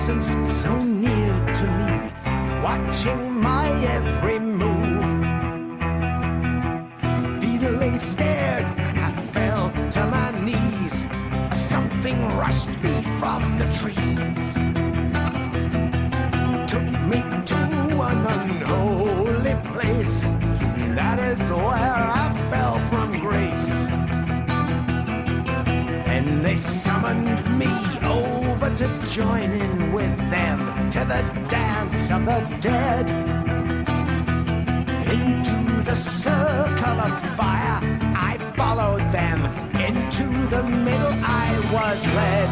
presence so near to me, watching my every move. Feeling scared when I fell to my knees, something rushed me from the trees. Took me to an unholy place, that is where I fell from grace. And they summoned me over to join in with them to the dance of the dead. Into the circle of fire I followed them, into the middle I was led.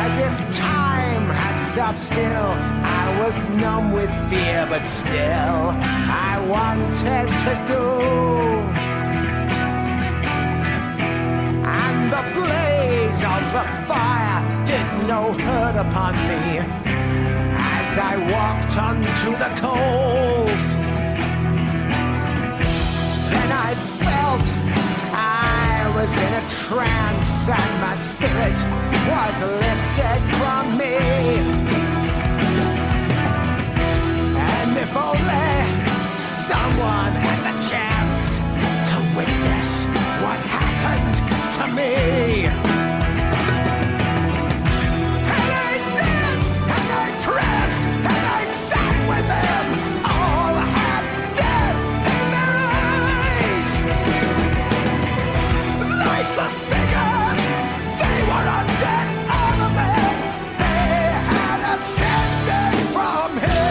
As if time had stopped still, I was numb with fear, but still I wanted to go. And the blaze of the fire did no hurt upon me as I walked onto the coals. Then I felt I was in a trance and my spirit was lifted from me. And if only someone had the chance to witness what happened to me. And I danced, and I pranced, and I sang with them. All had death in their eyes. Lifeless figures, they were undead, all of them. They had ascended from hell.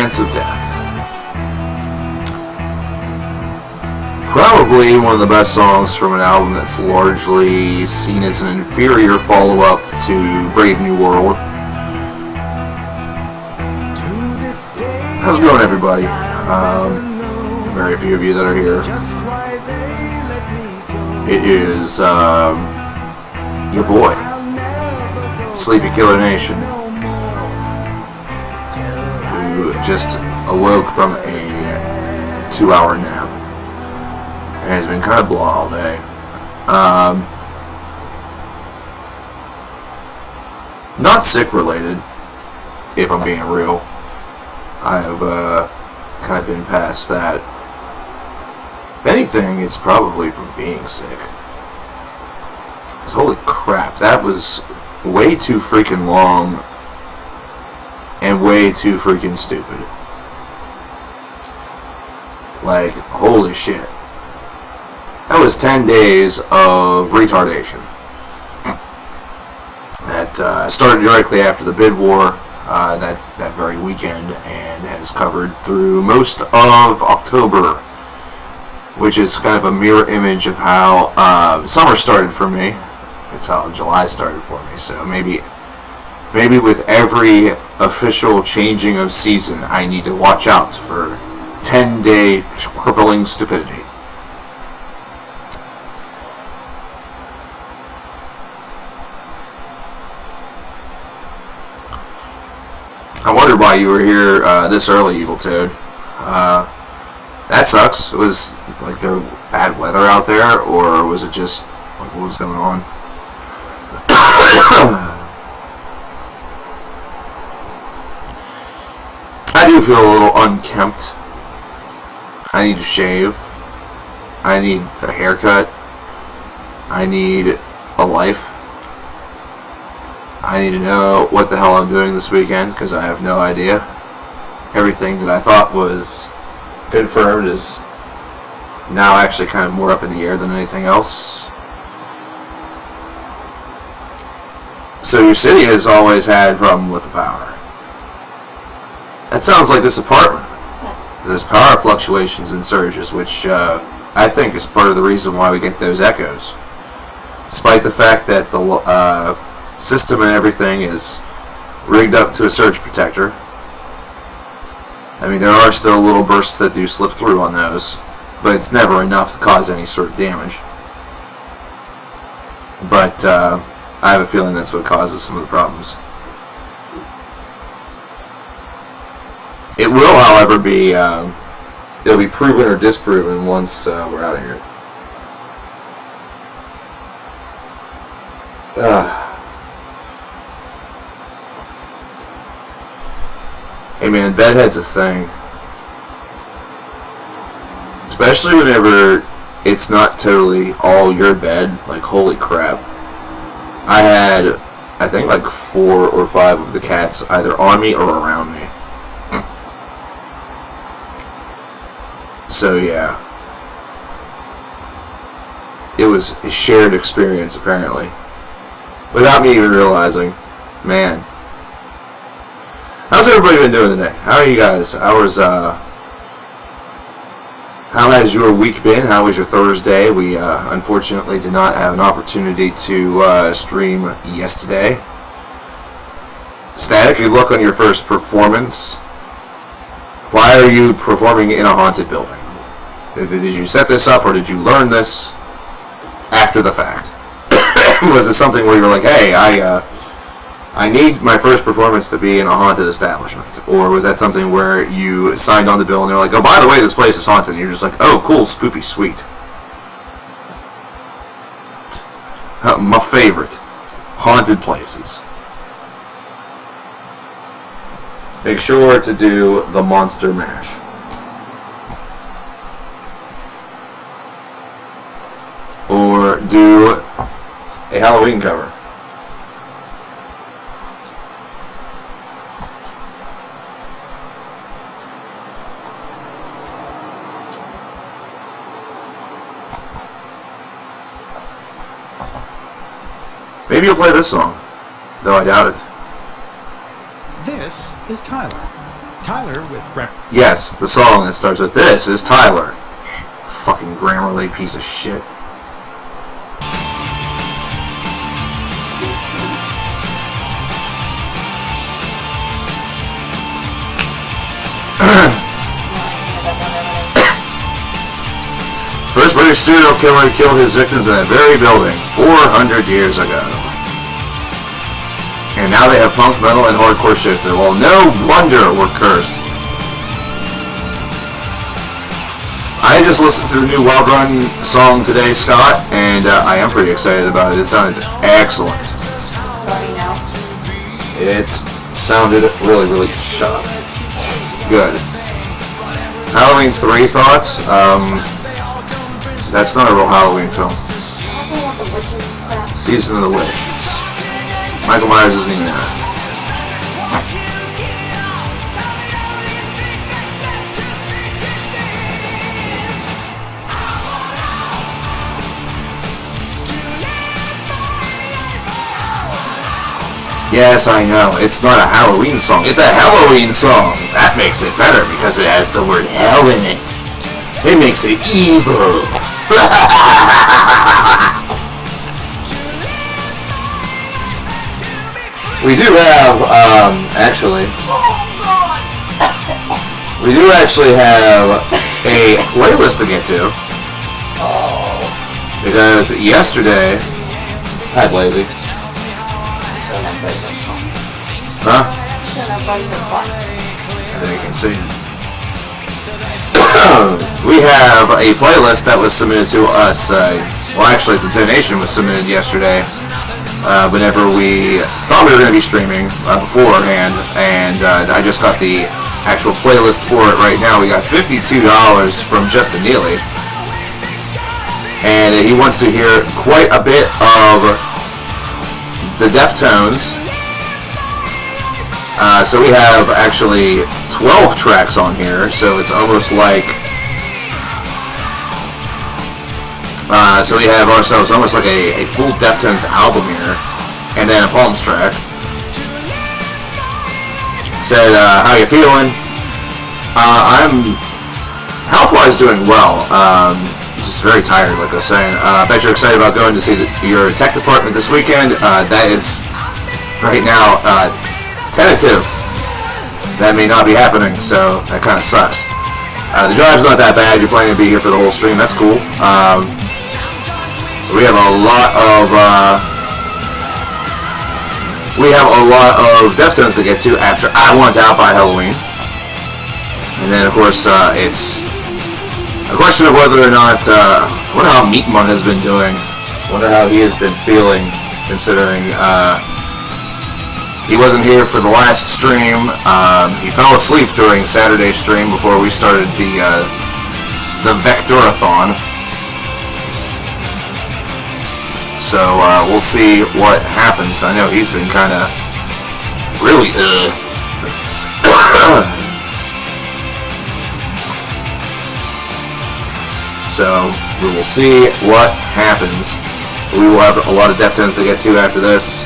Dance of Death. Probably one of the best songs from an album that's largely seen as an inferior follow-up to Brave New World. How's it going, everybody? Very few of you that are here. It is your boy, Sleepy Killer Nation, who just awoke from a 2-hour nap and has been kind of blah all day. Not sick related, if I'm being real. I have kind of been past that. If anything, it's probably from being sick. 'Cause holy crap, that was way too freaking long and way too freaking stupid. Like, holy shit. That was 10 days of retardation. That started directly after the bid war, that very weekend, and has covered through most of October, which is kind of a mirror image of how summer started for me. It's how July started for me. So maybe with every official changing of season, I need to watch out for 10-day crippling stupidity. I wondered why you were here this early, Evil Toad. That sucks. Was like there bad weather out there, or was it just like what was going on? I do feel a little unkempt. I need to shave. I need a haircut. I need a life. I need to know what the hell I'm doing this weekend, because I have no idea. Everything that I thought was confirmed is now actually kind of more up in the air than anything else. So your city has always had a problem with the power. That sounds like this apartment. There's power fluctuations and surges, which I think is part of the reason why we get those echoes. Despite the fact that the system and everything is rigged up to a surge protector. I mean, there are still little bursts that do slip through on those, but it's never enough to cause any sort of damage. But I have a feeling that's what causes some of the problems. It will, however, be it'll be proven or disproven once we're out of here. Hey man, bedhead's a thing. Especially whenever it's not totally all your bed. Like, holy crap. I had, I think, like 4 or 5 of the cats either on me or around me. So yeah. It was a shared experience, apparently. Without me even realizing. Man. How's everybody been doing today? How are you guys? How has your week been? How was your Thursday? We unfortunately did not have an opportunity to stream yesterday. Static, you look on your first performance. Why are you performing in a haunted building? Did you set this up, or did you learn this after the fact? Was it something where you were like, hey, I need my first performance to be in a haunted establishment? Or was that something where you signed on the bill and they're like, oh, by the way, this place is haunted, and you're just like, oh, cool, spoopy, sweet. My favorite. Haunted places. Make sure to do the Monster Mash. Or do a Halloween cover. Maybe you'll play this song, though I doubt it. This is Tyler. Tyler with rep. Yes, the song that starts with "This is Tyler." Fucking Grammarly piece of shit. First British serial killer killed his victims in that very building 400 years ago. And now they have punk, metal, and hardcore shit there. Well, no wonder we're cursed. I just listened to the new Wild Run song today, Scott, and I am pretty excited about it. It sounded excellent. It sounded really, really sharp. Good. Halloween 3 thoughts? That's not a real Halloween film. Season of the Witch. Michael Myers isn't even there. Yes, I know. It's not a Halloween song. It's a Halloween song. That makes it better because it has the word hell in it. It makes it evil. We do have, we do actually have a playlist to get to. Because yesterday, hi Blazy. Huh? I think you can see. We have a playlist that was submitted to us, well actually the donation was submitted yesterday, whenever we thought we were going to be streaming beforehand, and I just got the actual playlist for it right now. We got $52 from Justin Neely, and he wants to hear quite a bit of the Deftones. So we have actually 12 tracks on here, so it's almost like, so we have ourselves almost like a full Deftones album here, and then a Palms track. Said, how you feeling? I'm health-wise doing well, just very tired, like I was saying. I bet you're excited about going to see your tech department this weekend. That is, right now, tentative. That may not be happening, so that kind of sucks. The drive's not that bad. You're planning to be here for the whole stream. That's cool. So we have a lot of Deftones to get to after I Want Out by Halloween, and then of course it's a question of whether or not. I wonder how Meatman has been doing. I wonder how he has been feeling, considering. He wasn't here for the last stream. He fell asleep during Saturday's stream before we started the Vectorathon. So we'll see what happens. I know he's been kind of really So we will see what happens. We will have a lot of Deftones to get to after this.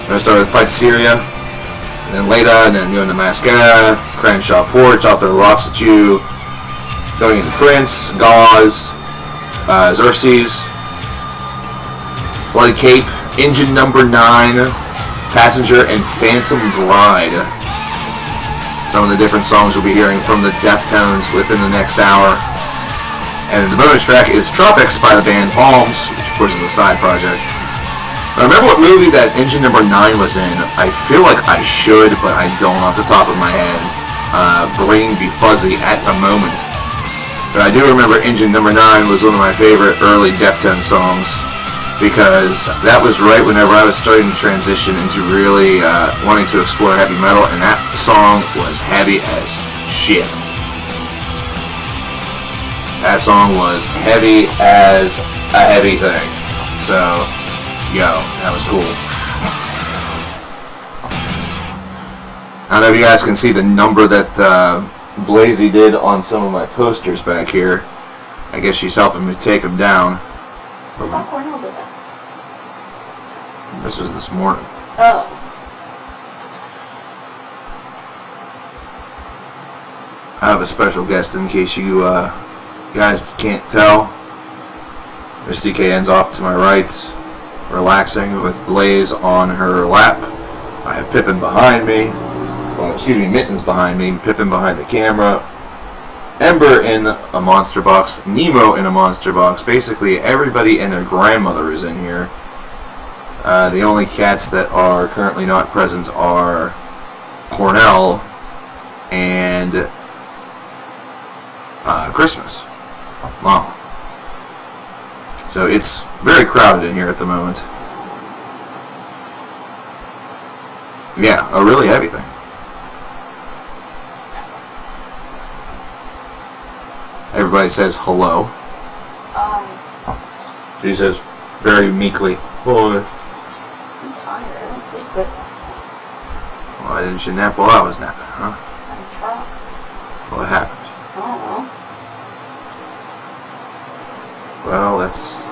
We're going to start with Fight Syria, and then Leda, and then going to Mascara, Crenshaw Porch, Author Rocks at You, going into Prince, Gauze, Xerxes, Bloody Cape, Engine Number 9, Passenger, and Phantom Bride. Some of the different songs you'll be hearing from the Deftones within the next hour. And the bonus track is Tropics by the band Palms, which of course is a side project. I remember what movie that Engine Number 9 was in. I feel like I should, but I don't off the top of my head. Brain be fuzzy at the moment. But I do remember Engine Number 9 was one of my favorite early Deftones songs, because that was right whenever I was starting to transition into really wanting to explore heavy metal, and that song was heavy as shit. That song was heavy as a heavy thing. So, yo, that was cool. I don't know if you guys can see the number that Blazy did on some of my posters back here. I guess she's helping me take them down. How Cornell did that? This is this morning. Oh. I have a special guest in case you guys can't tell. Miss DKN's off to my right, relaxing with Blaze on her lap. I have Pippin behind me. Well, excuse me, Mittens behind me. Pippin behind the camera. Ember in a monster box. Nemo in a monster box. Basically, everybody and their grandmother is in here. The only cats that are currently not present are Cornell and Christmas. Wow. So it's very crowded in here at the moment. Yeah, a really heavy thing. Everybody says hello. She says very meekly, "Boy." I'm tired. I didn't sleep good last night. Why didn't you nap while I was napping, huh? I tried. What happened? I don't know. Well, that's...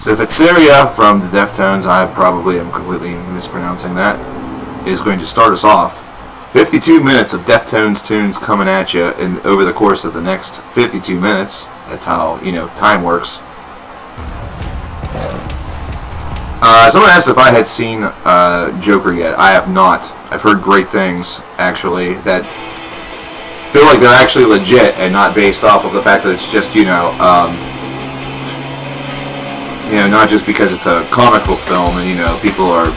So if it's Syria from the Deftones, I probably am completely mispronouncing that, is going to start us off. 52 minutes of Deftones tunes coming at you over the course of the next 52 minutes. That's how, time works. Someone asked if I had seen Joker yet. I have not. I've heard great things, actually, that feel like they're actually legit and not based off of the fact that it's just, not just because it's a comic book film and, people are,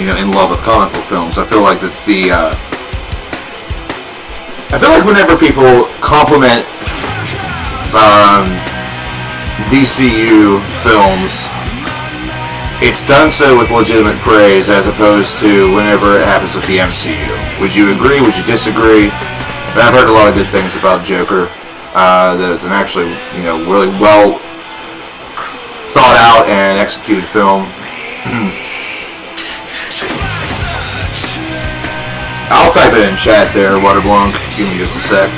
in love with comic book films. I feel like that I feel like whenever people compliment DCU films, it's done so with legitimate praise as opposed to whenever it happens with the MCU. Would you agree? Would you disagree? But I've heard a lot of good things about Joker. That it's an actually, really well thought out and executed film. I'll type it in chat there, Waterblonk. Give me just a sec.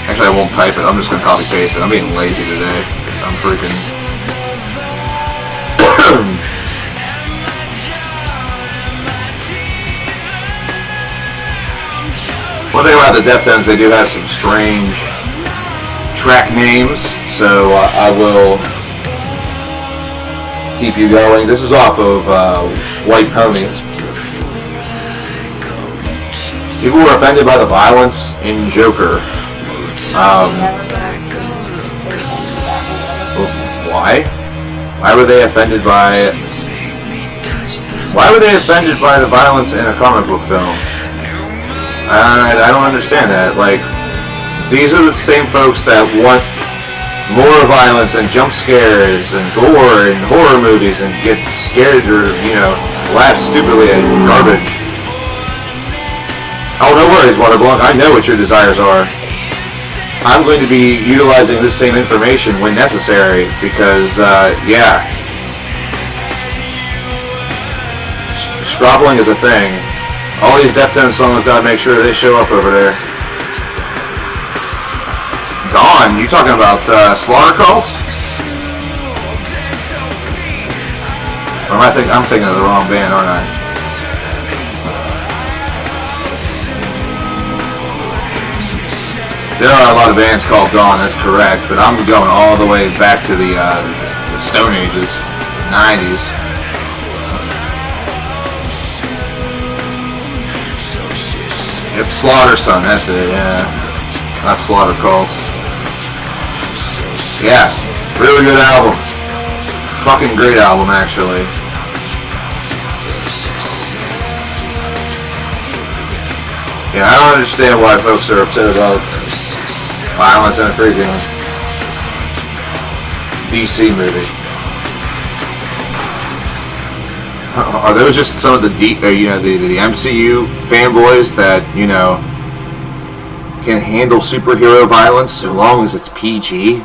Actually, I won't type it. I'm just gonna copy paste it. I'm being lazy today because I'm freaking. One thing about the Deftones, they do have some strange track names, so I will keep you going. This is off of White Pony. People were offended by the violence in Joker. Why? Why were they offended by the violence in a comic book film? I don't understand that. Like, these are the same folks that want more violence and jump scares and gore and horror movies and get scared or, laugh stupidly at garbage. Oh, no worries, Waterblonk. I know what your desires are. I'm going to be utilizing this same information when necessary because, scrobbling is a thing. All these Deftones songs gotta make sure they show up over there. Dawn, you talking about Slaughter Cult? Or I'm thinking of the wrong band, aren't I? There are a lot of bands called Dawn, that's correct, but I'm going all the way back to the Stone Ages, 90s. Yep, Slaughter Son, that's it, yeah. That's Slaughter Cult. Yeah, really good album. Fucking great album, actually. Yeah, I don't understand why folks are upset about violence in a freaking DC movie. Are those just some of the the MCU fanboys that, can handle superhero violence so long as it's PG?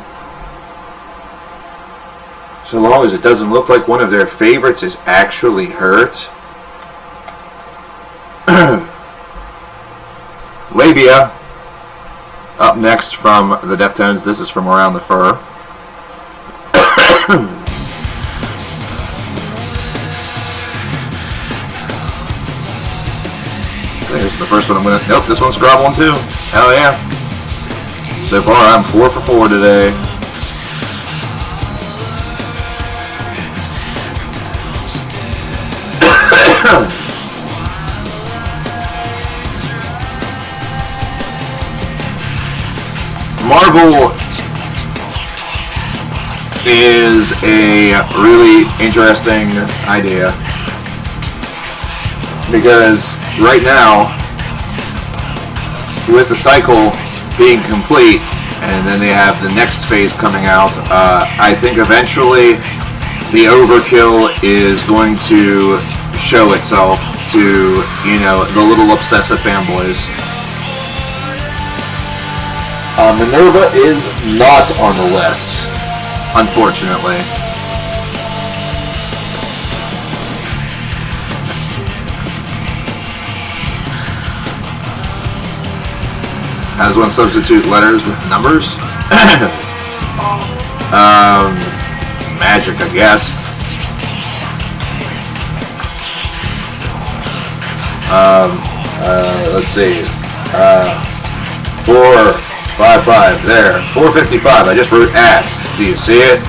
So long as it doesn't look like one of their favorites is actually hurt? Labia. Up next from the Deftones, this is from Around the Fur. This is the first one I'm gonna. Nope, this one's Scrub one too. Hell yeah. So far, I'm 4 for 4 today. Marvel is a really interesting idea because right now, with the cycle being complete and then they have the next phase coming out, I think eventually the overkill is going to show itself to, you know, the little obsessive fanboys. Minerva is not on the list, unfortunately. How does one substitute letters with numbers? Magic, I guess. Let's see. 455 there. 455. I just wrote ass. Do you see it?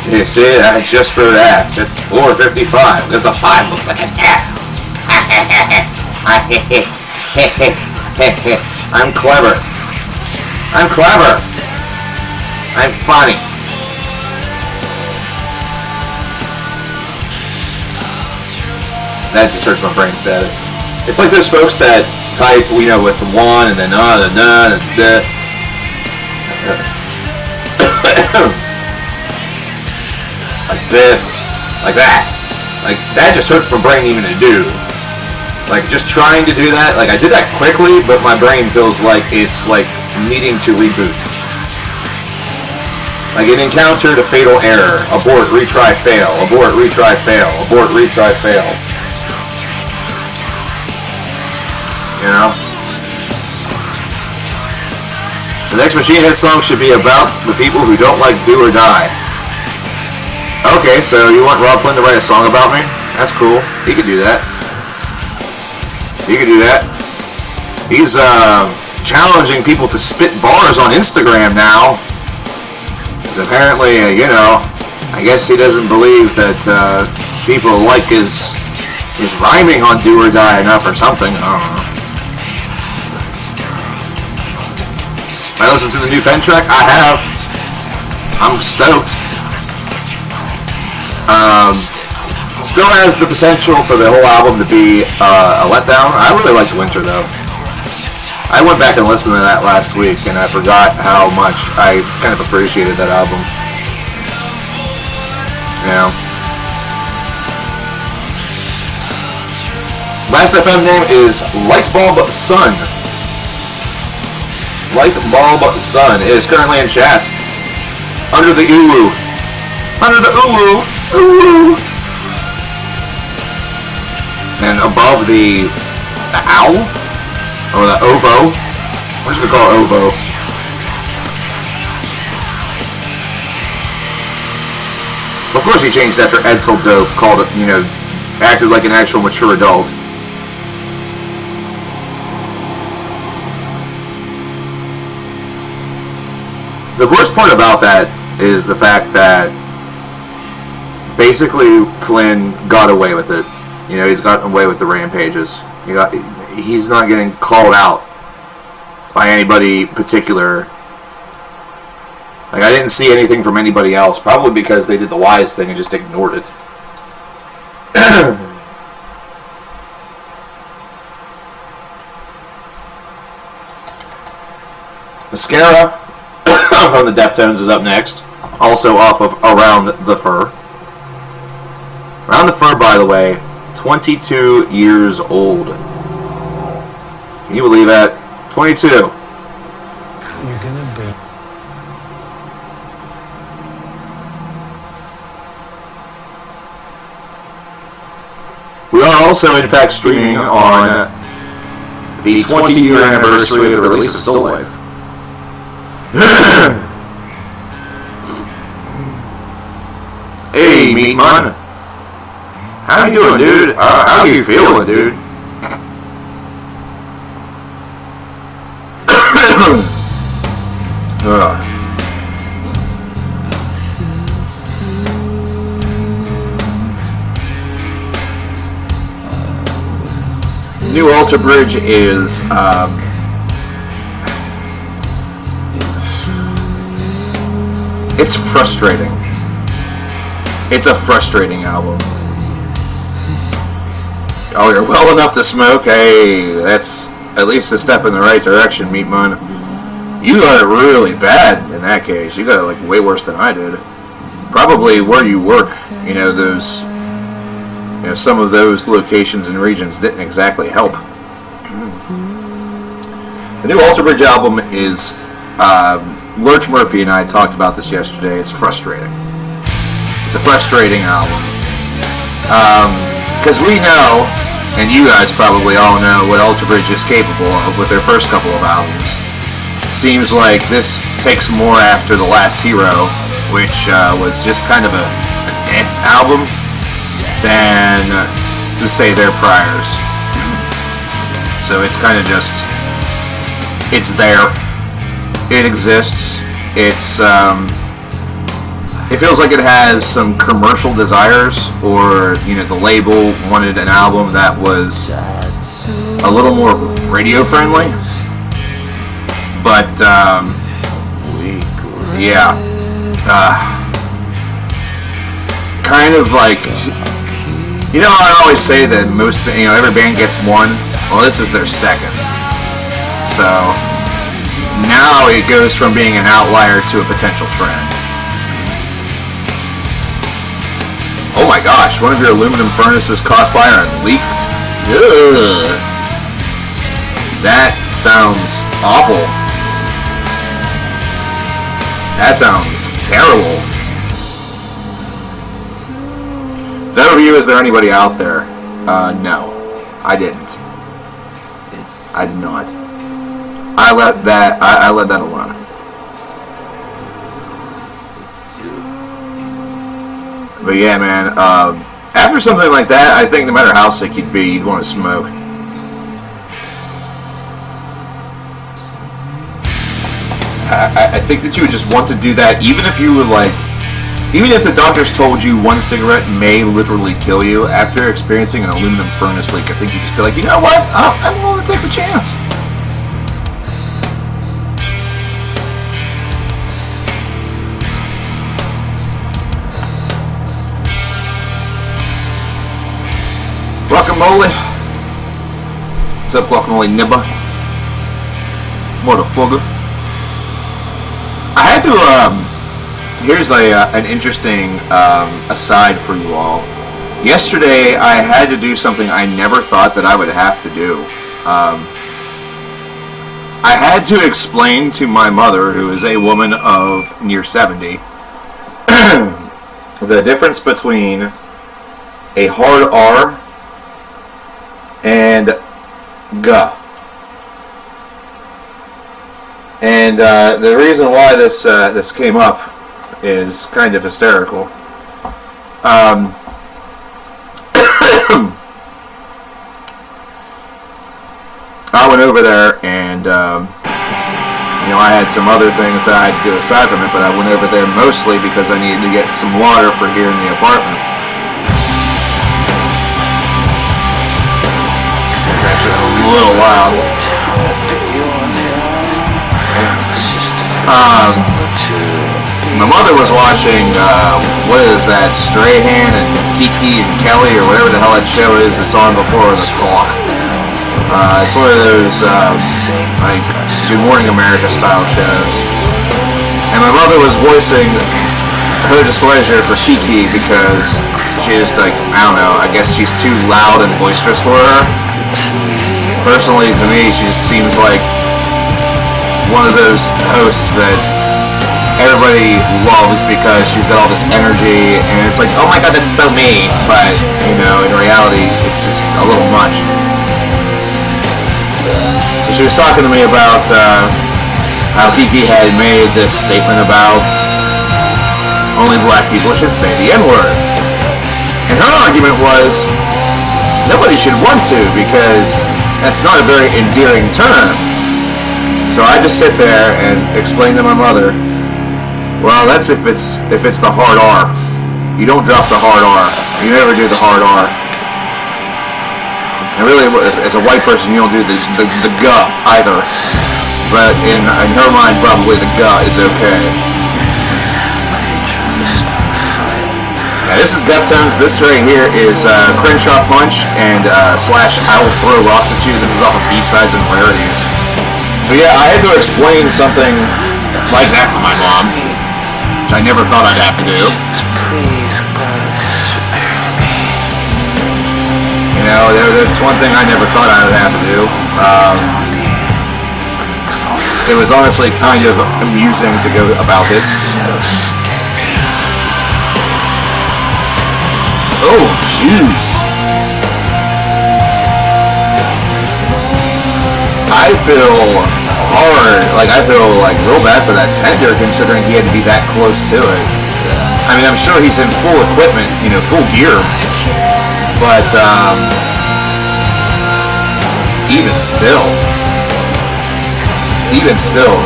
Do you see it? I just wrote ass. It's 455. There's the 5 looks like an S. I'm clever. I'm clever. I'm funny. That just hurts my brain static. It's like those folks that type, you know, with the 1 and then and the. Like this, like that. Like that just hurts my brain even to do. Like just trying to do that, like I did that quickly, but my brain feels like it's like needing to reboot. Like it encountered a fatal error. Abort, retry, fail. Abort, retry, fail. Abort, retry, fail. You know? The next Machine Head song should be about the people who don't like Do or Die. Okay, so you want Rob Flynn to write a song about me? That's cool. He could do that. He could do that. He's challenging people to spit bars on Instagram now. Because apparently, you know, I guess he doesn't believe that people like his rhyming on Do or Die enough or something. I don't know. I listened to the new Fen track. I have. I'm stoked. Still has the potential for the whole album to be a letdown. I really liked Winter though. I went back and listened to that last week and I forgot how much I kind of appreciated that album. You know. Last FM name is Lightbulb Sun. Lightbulb Sun is currently in chat. Under the uwu. Under the uwu. Uwu. And above the owl? Or the ovo? We're just gonna call it ovo. Of course he changed after Edsel Dope called it, you know, acted like an actual mature adult. The worst part about that is the fact that basically Flynn got away with it. You know, he's gotten away with the rampages. He's not getting called out by anybody particular. Like, I didn't see anything from anybody else, probably because they did the wise thing and just ignored it. Mascara from the Deftones is up next, also off of Around the Fur. Around the Fur, by the way, 22 years old. Can you believe that? 22. You're gonna be. We are also, in fact, streaming on the 20-year anniversary of the release of Still Life. Hey, Meatman. How you doing, dude? How are you feeling, dude? Ugh. New Alter Bridge is it's frustrating. It's a frustrating album. Oh, you're well enough to smoke? Hey, that's at least a step in the right direction, Meatman. You got it really bad in that case. You got it like way worse than I did. Probably where you work, those, some of those locations and regions didn't exactly help. The new Alter Bridge album is, Lurch Murphy and I talked about this yesterday. It's frustrating. It's a frustrating album. Because we know, and you guys probably all know, what Alter Bridge is capable of with their first couple of albums. Seems like this takes more after The Last Hero, which was just kind of an album, than, say, their priors. So it's kind of just, it's there. It exists. It's, it feels like it has some commercial desires, or, the label wanted an album that was a little more radio friendly. But, yeah. Kind of like, I always say that every band gets one. Well, this is their second. So, now it goes from being an outlier to a potential trend. Oh my gosh, one of your aluminum furnaces caught fire and leaked. Ugh. That sounds awful. That sounds terrible. That review, is there anybody out there? No. I didn't. I did not. I let that alone. But yeah, man, after something like that, I think no matter how sick you'd be, you'd want to smoke. I think that you would just want to do that, even if you were even if the doctors told you one cigarette may literally kill you. After experiencing an aluminum furnace leak, I think you'd just be like, you know what? I'm willing to take the chance. Guacamole. What's up, guacamole nibba? Motherfucker. I had to, here's an interesting, aside for you all. Yesterday, I had to do something I never thought that I would have to do. I had to explain to my mother, who is a woman of near 70, the difference between a hard R and G. And the reason why this came up is kind of hysterical. I went over there and I had some other things that I had to do aside from it, but I went over there mostly because I needed to get some water for here in the apartment. It's actually a little loud. My mother was watching, what is that, Strahan and Kiki and Kelly, or whatever the hell that show is that's on before the talk. It's one of those, Good Morning America style shows. And my mother was voicing her displeasure for Kiki because she's I don't know, I guess she's too loud and boisterous for her. Personally, to me, she just seems like one of those hosts that everybody loves because she's got all this energy, and it's like, oh my god, that's so me. But, in reality, it's just a little much. So she was talking to me about how Kiki had made this statement about only black people should say the N-word. And her argument was, nobody should want to, because that's not a very endearing term. So I just sit there and explain to my mother, well, that's if it's the hard R. You don't drop the hard R. You never do the hard R. And really, as a white person, you don't do the G either. But in her mind, probably the G is okay. Now, this is Deftones. This right here is Crenshaw Punch and slash I Will Throw Rocks at You. This is off of B-Sides and Rarities. So yeah, I had to explain something like that to my mom, which I never thought I'd have to do. You know, that's one thing I never thought I would have to do. It was honestly kind of amusing to go about it. Oh, jeez. I feel hard, I feel real bad for that tender, considering he had to be that close to it. I mean, I'm sure he's in full equipment, full gear, but even still,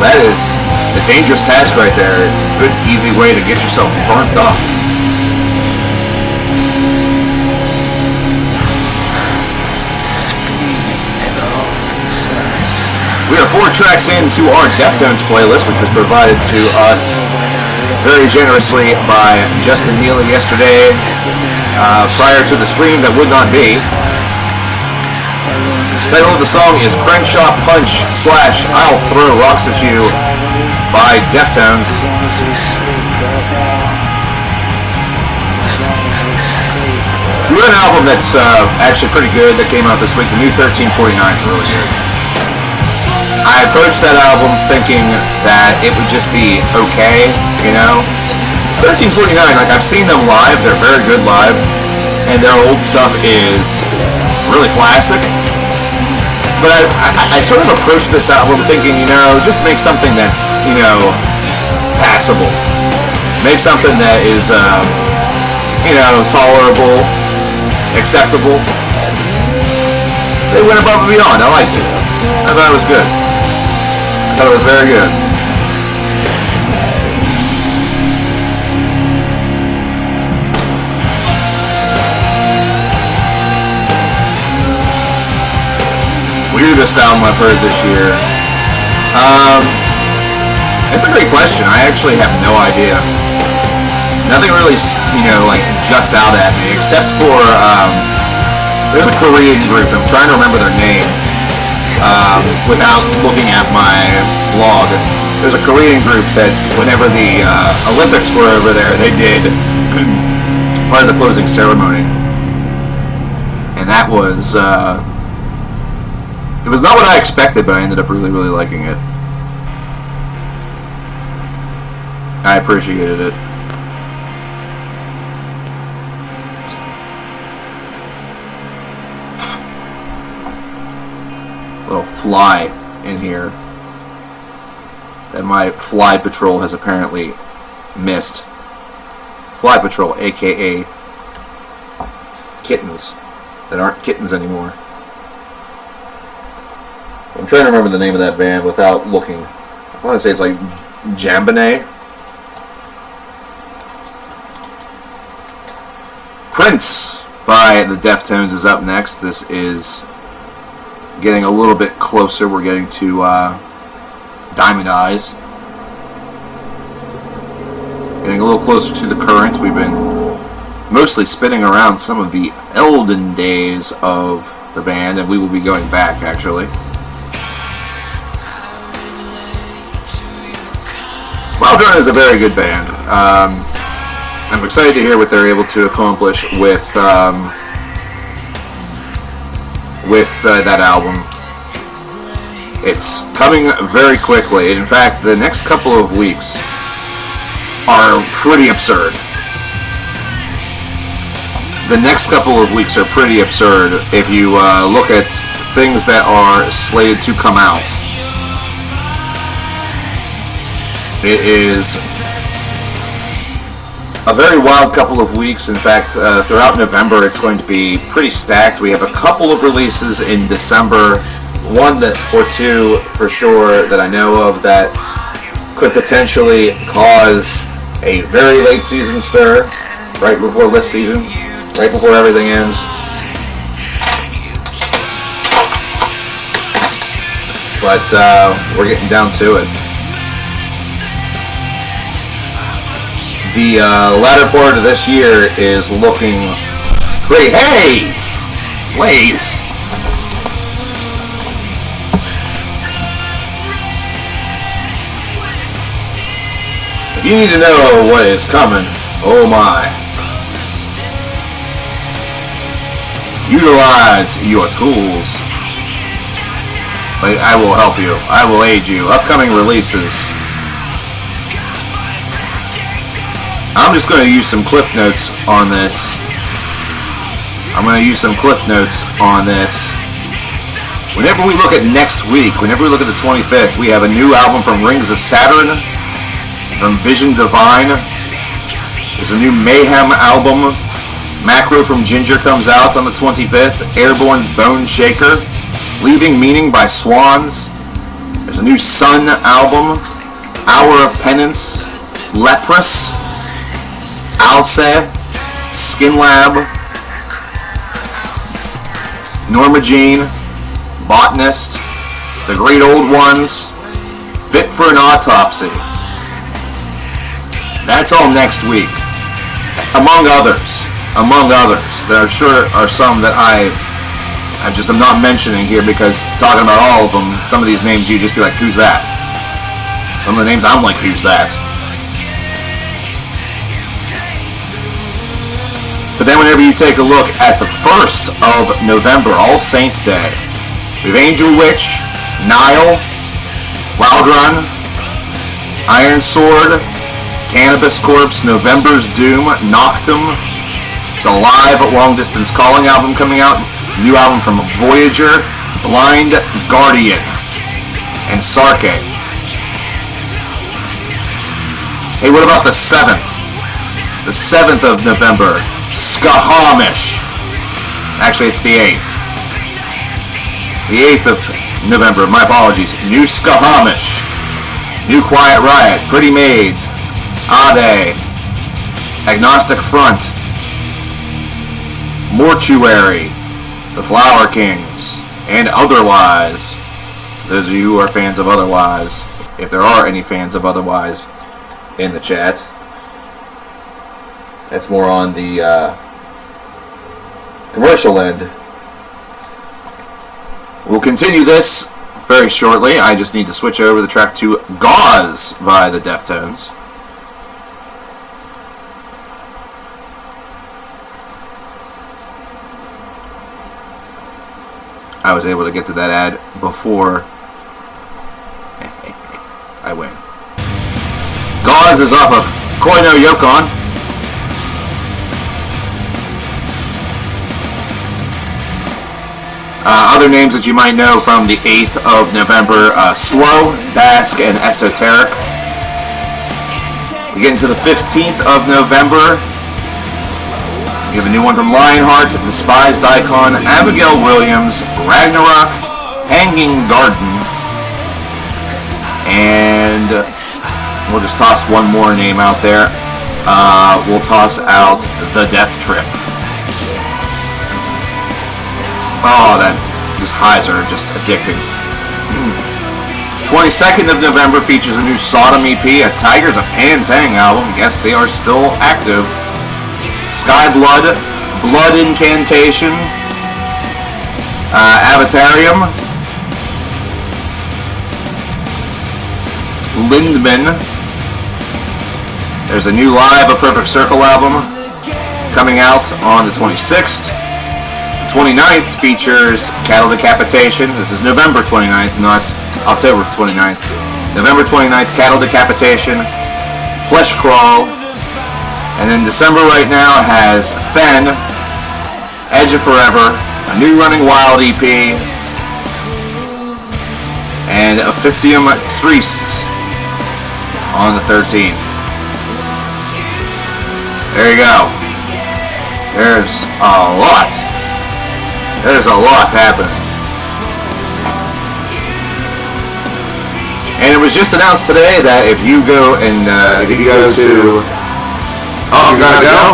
that is a dangerous task right there. Good, easy way to get yourself burnt up. We are 4 tracks into our Deftones playlist, which was provided to us very generously by Justin Neely yesterday, prior to the stream that would not be. The title of the song is Crenshaw Punch slash I'll Throw Rocks at You by Deftones. We got an album that's actually pretty good that came out this week. The new 1349 is really good. I approached that album thinking that it would just be okay, It's 1349, I've seen them live, they're very good live, and their old stuff is really classic. But I sort of approached this album thinking, just make something that's, passable. Make something that is, tolerable, acceptable. They went above and beyond, I liked it. I thought it was good. I thought it was very good. Weirdest album I've heard this year. It's a great question. I actually have no idea. Nothing really, juts out at me, except for, there's a Korean group. I'm trying to remember their name. Without looking at my blog, there's a Korean group that whenever the Olympics were over there, they did part of the closing ceremony, and that was it was not what I expected, but I ended up really, really liking it. I appreciated it. Little fly in here that my fly patrol has apparently missed. Fly patrol, aka kittens that aren't kittens anymore. I'm trying to remember the name of that band without looking. I want to say it's like Jambone. Prince by the Deftones is up next. This is getting a little bit closer. We're getting to Diamond Eyes. Getting a little closer to the current. We've been mostly spinning around some of the elden days of the band, and we will be going back, actually. Wildrun is a very good band. I'm excited to hear what they're able to accomplish with that album. It's coming very quickly. In fact, the next couple of weeks are pretty absurd. The next couple of weeks are pretty absurd if you look at things that are slated to come out. It is a very wild couple of weeks. In fact, throughout November it's going to be pretty stacked. We have a couple of releases in December, one or two for sure that I know of that could potentially cause a very late season stir, right before this season, right before everything ends. But we're getting down to it. The latter part of this year is looking great. Hey! Blaze! If you need to know what is coming, oh my. Utilize your tools. I will help you. I will aid you. Upcoming releases. I'm just going to use some cliff notes on this. Whenever we look at next week, whenever we look at the 25th, we have a new album from Rings of Saturn, from Vision Divine. There's a new Mayhem album. Macro from Ginger comes out on the 25th. Airborne's Bone Shaker. Leaving Meaning by Swans. There's a new Sun album. Hour of Penance. Leprous. Alce. Skin Lab. Norma Jean. Botanist. The Great Old Ones. Fit for an Autopsy. That's all next week. Among others. There are sure are some that I'm not mentioning here because talking about all of them, some of these names you just be like, who's that? Some of the names I'm like, who's that? But then whenever you take a look at the 1st of November, All Saints Day, we have Angel Witch, Nile, Wildrun, Iron Sword, Cannabis Corpse, November's Doom, Noctum. There's a live long-distance calling album coming out. New album from Voyager, Blind Guardian, and Sarke. Hey, what about the 7th? The 7th of November, Skahamish. Actually, it's the 8th. The 8th of November, my apologies. New Skahamish. New Quiet Riot, Pretty Maids, Ade, Agnostic Front, Mortuary, The Flower Kings, and Otherwise. For those of you who are fans of Otherwise, if there are any fans of Otherwise in the chat, that's more on the commercial end. We'll continue this very shortly. I just need to switch over the track to Gauze by the Deftones. I was able to get to that ad before I win. Gauze is off of Koino Yokon. Other names that you might know from the 8th of November, Slow, Basque, and Esoteric. We get into the 15th of November. We have a new one from Lionheart, Despised Icon, Abigail Williams, Ragnarok, Hanging Garden, and we'll just toss one more name out there. We'll toss out The Death Trip. Oh, those highs are just addicting. 22nd of November features a new Sodom EP, a Tigers of Pantang album. Yes, they are still active. Sky Blood, Blood Incantation, Avatarium, Lindman. There's a new live A Perfect Circle album coming out on the 26th. The 29th features Cattle Decapitation. This is November 29th, not October 29th. November 29th, Cattle Decapitation, Flesh Crawl. And then December right now has Fen, Edge of Forever, a new Running Wild EP, and Officium Triste on the 13th. There you go. There's a lot happening. And it was just announced today that if you go and if you go to, oh, you gotta go.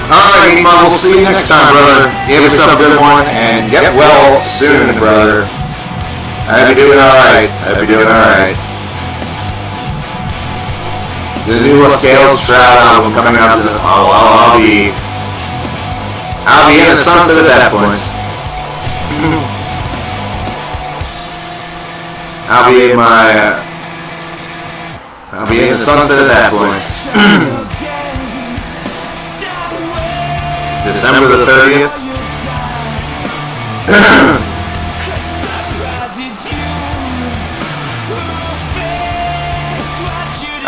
All right, we'll see you next time, brother. Give yourself a good one, and get well soon, brother. I hope you're doing all right. I hope you're doing all right. The new Scales Shroud album coming out. I'll be in the sunset at that point. I'll be in the sunset at that point. December the 30th.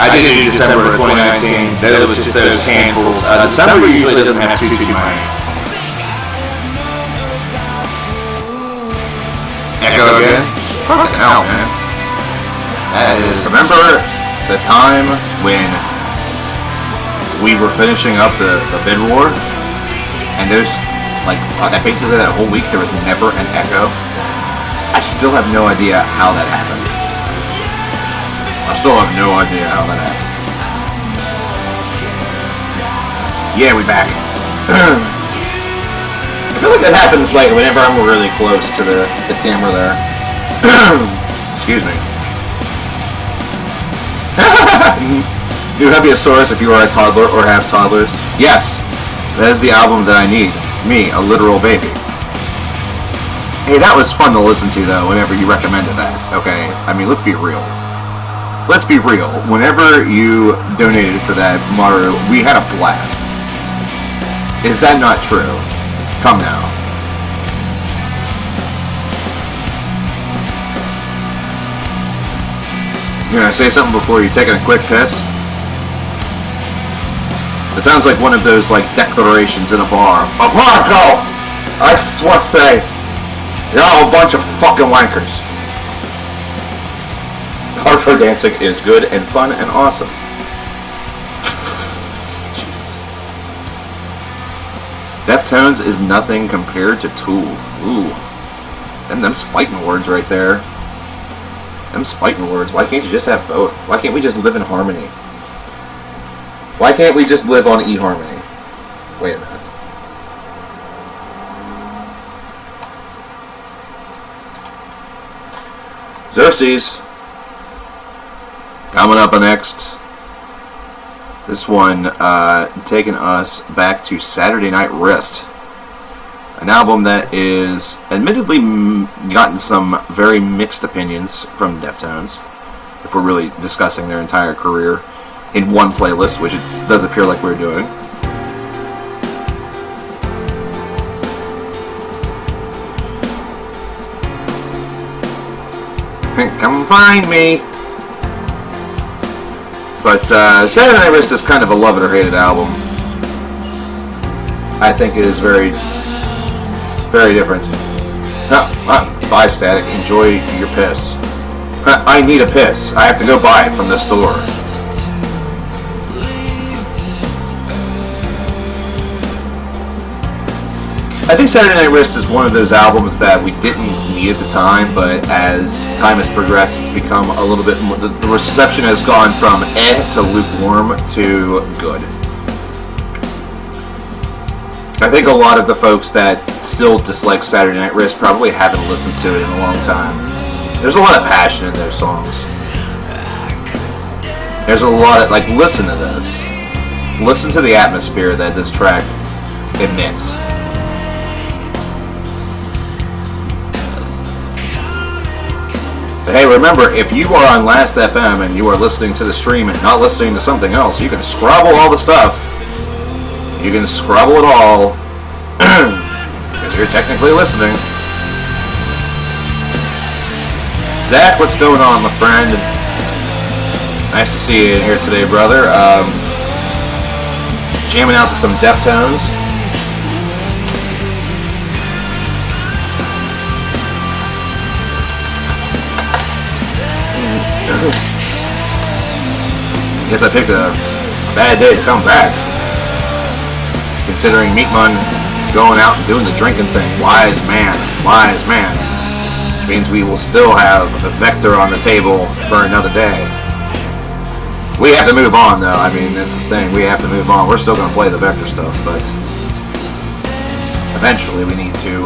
I did do December of 2019. That was just those handfuls. December usually doesn't have too many. Echo again? Fucking hell, man. That is. Remember the time when we were finishing up the bid war, and there's basically that whole week there was never an echo. I still have no idea how that happened. I still have no idea how that happened. Yeah, we back. I feel like that happens whenever I'm really close to the camera there. Excuse me. New Heavyosaurus if you are a toddler or have toddlers. Yes, that is the album that I need. Me, a literal baby. Hey, that was fun to listen to though, whenever you recommended that. Okay, I mean, let's be real. Let's be real. Whenever you donated for that, Maru, we had a blast. Is that not true? Come now. You gonna say something before you taking a quick piss? It sounds like one of those declarations in a bar. Before I go, I just want to say, you're all a bunch of fucking wankers. Hardcore dancing is good and fun and awesome. Jesus. Deftones is nothing compared to Tool. Ooh. Them's fighting words right there. Them's fighting words. Why can't you just have both? Why can't we just live in harmony? Why can't we just live on eHarmony? Wait a minute. Xerxes. Coming up next. This one taking us back to Saturday Night Wrist. An album that is admittedly gotten some very mixed opinions from Deftones, if we're really discussing their entire career in one playlist, which it does appear like we're doing. Come find me! But Saturday Night Wrist is kind of a love it or hate it album. I think it is very, very different. Bye, Static. Enjoy your piss. I need a piss. I have to go buy it from the store. I think Saturday Night Wrist is one of those albums that we didn't need at the time, but as time has progressed, it's become a little bit more, the reception has gone from to lukewarm to good. I think a lot of the folks that still dislike Saturday Night Wrist probably haven't listened to it in a long time. There's a lot of passion in those songs. There's a lot of, listen to this. Listen to the atmosphere that this track emits. But hey, remember, if you are on Last FM and you are listening to the stream and not listening to something else, you can scrabble all the stuff. You can scrabble it all because you're technically listening. Zach, what's going on, my friend? Nice to see you in here today, brother. Jamming out to some Deftones. Guess I picked a bad day to come back, considering Meatman is going out and doing the drinking thing. Wise man, wise man. Which means we will still have a Vector on the table for another day. We have to move on, though. I mean, that's the thing. We have to move on. We're still going to play the Vector stuff, but eventually we need to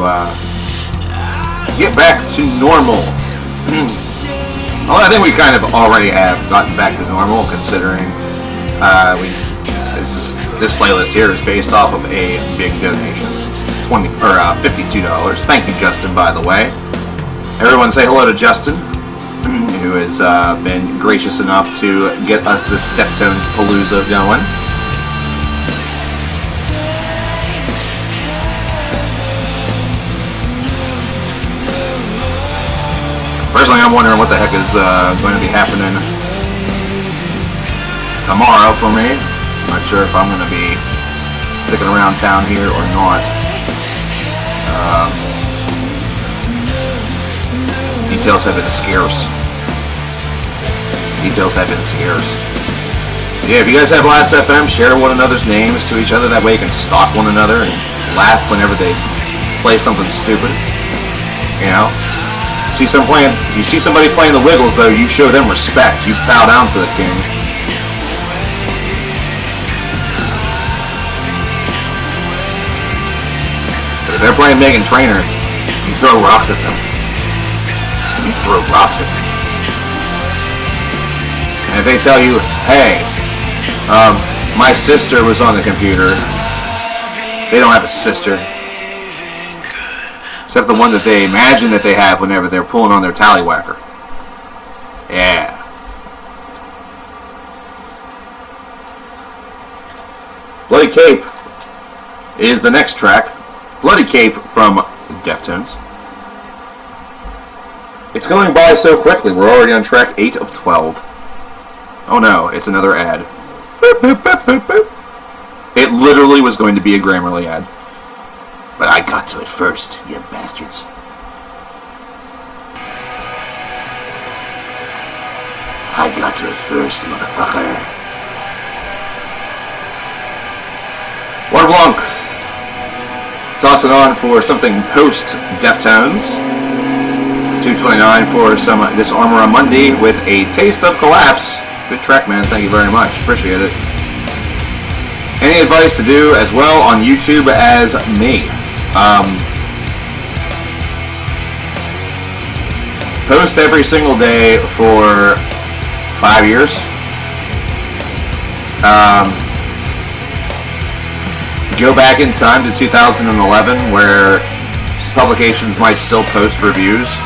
get back to normal. Well, I think we kind of already have gotten back to normal, considering this playlist here is based off of a big donation, $52. Thank you, Justin, by the way. Everyone say hello to Justin, who has been gracious enough to get us this Deftones Palooza going. Personally, I'm wondering what the heck is going to be happening tomorrow for me. I'm not sure if I'm going to be sticking around town here or not. Details have been scarce. Yeah, if you guys have Last FM, share one another's names to each other. That way you can stalk one another and laugh whenever they play something stupid. You know? You see somebody playing the Wiggles, though, you show them respect. You bow down to the king. But if they're playing Meghan Trainor, you throw rocks at them. And if they tell you, hey, my sister was on the computer, they don't have a sister. Except the one that they imagine that they have whenever they're pulling on their tallywhacker. Yeah. Bloody Cape is the next track. Bloody Cape from Deftones. It's going by so quickly. We're already on track 8 of 12. Oh no, it's another ad. Boop, boop, boop, boop, boop. It literally was going to be a Grammarly ad. But I got to it first, you bastards. I got to it first, motherfucker. Water Blanc. Toss it on for something post-Deftones. 229 for some Disarmor Mundi with a taste of collapse. Good track, man. Thank you very much. Appreciate it. Any advice to do as well on YouTube as me? Post every single day for 5 years. Go back in time to 2011 where publications might still post reviews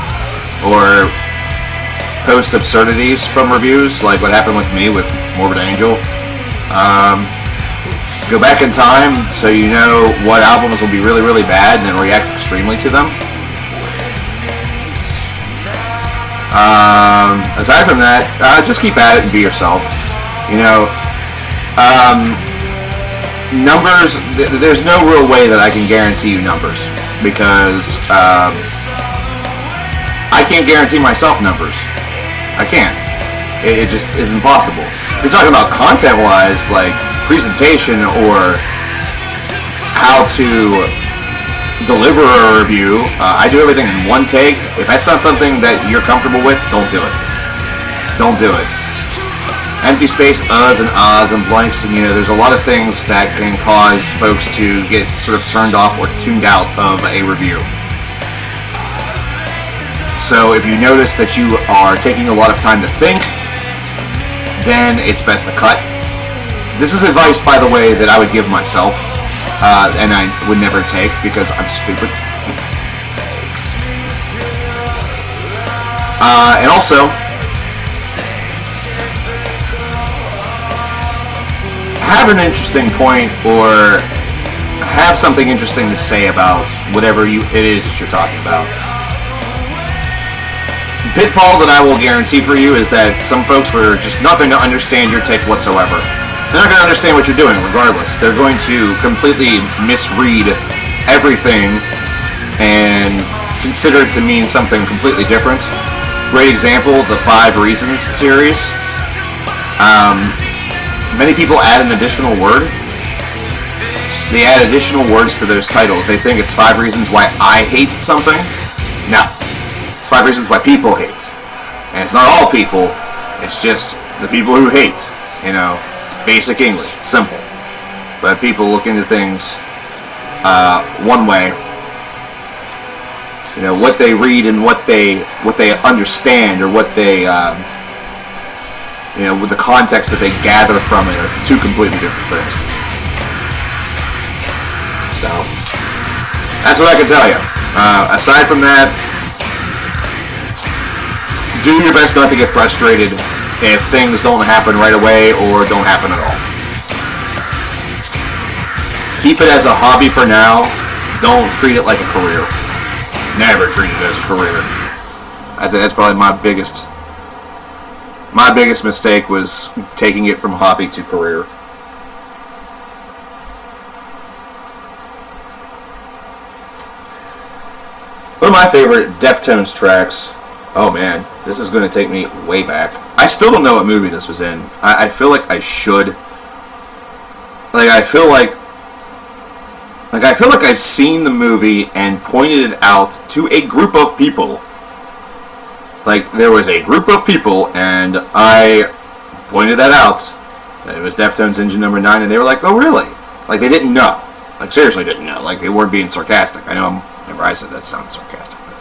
or post absurdities from reviews, like what happened with me with Morbid Angel. Go back in time so you know what albums will be really, really bad and then react extremely to them. Aside from that, just keep at it and be yourself. You know, numbers, there's no real way that I can guarantee you numbers because I can't guarantee myself numbers. I can't. It just is impossible. If you're talking about content-wise, like presentation or how to deliver a review, I do everything in one take. If that's not something that you're comfortable with, don't do it. Don't do it. Empty space, uhs and ahs and blanks, and there's a lot of things that can cause folks to get sort of turned off or tuned out of a review. So if you notice that you are taking a lot of time to think, then it's best to cut. This is advice, by the way, that I would give myself, and I would never take because I'm stupid. And also, have an interesting point or have something interesting to say about whatever it is that you're talking about. Pitfall that I will guarantee for you is that some folks are just not going to understand your take whatsoever. They're not going to understand what you're doing regardless. They're going to completely misread everything and consider it to mean something completely different. Great example, the 5 Reasons series. Many people add an additional word. They add additional words to those titles. They think it's 5 reasons why I hate something. No. It's It's 5 reasons why people hate. And it's not all people, it's just the people who hate. You know, it's basic English, it's simple. But people look into things one way. You know, what they read and what they understand, or what they, you know, with the context that they gather from it, are two completely different things. So, that's what I can tell you. Aside from that, do your best not to get frustrated if things don't happen right away or don't happen at all. Keep it as a hobby for now. Don't treat it like a career. Never treat it as a career. I'd say that's probably my biggest mistake, was taking it from hobby to career. One of my favorite Deftones tracks. Oh man, this is going to take me way back. I still don't know what movie this was in. I feel like I should. I feel like I've seen the movie and pointed it out to a group of people. Like, there was a group of people, and I pointed that out. And it was Deftones Engine Number 9, and they were like, oh, really? Like, they didn't know. Like, seriously didn't know. Like, they weren't being sarcastic. I know whenever I said that sounded sarcastic. But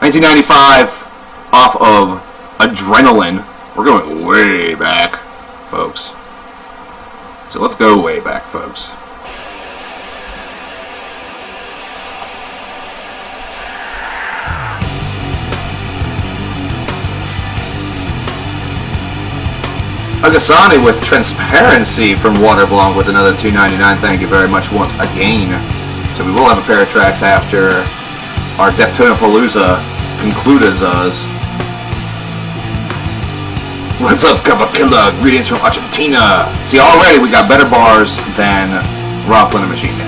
1995, off of Adrenaline. We're going way back, folks. So let's go way back, folks. Agasani with Transparency from Waterblong with another $2.99. Thank you very much once again. So we will have a pair of tracks after our Deftonapalooza concludes us. What's up, Coverkiller? Greetings from Argentina. See, already we got better bars than Rob Flynn and Machine Gun.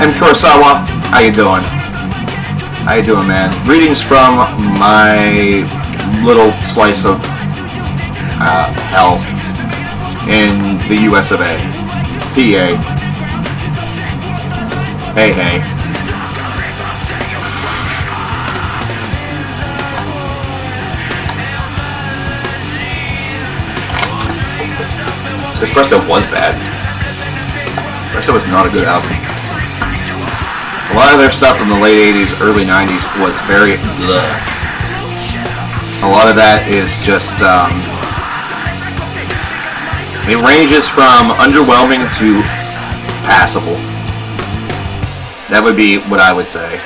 M. Kurosawa, how you doing? How you doing, man? Greetings from my little slice of hell in the US of A. PA. Hey, hey. Espresso was bad. Espresso was not a good album. A lot of their stuff from the late 80s, early 90s was very bleh. A lot of that is just, it ranges from underwhelming to passable. That would be what I would say.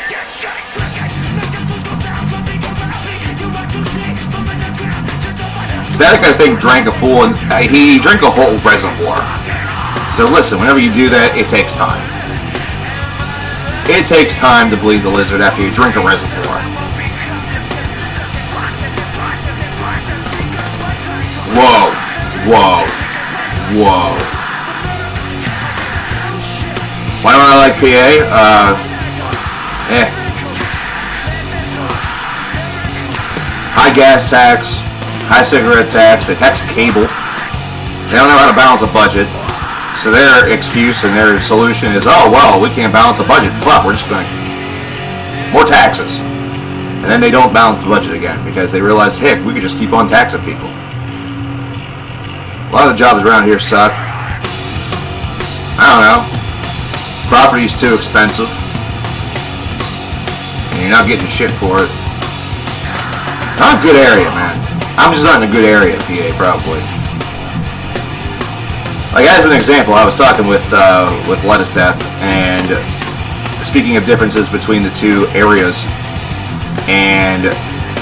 Static, I think, drank a full, and he drank a whole reservoir. So listen, whenever you do that, it takes time. It takes time to bleed the lizard after you drink a reservoir. Whoa, whoa, whoa. Why don't I like PA? High gas tax. High cigarette tax, they tax cable. They don't know how to balance a budget. So their excuse and their solution is, oh, well, we can't balance a budget. Fuck, we're just going to... more taxes. And then they don't balance the budget again because they realize, heck, we could just keep on taxing people. A lot of the jobs around here suck. I don't know. Property's too expensive. And you're not getting shit for it. Not a good area, man. I'm just not in a good area, PA, probably. Like, as an example, I was talking with Lettuce Death, and speaking of differences between the two areas, and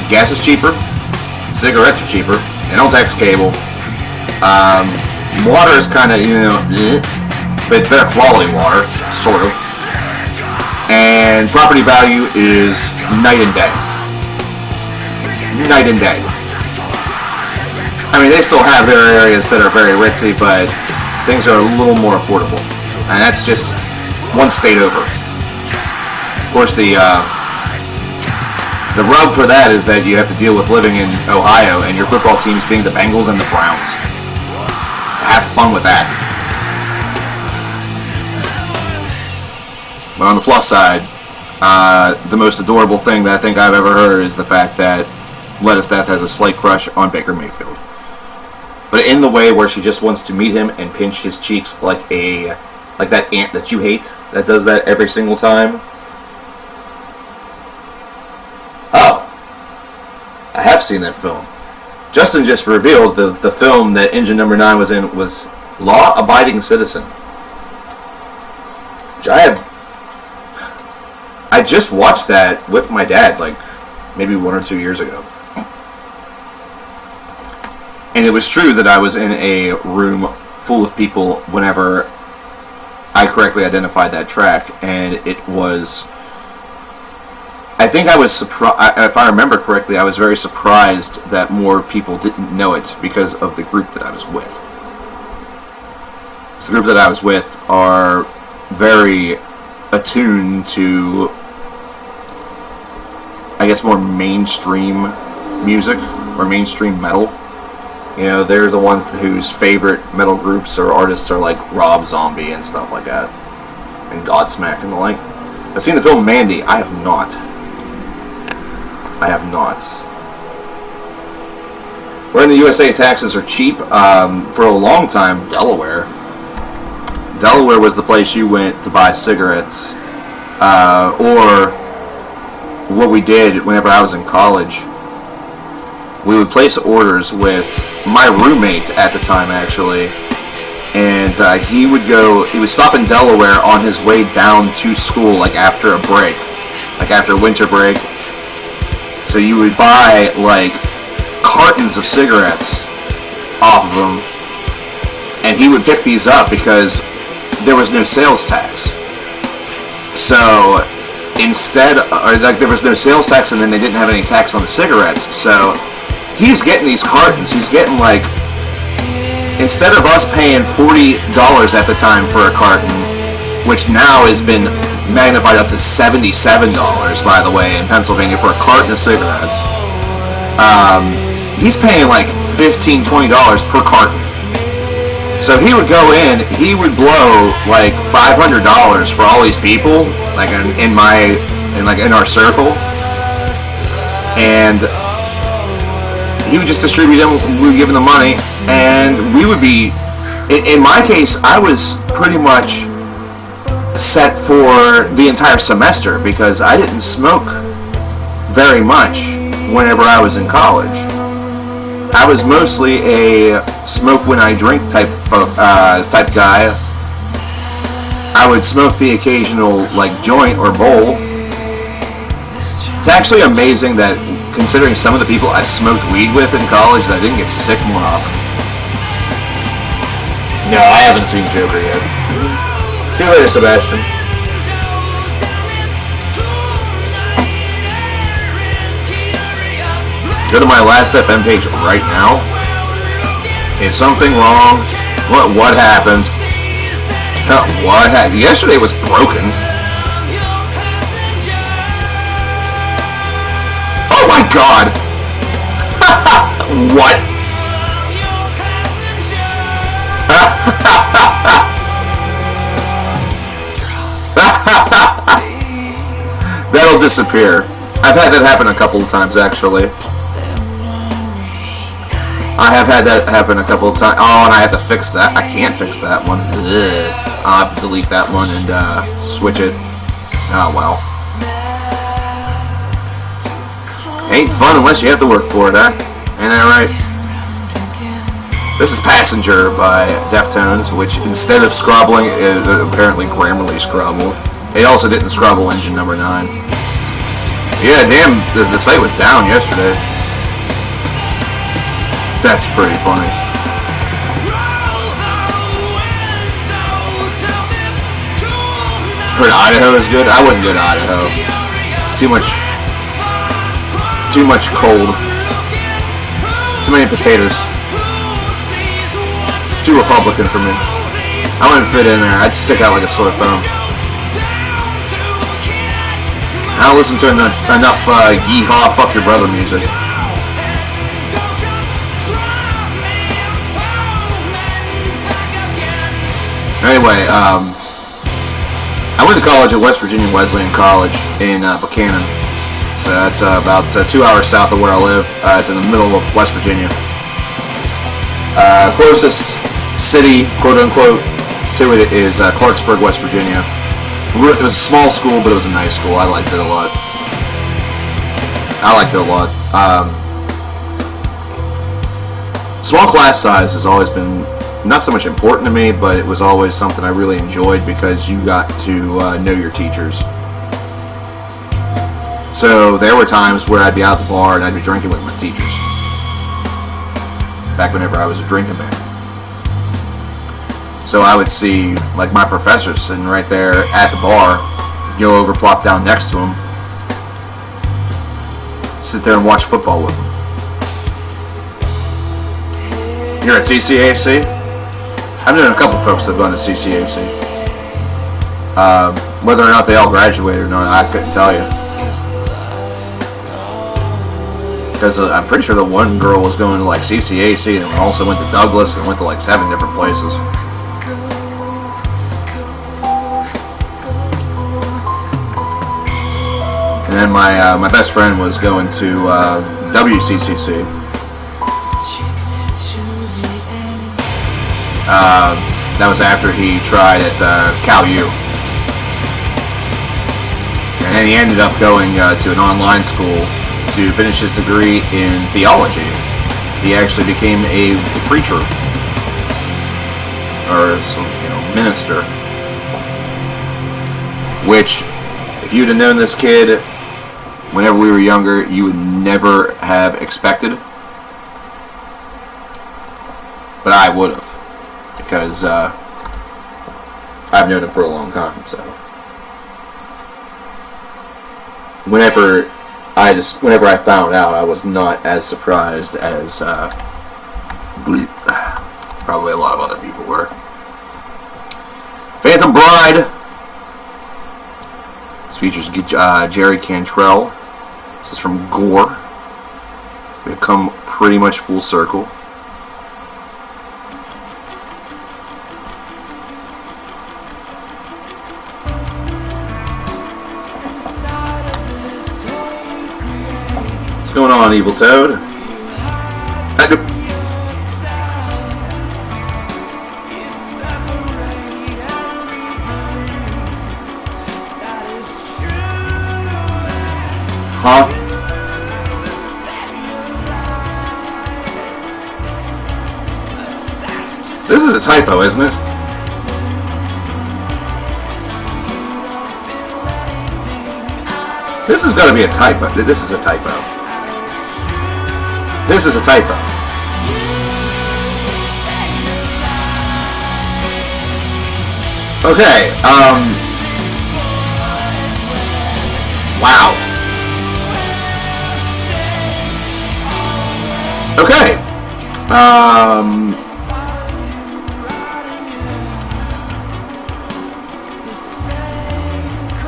gas is cheaper, cigarettes are cheaper, they don't tax cable, water is kind of, but it's better quality water, sort of, and property value is night and day. Night and day. I mean, they still have their areas that are very ritzy, but things are a little more affordable. And that's just one state over. Of course, the rub for that is that you have to deal with living in Ohio and your football teams being the Bengals and the Browns. Have fun with that. But on the plus side, The most adorable thing that I think I've ever heard is the fact that Lettuce Death has a slight crush on Baker Mayfield. But in the way where she just wants to meet him and pinch his cheeks like that ant that you hate that does that every single time. Oh, I have seen that film. Justin just revealed the film that Engine Number 9 was in was Law Abiding Citizen. Which I just watched that with my dad like maybe 1 or 2 years ago. And it was true that I was in a room full of people whenever I correctly identified that track, and it was... I think I was surprised, if I remember correctly, I was very surprised that more people didn't know it because of the group that I was with. So the group that I was with are very attuned to, I guess, more mainstream music, or mainstream metal. You know, they're the ones whose favorite metal groups or artists are like Rob Zombie and stuff like that. And Godsmack and the like. I've seen the film Mandy. I have not. Where in the USA taxes are cheap? For a long time, Delaware. Delaware was the place you went to buy cigarettes. Or what we did whenever I was in college. We would place orders with my roommate at the time, actually, and he would stop in Delaware on his way down to school, like after a break, like after winter break. So you would buy like cartons of cigarettes off of him, and he would pick these up because there was no sales tax. So instead, or like there was no sales tax, and then they didn't have any tax on the cigarettes, so he's getting these cartons. He's getting like, instead of us paying $40 at the time for a carton, which now has been magnified up to $77, by the way, in Pennsylvania for a carton of cigarettes. He's paying like $15, $20 per carton. So he would go in, he would blow like $500 for all these people, like in our circle, and he would just distribute them. We would give him the money, and we would be. In my case, I was pretty much set for the entire semester because I didn't smoke very much whenever I was in college. I was mostly a smoke when I drink type guy. I would smoke the occasional like joint or bowl. It's actually amazing that, considering some of the people I smoked weed with in college, that I didn't get sick more often. No, I haven't seen Joker yet. See you later, Sebastian. Go to my Last.fm page right now. Is something wrong? What happened? What happened? Yesterday was broken. Oh my god! What? That'll disappear. I've had that happen a couple of times, actually. I have had that happen a couple of times. Oh, and I have to fix that. I can't fix that one. Ugh. I'll have to delete that one and switch it. Oh, well. Ain't fun unless you have to work for it, huh? Ain't that right? This is Passenger by Deftones, which instead of scrobbling, it apparently Grammarly scrobbled. It also didn't scrobble Engine Number 9. Yeah, damn, the site was down yesterday. That's pretty funny. Heard Idaho is good? I wouldn't go to Idaho. Too much cold. Too many potatoes. Too Republican for me. I wouldn't fit in there. I'd stick out like a sore thumb. I don't listen to enough yeehaw, fuck your brother music. Anyway, I went to college at West Virginia Wesleyan College in Buchanan. So that's about 2 hours south of where I live. It's in the middle of West Virginia. Closest city, quote unquote, to it is Clarksburg, West Virginia. It was a small school, but it was a nice school. I liked it a lot. Small class size has always been not so much important to me, but it was always something I really enjoyed because you got to know your teachers. So there were times where I'd be out at the bar and I'd be drinking with my teachers. Back whenever I was a drinking man. So I would see like my professor sitting right there at the bar, go over, plop down next to him, sit there and watch football with him. You're at CCAC? I've known a couple folks that have gone to CCAC. Whether or not they all graduated or not, I couldn't tell you. Because I'm pretty sure the one girl was going to like CCAC and also went to Douglas and went to like 7 different places. And then my best friend was going to WCCC. That was after he tried at Cal U. And then he ended up going to an online school to finish his degree in theology. He actually became a preacher or some, minister. Which, if you'd have known this kid whenever we were younger, you would never have expected. But I would have, because I've known him for a long time. So whenever I found out, I was not as surprised as probably a lot of other people were. Phantom Bride. This features Jerry Cantrell. This is from Gore. We've come pretty much full circle. What's going on, Evil Toad? Huh? This is a typo, isn't it? This has got to be a typo. This is a typo. This is a typo. Okay, wow. Okay.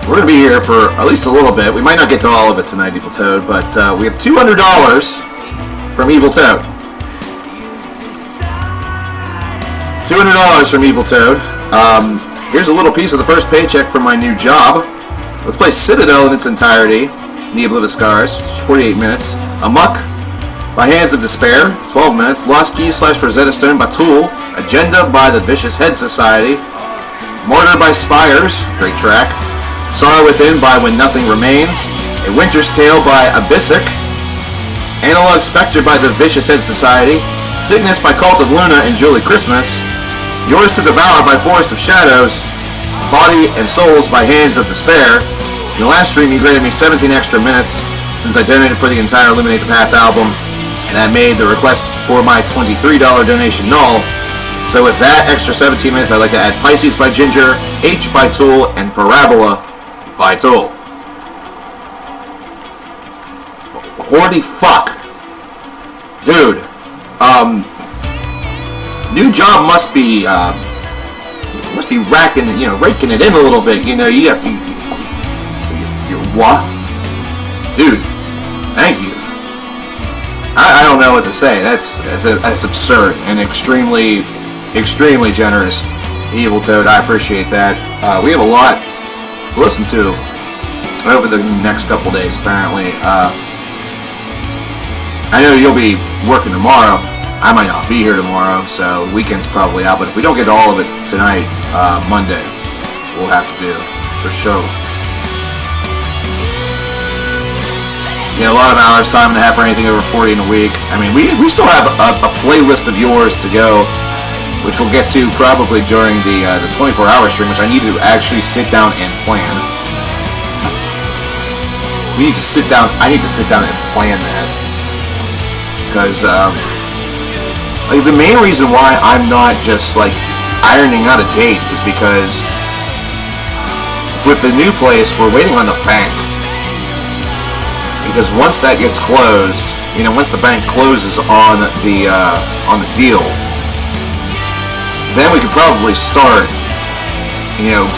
We're going to be here for at least a little bit. We might not get to all of it tonight, Evil Toad, but we have $200 from Evil Toad. $200 from Evil Toad. Here's a little piece of the first paycheck from my new job. Let's play Citadel in its entirety. The Oblivious Scars, 48 minutes. Amok by Hands of Despair, 12 minutes. Lost Keys / Rosetta Stone by Tool. Agenda by the Vicious Head Society. Mortar by Spires, great track. Sorrow Within by When Nothing Remains. A Winter's Tale by Abyssic. Analog Spectre by the Vicious Head Society. Cygnus by Cult of Luna and Julie Christmas. Yours to Devour by Forest of Shadows. Body and Souls by Hands of Despair. In the last stream, you granted me 17 extra minutes since I donated for the entire Eliminate the Path album, and that made the request for my $23 donation null. So with that extra 17 minutes, I'd like to add Pisces by Ginger, H by Tool, and Parabola by Tool. Holy fuck. Dude. New job must be raking it in a little bit. You have you're what? Dude, thank you. I don't know what to say. That's absurd and extremely generous, Evil Toad. I appreciate that. We have a lot listen to over the next couple days, apparently. I know you'll be working tomorrow. I might not be here tomorrow, so weekend's probably out. But if we don't get all of it tonight, Monday, we'll have to do for sure. A lot of hours, time and a half, or anything over 40 in a week. I mean, we still have a playlist of yours to go, which we'll get to probably during the 24-hour stream, which I need to actually sit down and plan. We need to sit down. I need to sit down and plan that. Because the main reason why I'm not just ironing out a date is because with the new place we're waiting on the bank. Because once that gets closed, once the bank closes on the deal, then we could probably start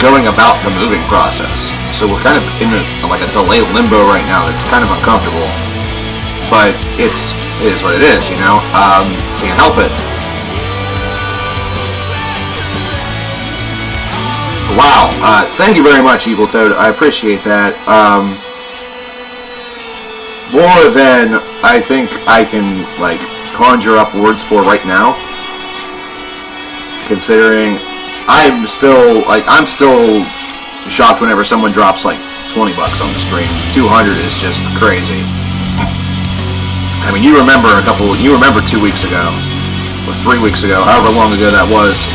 going about the moving process. So we're kind of in a delay limbo right now. It's kind of uncomfortable, but it is what it is, can't help it. Wow, thank you very much, Evil Toad. I appreciate that. More than I think I can, conjure up words for right now. Considering I'm still shocked whenever someone drops, $20 on the stream. 200 is just crazy. I mean, you remember 2 weeks ago, or 3 weeks ago, however long ago that was,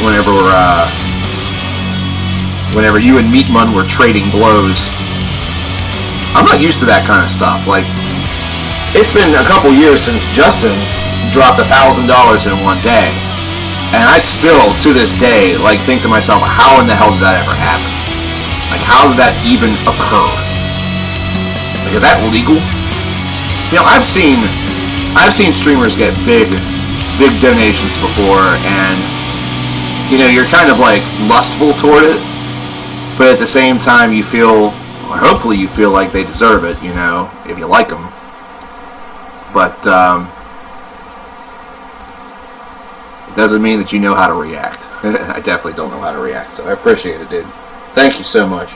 whenever you and Meatmun were trading blows. I'm not used to that kind of stuff. It's been a couple years since Justin dropped $1,000 in one day, and I still, to this day, think to myself, how in the hell did that ever happen? How did that even occur? Is that legal? I've seen streamers get big donations before, and you're kind of lustful toward it, but at the same time you feel, or hopefully you feel like they deserve it, if you like them. But it doesn't mean that you know how to react. I definitely don't know how to react, so I appreciate it, dude. Thank you so much.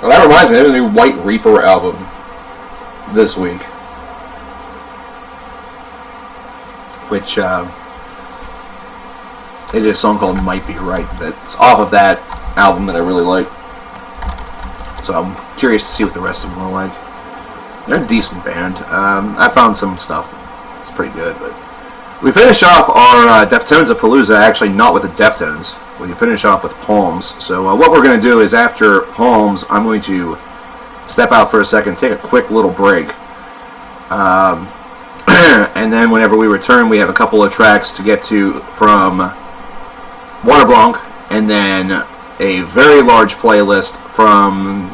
Well, that reminds me, there's a new White Reaper album this week, which they did a song called Might Be Right that's off of that album that I really like. So I'm curious to see what the rest of them are like. They're a decent band. I found some stuff. It's pretty good, but we finish off our Deftones-a-Palooza, actually not with the Deftones. We finish off with Palms. So what we're going to do is after Palms, I'm going to step out for a second, take a quick little break. And then whenever we return, we have a couple of tracks to get to from Waterblanc, and then a very large playlist from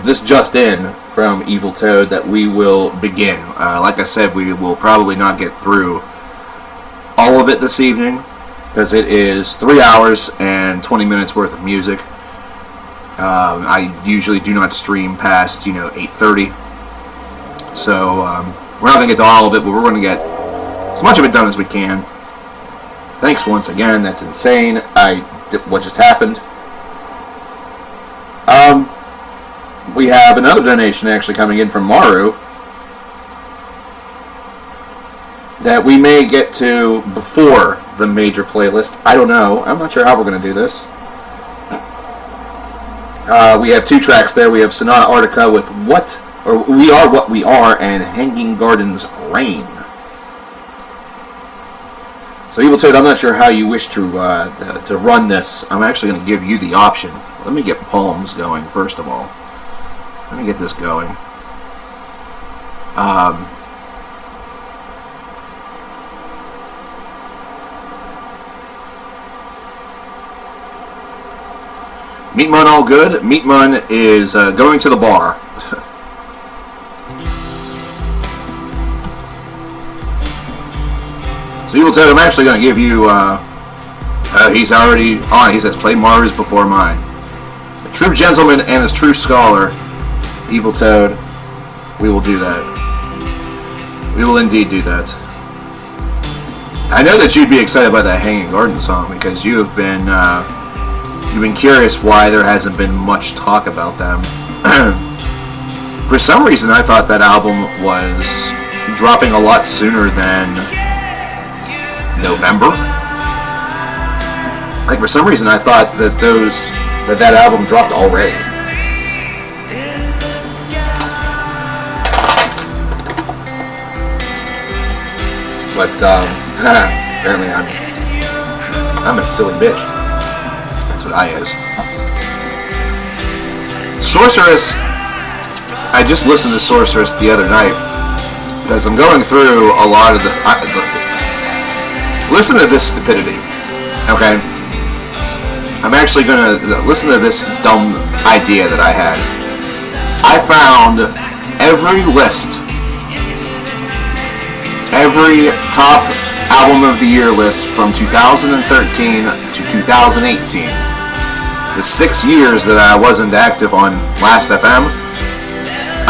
this just in from Evil Toad that we will begin. Like I said, we will probably not get through all of it this evening because it is 3 hours and 20 minutes worth of music. I usually do not stream past 8:30, so we're not going to get to all of it, but we're going to get as much of it done as we can. Thanks once again. That's insane. What just happened? We have another donation actually coming in from Maru that we may get to before the major playlist. I don't know. I'm not sure how we're going to do this. We have two tracks there. We have Sonata Arctica with We Are What We Are and Hanging Gardens Rain. So Evil Toad, I'm not sure how you wish to run this. I'm actually going to give you the option. Let me get Palms going first of all. Let me get this going. Meatmun all good. Meatmun is going to the bar. So Evil Toad, I'm actually going to give you... he's already on. He says, play Mars before mine. A true gentleman and a true scholar, Evil Toad, we will do that. We will indeed do that. I know that you'd be excited by that Hanging Garden song because you have been you've been curious why there hasn't been much talk about them. For some reason, I thought that album was dropping a lot sooner than November. Like, for some reason, I thought that that album dropped already. But apparently, I'm a silly bitch. That's what I is. Sorceress. I just listened to Sorceress the other night because I'm going through a lot of this. Listen to this stupidity, okay? I'm actually going to listen to this dumb idea that I had. I found every list, every top album of the year list from 2013 to 2018. The 6 years that I wasn't active on Last.fm,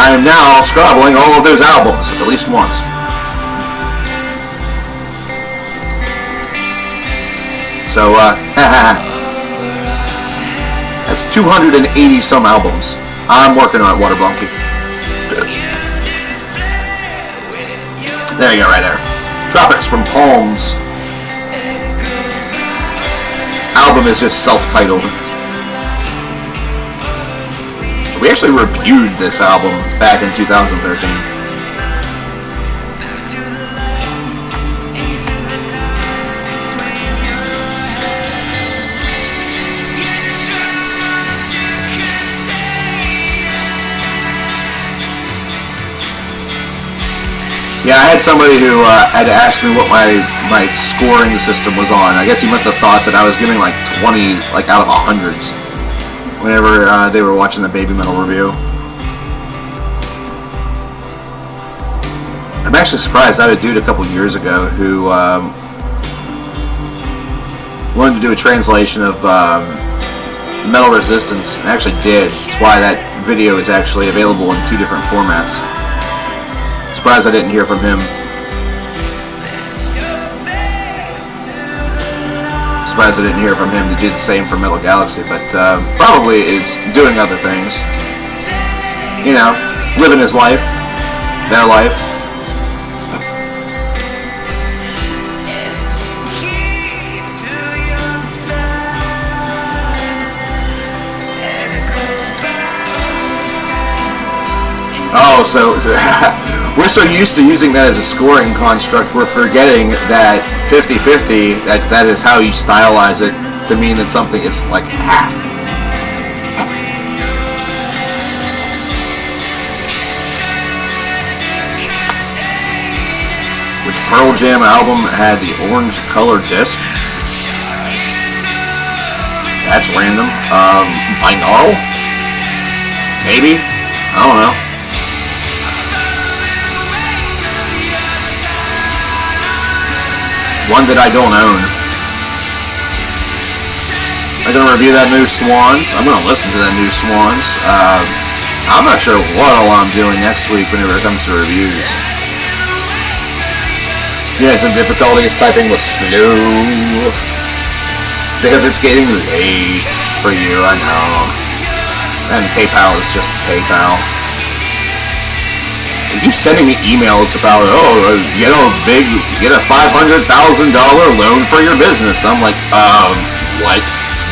I am now scrabbling all of those albums, at least once. So, that's 280 some albums. I'm working on it, Water Bunky. There you go, right there. Tropics from Palms. Album is just self-titled. We actually reviewed this album back in 2013. Yeah, I had somebody who had to ask me what my scoring system was on. I guess he must have thought that I was giving like 20, like out of 100s, whenever they were watching the Baby Metal review. I'm actually surprised. I had a dude a couple years ago who wanted to do a translation of Metal Resistance, and actually did. That's why that video is actually available in 2 different formats. Surprised I didn't hear from him. Surprised I didn't hear from him. He did the same for Metal Galaxy, but probably is doing other things. You know, living his life, their life. Oh, so we're so used to using that as a scoring construct, we're forgetting that 50-50, that is how you stylize it to mean that something is like half. Which Pearl Jam album had the orange colored disc? That's random. Binaural? Maybe? I don't know. One that I don't own. I'm going to review that new Swans. I'm going to listen to that new Swans. I'm not sure what all I'm doing next week whenever it comes to reviews. Yeah, some difficulties typing with slow. It's because it's getting late for you, I know. And PayPal is just PayPal. They keep sending me emails about, get a $500,000 loan for your business. I'm like, what?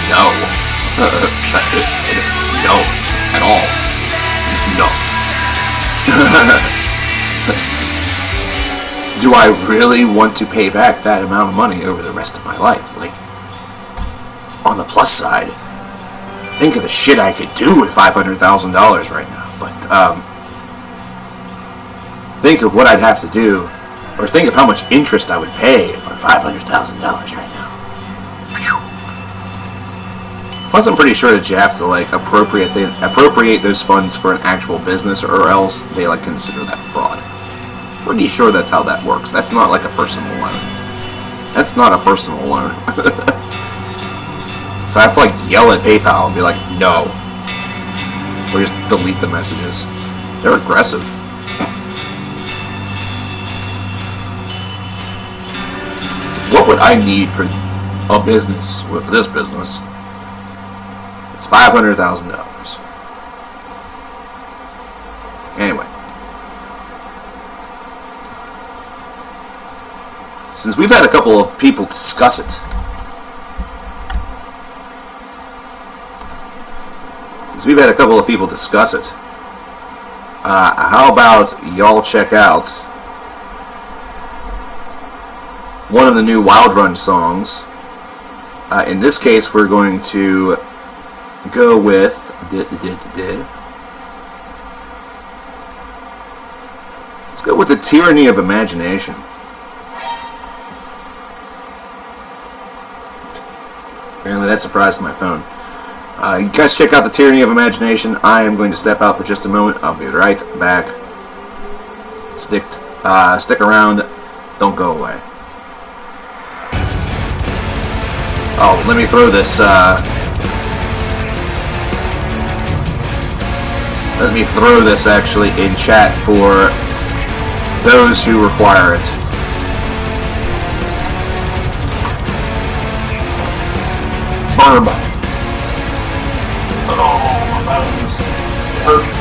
No. No. At all. No. Do I really want to pay back that amount of money over the rest of my life? Like, on the plus side, think of the shit I could do with $500,000 right now. But, think of what I'd have to do, or think of how much interest I would pay on $500,000 right now. Whew. Plus, I'm pretty sure that you have to like appropriate those funds for an actual business, or else they like consider that fraud. Pretty sure that's how that works. That's not like a personal loan. That's not a personal loan. So I have to like yell at PayPal and be like, no, or just delete the messages. They're aggressive. What would I need for a business with this business? It's $500,000. Anyway. Since we've had a couple of people discuss it. How about y'all check out one of the new Wild Run songs. In this case, we're going to go with let's go with the Tyranny of Imagination. Apparently that surprised my phone. You guys check out the Tyranny of Imagination. I am going to step out for just a moment. I'll be right back. Stick around. Don't go away. Oh, let me throw this. Let me throw this actually in chat for those who require it. Burb. Oh, my bones hurt.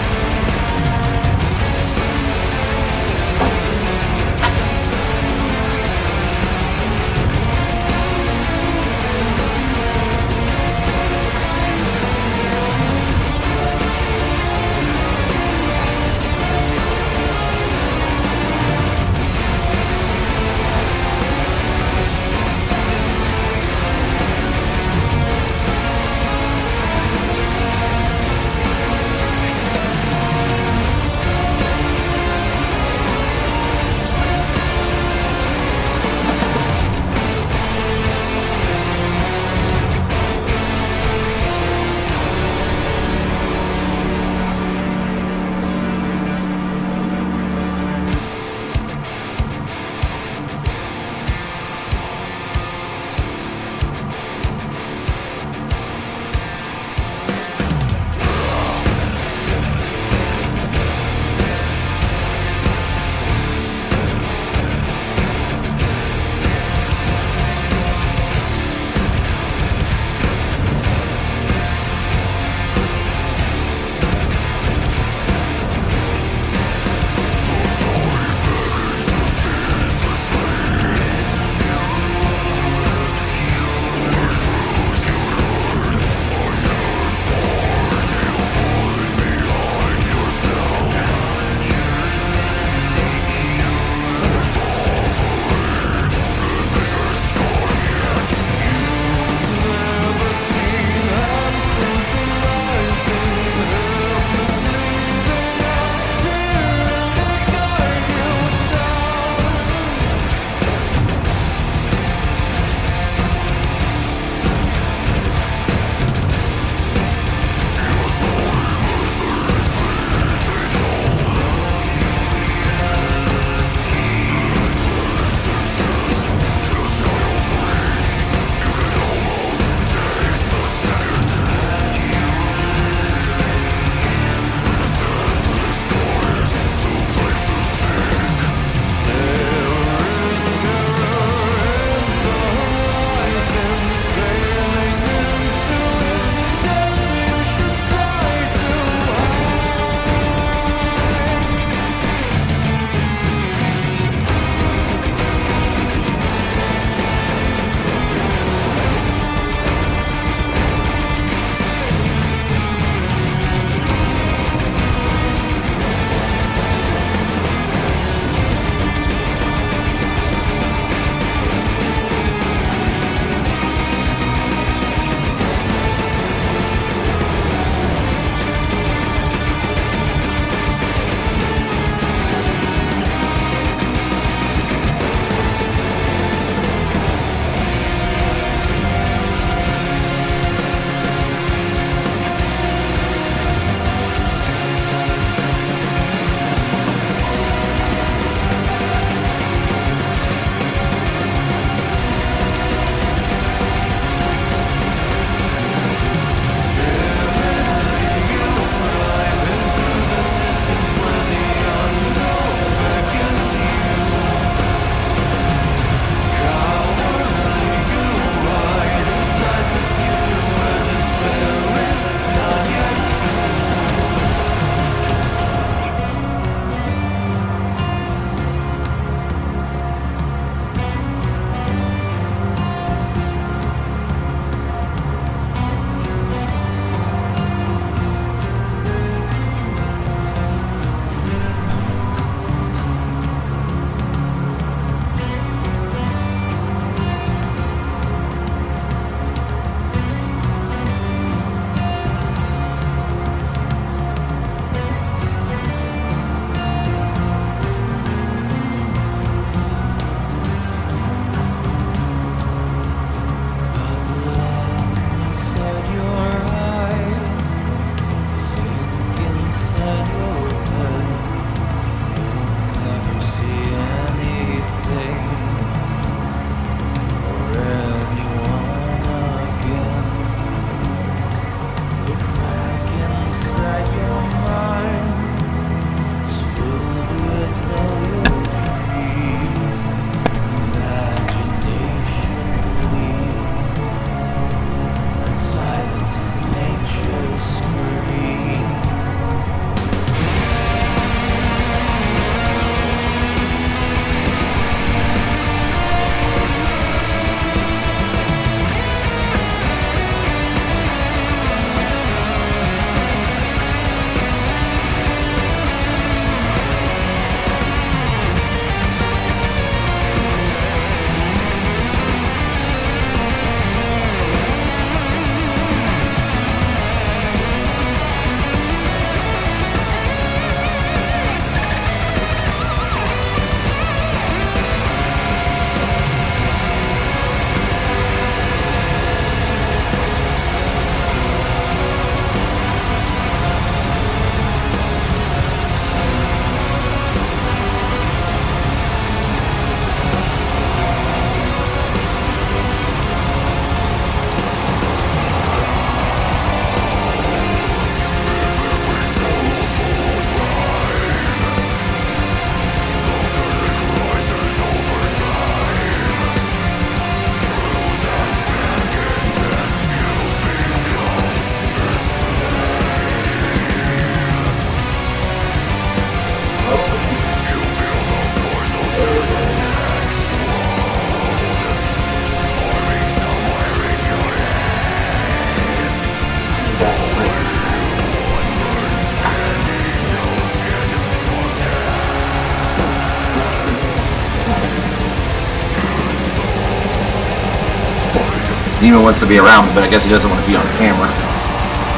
Nemo wants to be around me, but I guess he doesn't want to be on the camera.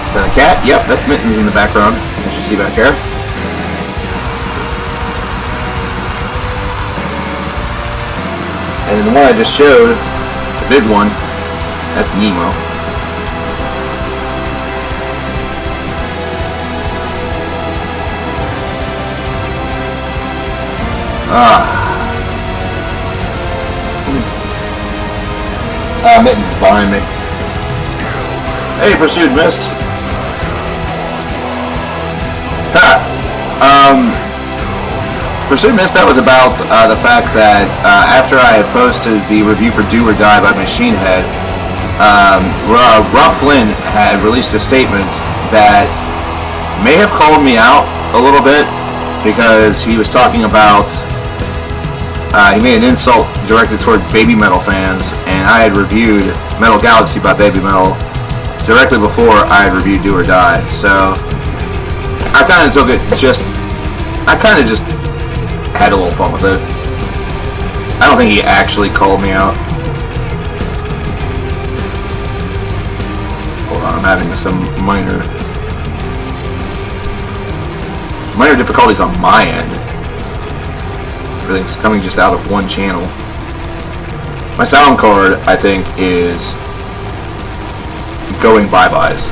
Is that a cat? Yep, that's Mittens in the background, as you see back there. And then the one I just showed, the big one, that's Nemo. Mittens is behind me. Hey, Pursued Mist. Pursued Mist, that was about the fact that after I had posted the review for Do or Die by Machine Head, Rob Flynn had released a statement that may have called me out a little bit because he was talking about he made an insult directed toward Baby Metal fans, and I had reviewed Metal Galaxy by Baby Metal directly before I had reviewed Do or Die. So I kind of took it I kind of just had a little fun with it. I don't think he actually called me out. Hold on, I'm having some minor difficulties on my end. Everything's coming just out of one channel. My sound card, I think, is going bye-byes.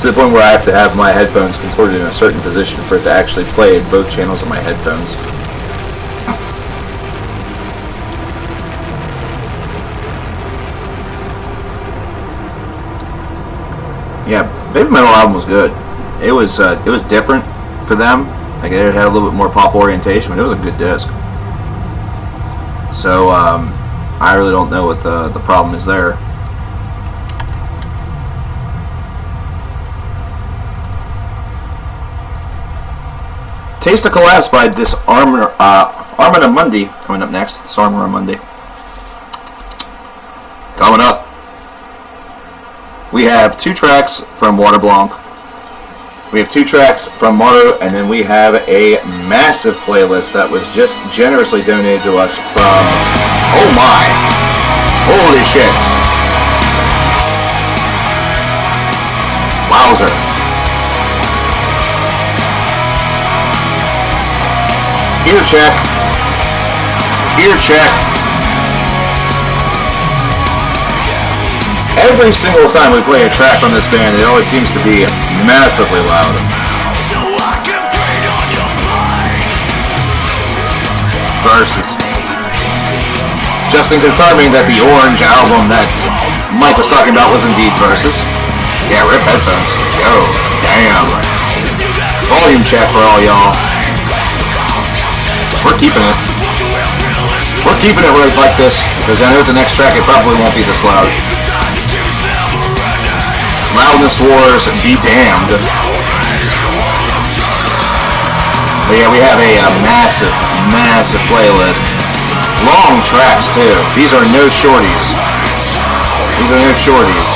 To the point where I have to have my headphones contorted in a certain position for it to actually play in both channels of my headphones. Yeah, Baby Metal album was good. It was different for them. Like, it had a little bit more pop orientation, but it was a good disc. So I really don't know what the problem is there. Taste the Collapse by Armin Mundi coming up next. Disarmor Mundi. Coming up, we have 2 tracks from Water Blanc. We have 2 tracks from Martyr, and then we have a massive playlist that was just generously donated to us from, oh my, holy shit, wowzer. Ear check. Ear check. Every single time we play a track from this band, it always seems to be massively loud. Versus. Justin confirming that the Orange album that Mike was talking about was indeed Versus. Yeah, rip headphones. Yo, damn. Volume check for all y'all. We're keeping it. We're keeping it like this, because I know the next track it probably won't be this loud. Loudness wars be damned. But yeah, we have a massive, massive playlist. Long tracks too. These are no shorties. These are no shorties.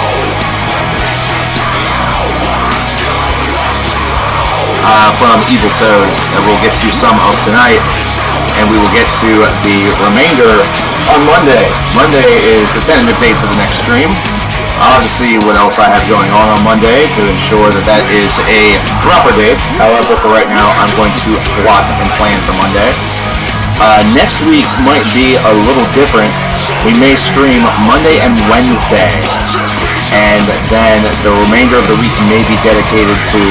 From Evil Toad that we'll get to some of tonight, and we will get to the remainder on Monday. Monday is the tentative date to the next stream. I'll have to see what else I have going on Monday to ensure that that is a proper date. However, for right now, I'm going to plot and plan for Monday. Next week might be a little different. We may stream Monday and Wednesday, and then the remainder of the week may be dedicated to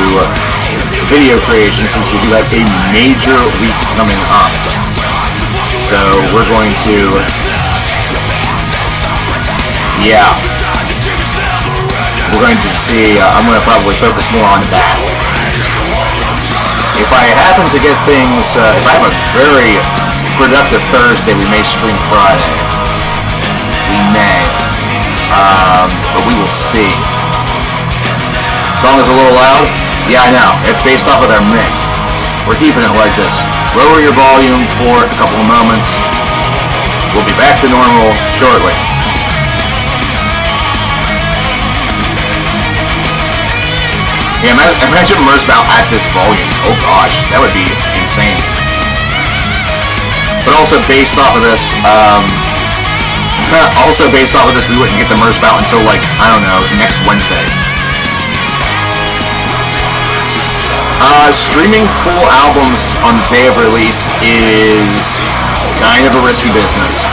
video creation, since we do have a major week coming up. So we're going to, yeah, we're going to see, I'm going to probably focus more on that. If I happen to get things, if I have a very productive Thursday, we may stream Friday. We may, but we will see. Song is a little loud. Yeah, I know. It's based off of their mix. We're keeping it like this. Lower your volume for a couple of moments. We'll be back to normal shortly. Yeah, imagine Merzbow at this volume. Oh gosh, that would be insane. But also based off of this, we wouldn't get the merch bout until, like, I don't know, next Wednesday. Streaming full albums on the day of release is kind of a risky business.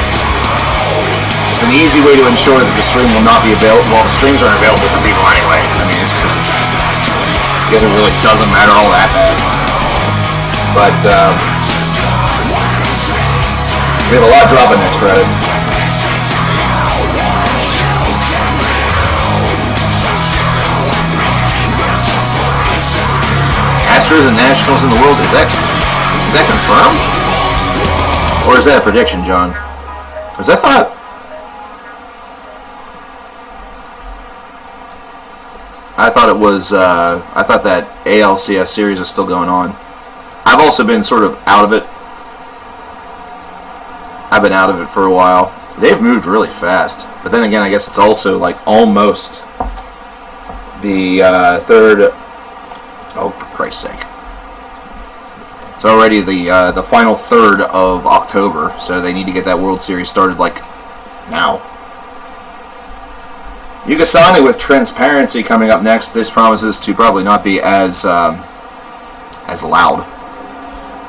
It's an easy way to ensure that the stream will not be available. Well, the streams aren't available for people anyway. I mean, it's true. I guess it really doesn't matter all that bad. But, we have a lot dropping next Friday. Astros and Nationals in the world, is that confirmed? Or is that a prediction, John? Because I thought it was, I thought that ALCS series is still going on. I've also been sort of out of it. I've been out of it for a while. They've moved really fast. But then again, I guess it's also like almost the third... Oh, for Christ's sake. It's already the final third of October, so they need to get that World Series started, like, now. Yugasani with Transparency coming up next. This promises to probably not be as loud.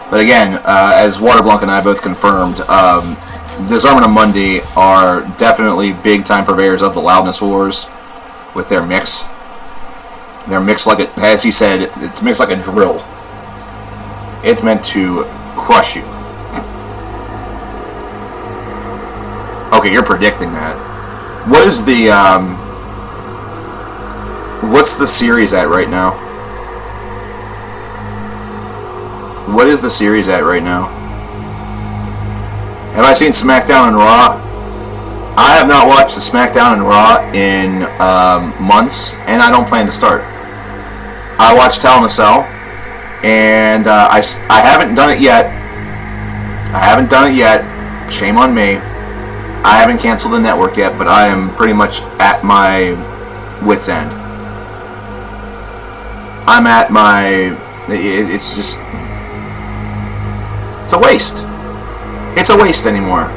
But again, as Waterblanc and I both confirmed, Disarmament of Monday are definitely big-time purveyors of the loudness wars with their mix. They're mixed like a, as he said, it's mixed like a drill. It's meant to crush you. Okay, you're predicting that. What is the, what's the series at right now? What is the series at right now? Have I seen SmackDown and Raw? I have not watched the SmackDown and Raw in months, and I don't plan to start. I watched Hell in a Cell, and I haven't done it yet. Shame on me. I haven't canceled the network yet, but I am pretty much at my wit's end. I'm at my... It's just... It's a waste. It's a waste anymore.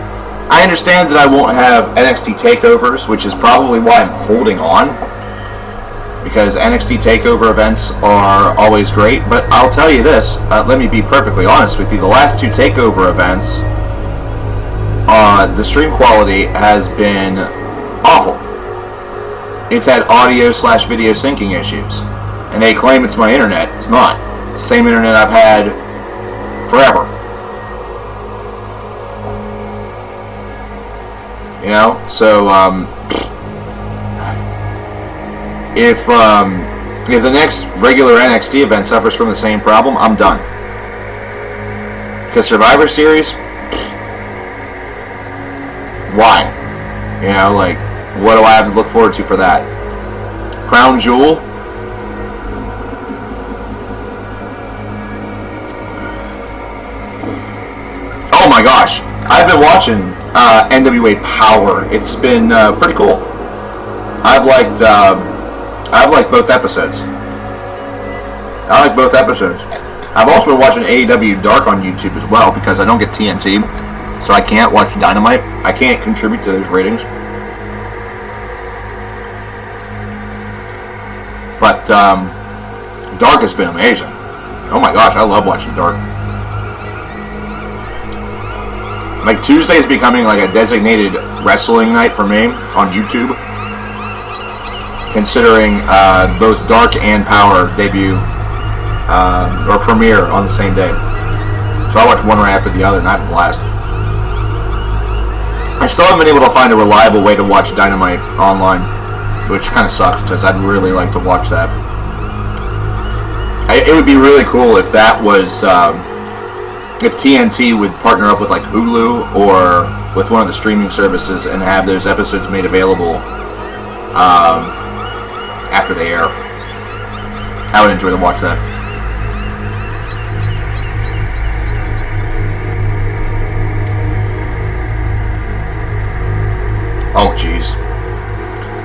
I understand that I won't have NXT takeovers, which is probably why I'm holding on. Because NXT takeover events are always great, but I'll tell you this, let me be perfectly honest with you, the last two takeover events, the stream quality has been awful. It's had audio/video syncing issues. And they claim it's my internet. It's not. It's the same internet I've had forever. You know? So, if the next regular NXT event suffers from the same problem, I'm done. Because Survivor Series, why? You know, like, what do I have to look forward to for that? Crown Jewel? Oh my gosh, I've been watching NWA Power. It's been pretty cool. I've liked both episodes. I've also been watching AEW Dark on YouTube as well because I don't get TNT, so I can't watch Dynamite. I can't contribute to those ratings. But Dark has been amazing. Oh my gosh, I love watching Dark. Like, Tuesday is becoming like a designated wrestling night for me on YouTube, considering both Dark and Power debut or premiere on the same day. So I watch one right after the other and I have a blast. I still haven't been able to find a reliable way to watch Dynamite online, which kind of sucks because I'd really like to watch that. It would be really cool if that was... if TNT would partner up with like Hulu or with one of the streaming services and have those episodes made available after they air. I would enjoy to watch that. Oh jeez.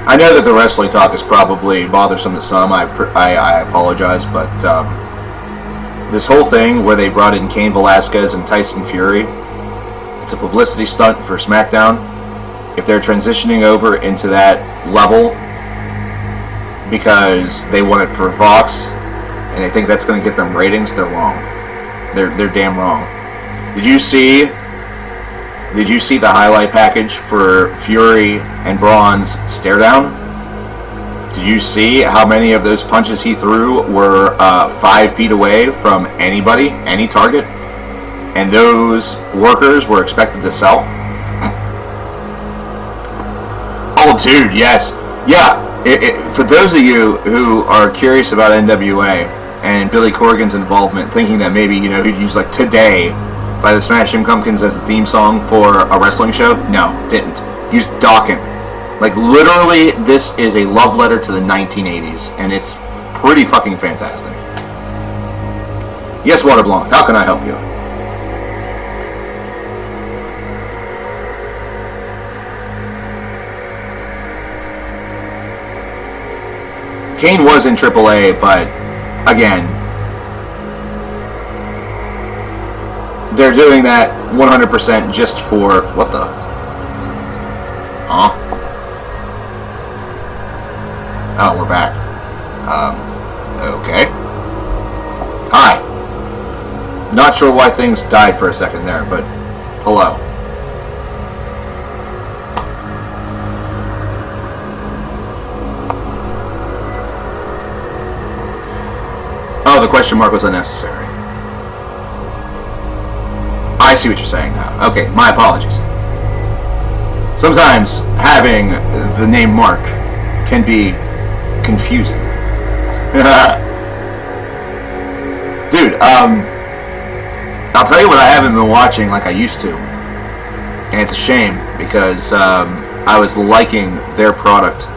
I know that the wrestling talk is probably bothersome to some. I apologize, but this whole thing where they brought in Cain Velasquez and Tyson Fury it's a publicity stunt for SmackDown. If they're transitioning over into that level because they want it for Fox and they think that's going to get them ratings, they're wrong. They're damn wrong. Did you see the highlight package for Fury and Braun's stare down? Did you see how many of those punches he threw were 5 feet away from anybody, any target? And those workers were expected to sell? Oh, dude, yes. Yeah, for those of you who are curious about NWA and Billy Corgan's involvement, thinking that maybe, he'd use, like, Today by the Smashing Pumpkins as the theme song for a wrestling show? No, didn't. Used Dawkins. Like, literally, this is a love letter to the 1980s, and it's pretty fucking fantastic. Yes, Water Blanc, how can I help you? Kane was in AAA, but, again, they're doing that 100% just for, what the? Huh? Oh, we're back. Okay. Hi. Not sure why things died for a second there, but hello. Oh, the question mark was unnecessary. I see what you're saying now. Okay, my apologies. Sometimes having the name Mark can be confusing. Dude, I'll tell you what I haven't been watching like I used to. And it's a shame because I was liking their product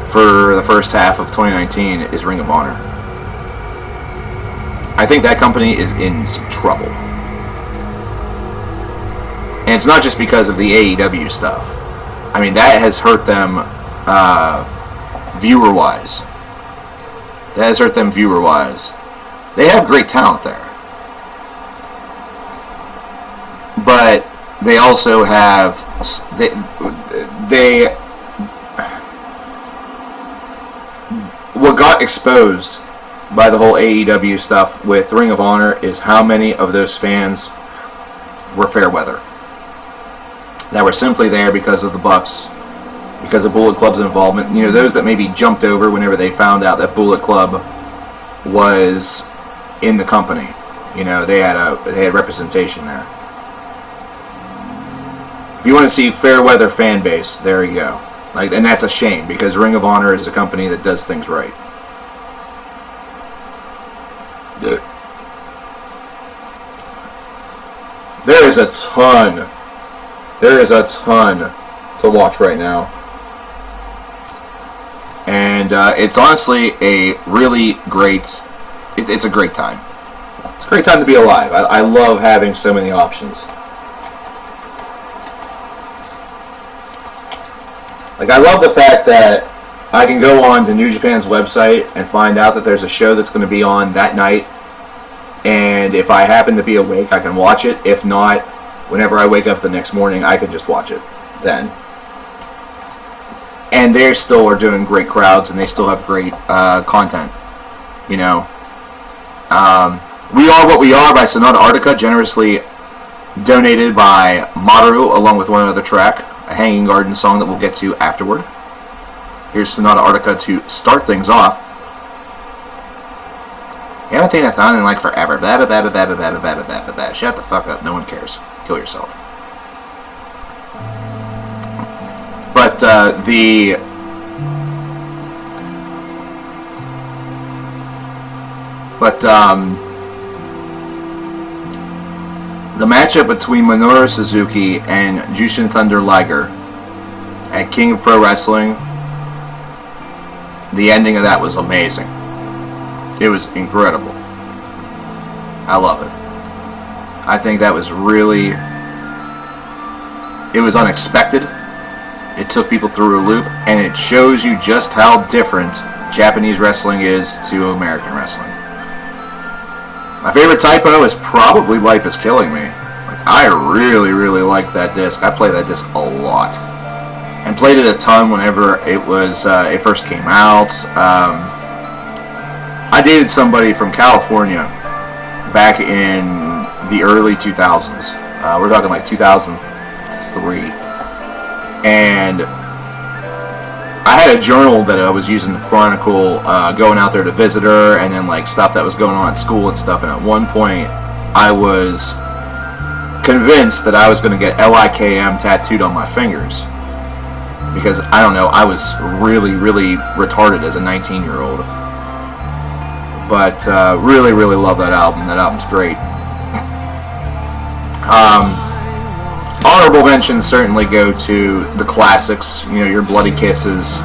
for the first half of 2019 is Ring of Honor. I think that company is in some trouble. And it's not just because of the AEW stuff. I mean, that has hurt them viewer-wise. That has hurt them viewer-wise. They have great talent there. But they also have... They what got exposed by the whole AEW stuff with Ring of Honor is how many of those fans were fair weather. That were simply there because of the Bucks, because of Bullet Club's involvement. Those that maybe jumped over whenever they found out that Bullet Club was in the company. They had representation there. If you want to see fair weather fan base, there you go. And that's a shame because Ring of Honor is a company that does things right. There is a ton to watch right now. And it's honestly a really great... It's a great time. It's a great time to be alive. I love having so many options. I love the fact that I can go on to New Japan's website and find out that there's a show that's going to be on that night. And if I happen to be awake, I can watch it. If not, whenever I wake up the next morning, I can just watch it then. And they still are doing great crowds, and they still have great content. We Are What We Are by Sonata Arctica, generously donated by Maru, along with one other track, a Hanging Garden song that we'll get to afterward. Here's Sonata Arctica to start things off. You haven't seen a song in like forever. Blah, blah, blah, blah, blah, blah, blah, blah, blah, blah. Shut the fuck up. No one cares. Kill yourself. But the matchup between Minoru Suzuki and Jushin Thunder Liger at King of Pro Wrestling, the ending of that was amazing. It was incredible. I love it. I think that was really... It was unexpected. It took people through a loop, and it shows you just how different Japanese wrestling is to American wrestling. My favorite typo is probably "Life is Killing Me." Like, I really, really liked that disc. I played that disc a lot, and played it a ton whenever it was it first came out. I dated somebody from California back in the early 2000s. We're talking like 2003, and I had a journal that I was using to chronicle going out there to visit her, and then like stuff that was going on at school and stuff. And at one point, I was convinced that I was going to get LIKM tattooed on my fingers, because I don't know, I was really, really retarded as a 19-year-old. But really, really love that album. That album's great. Honorable mentions certainly go to the classics, you know, your Bloody Kisses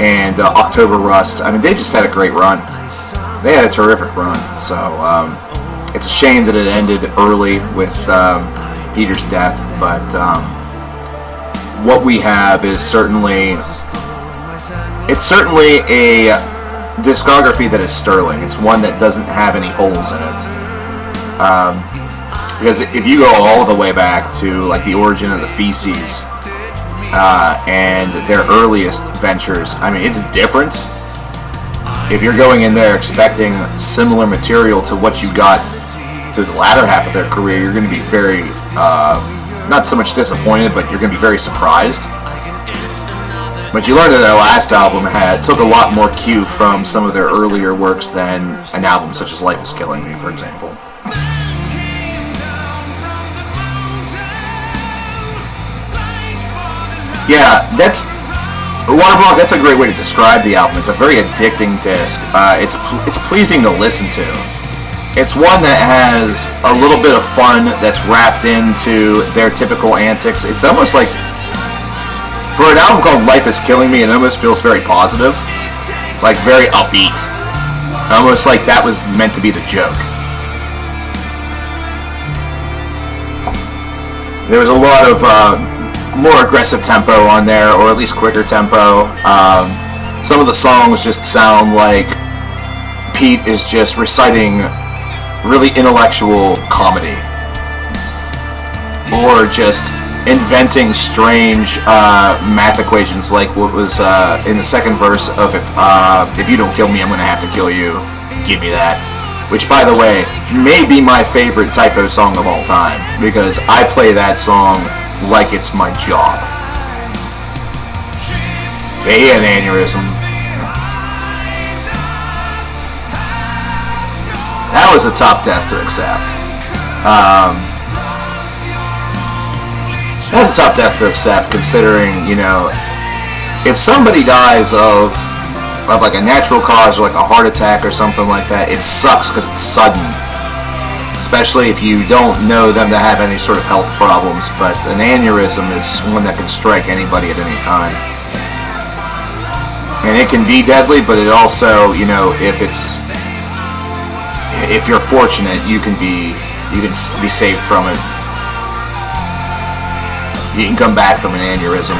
and October Rust. I mean, they just had a great run. They had a terrific run. So it's a shame that it ended early with Peter's death. But what we have is certainly a discography that is sterling. It's one that doesn't have any holes in it. Because if you go all the way back to like the origin of the Feces and their earliest ventures, I mean, it's different. If you're going in there expecting similar material to what you got through the latter half of their career, you're going to be very, not so much disappointed, but you're going to be very surprised. But you learned that their last album took a lot more cue from some of their earlier works than an album such as Life is Killing Me, for example. Yeah, that's Waterblock. That's a great way to describe the album. It's a very addicting disc. It's pleasing to listen to. It's one that has a little bit of fun that's wrapped into their typical antics. It's almost like, for an album called Life is Killing Me, it almost feels very positive, like very upbeat. Almost like that was meant to be the joke. There was a lot of more aggressive tempo on there, or at least quicker tempo. Some of the songs just sound like Pete is just reciting really intellectual comedy, or just inventing strange math equations, like what was in the second verse of if you don't kill me, I'm going to have to kill you. Give me that. Which, by the way, may be my favorite typo song of all time, because I play that song like it's my job. Yeah, he had an aneurysm. That was a tough death to accept. That's a tough death to accept, considering, you know, if somebody dies of like a natural cause, or like a heart attack or something like that, it sucks because it's sudden. Especially if you don't know them to have any sort of health problems, but an aneurysm is one that can strike anybody at any time. And it can be deadly, but it also, you know, if you're fortunate, you can be saved from it. You can come back from an aneurysm,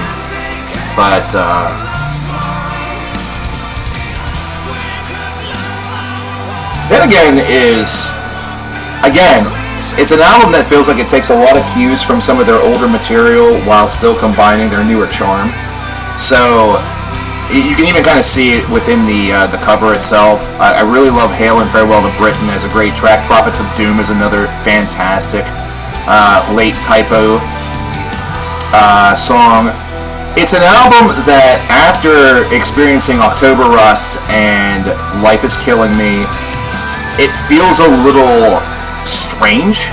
but then it's an album that feels like it takes a lot of cues from some of their older material while still combining their newer charm. So you can even kind of see it within the cover itself. I really love Hail and Farewell to Britain as a great track. Prophets of Doom is another fantastic late typo song. It's an album that, after experiencing October Rust and Life is Killing Me, it feels a little strange.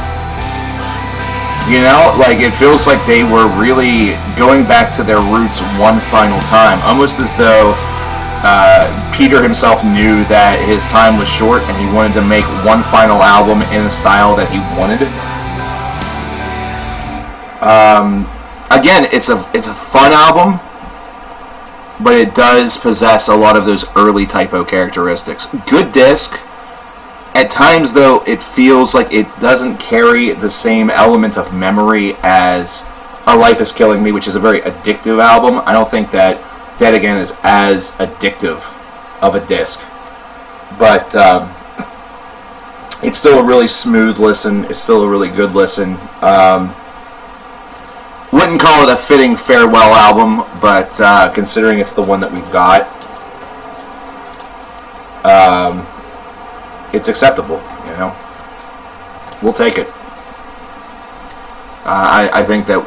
You know, like it feels like they were really going back to their roots one final time, almost as though Peter himself knew that his time was short and he wanted to make one final album in the style that he wanted. Again, it's a fun album, but it does possess a lot of those early typo characteristics. Good disc. At times, though, it feels like it doesn't carry the same element of memory as A Life is Killing Me, which is a very addictive album. I don't think that Dead Again is as addictive of a disc. But It's still a really smooth listen. It's still a really good listen. Wouldn't call it a fitting farewell album, but considering it's the one that we've got, it's acceptable. You know, we'll take it. I think that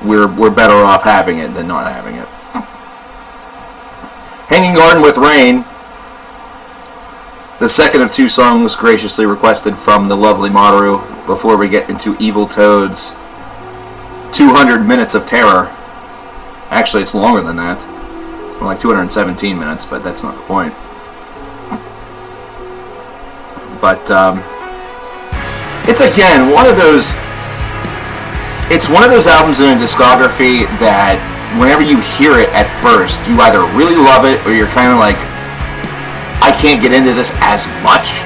we're better off having it than not having it. Hanging Garden with Rain, the second of two songs graciously requested from the lovely Maru before we get into Evil Toad's 200 minutes of terror. Actually, it's longer than that. Well, like 217 minutes, but that's not the point. But it's again one of those. It's one of those albums in a discography that whenever you hear it at first, you either really love it or you're kind of like, I can't get into this as much,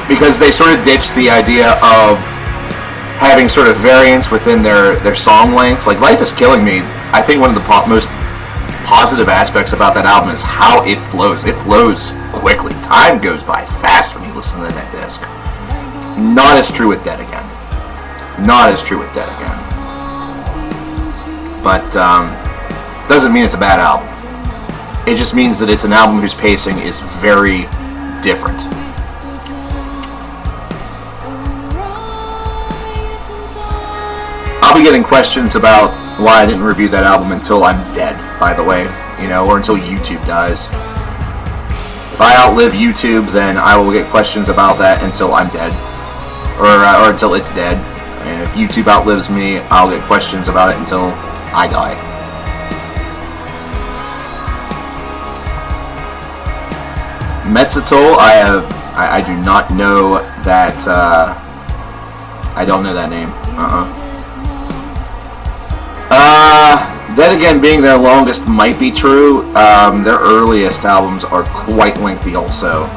because they sort of ditched the idea of having sort of variance within their song lengths. Like Life Is Killing Me, I think one of the most positive aspects about that album is how it flows. It flows quickly. Time goes by fast when you listen to that disc. Not as true with Dead Again. Not as true with Dead Again. But doesn't mean it's a bad album. It just means that it's an album whose pacing is very different. I'll be getting questions about why I didn't review that album until I'm dead, by the way, you know, or until YouTube dies. If I outlive YouTube, then I will get questions about that until I'm dead, or until it's dead. And if YouTube outlives me, I'll get questions about it until I die. Metzatol, I do not know that, I don't know that name. Dead Again being their longest might be true. Their earliest albums are quite lengthy also.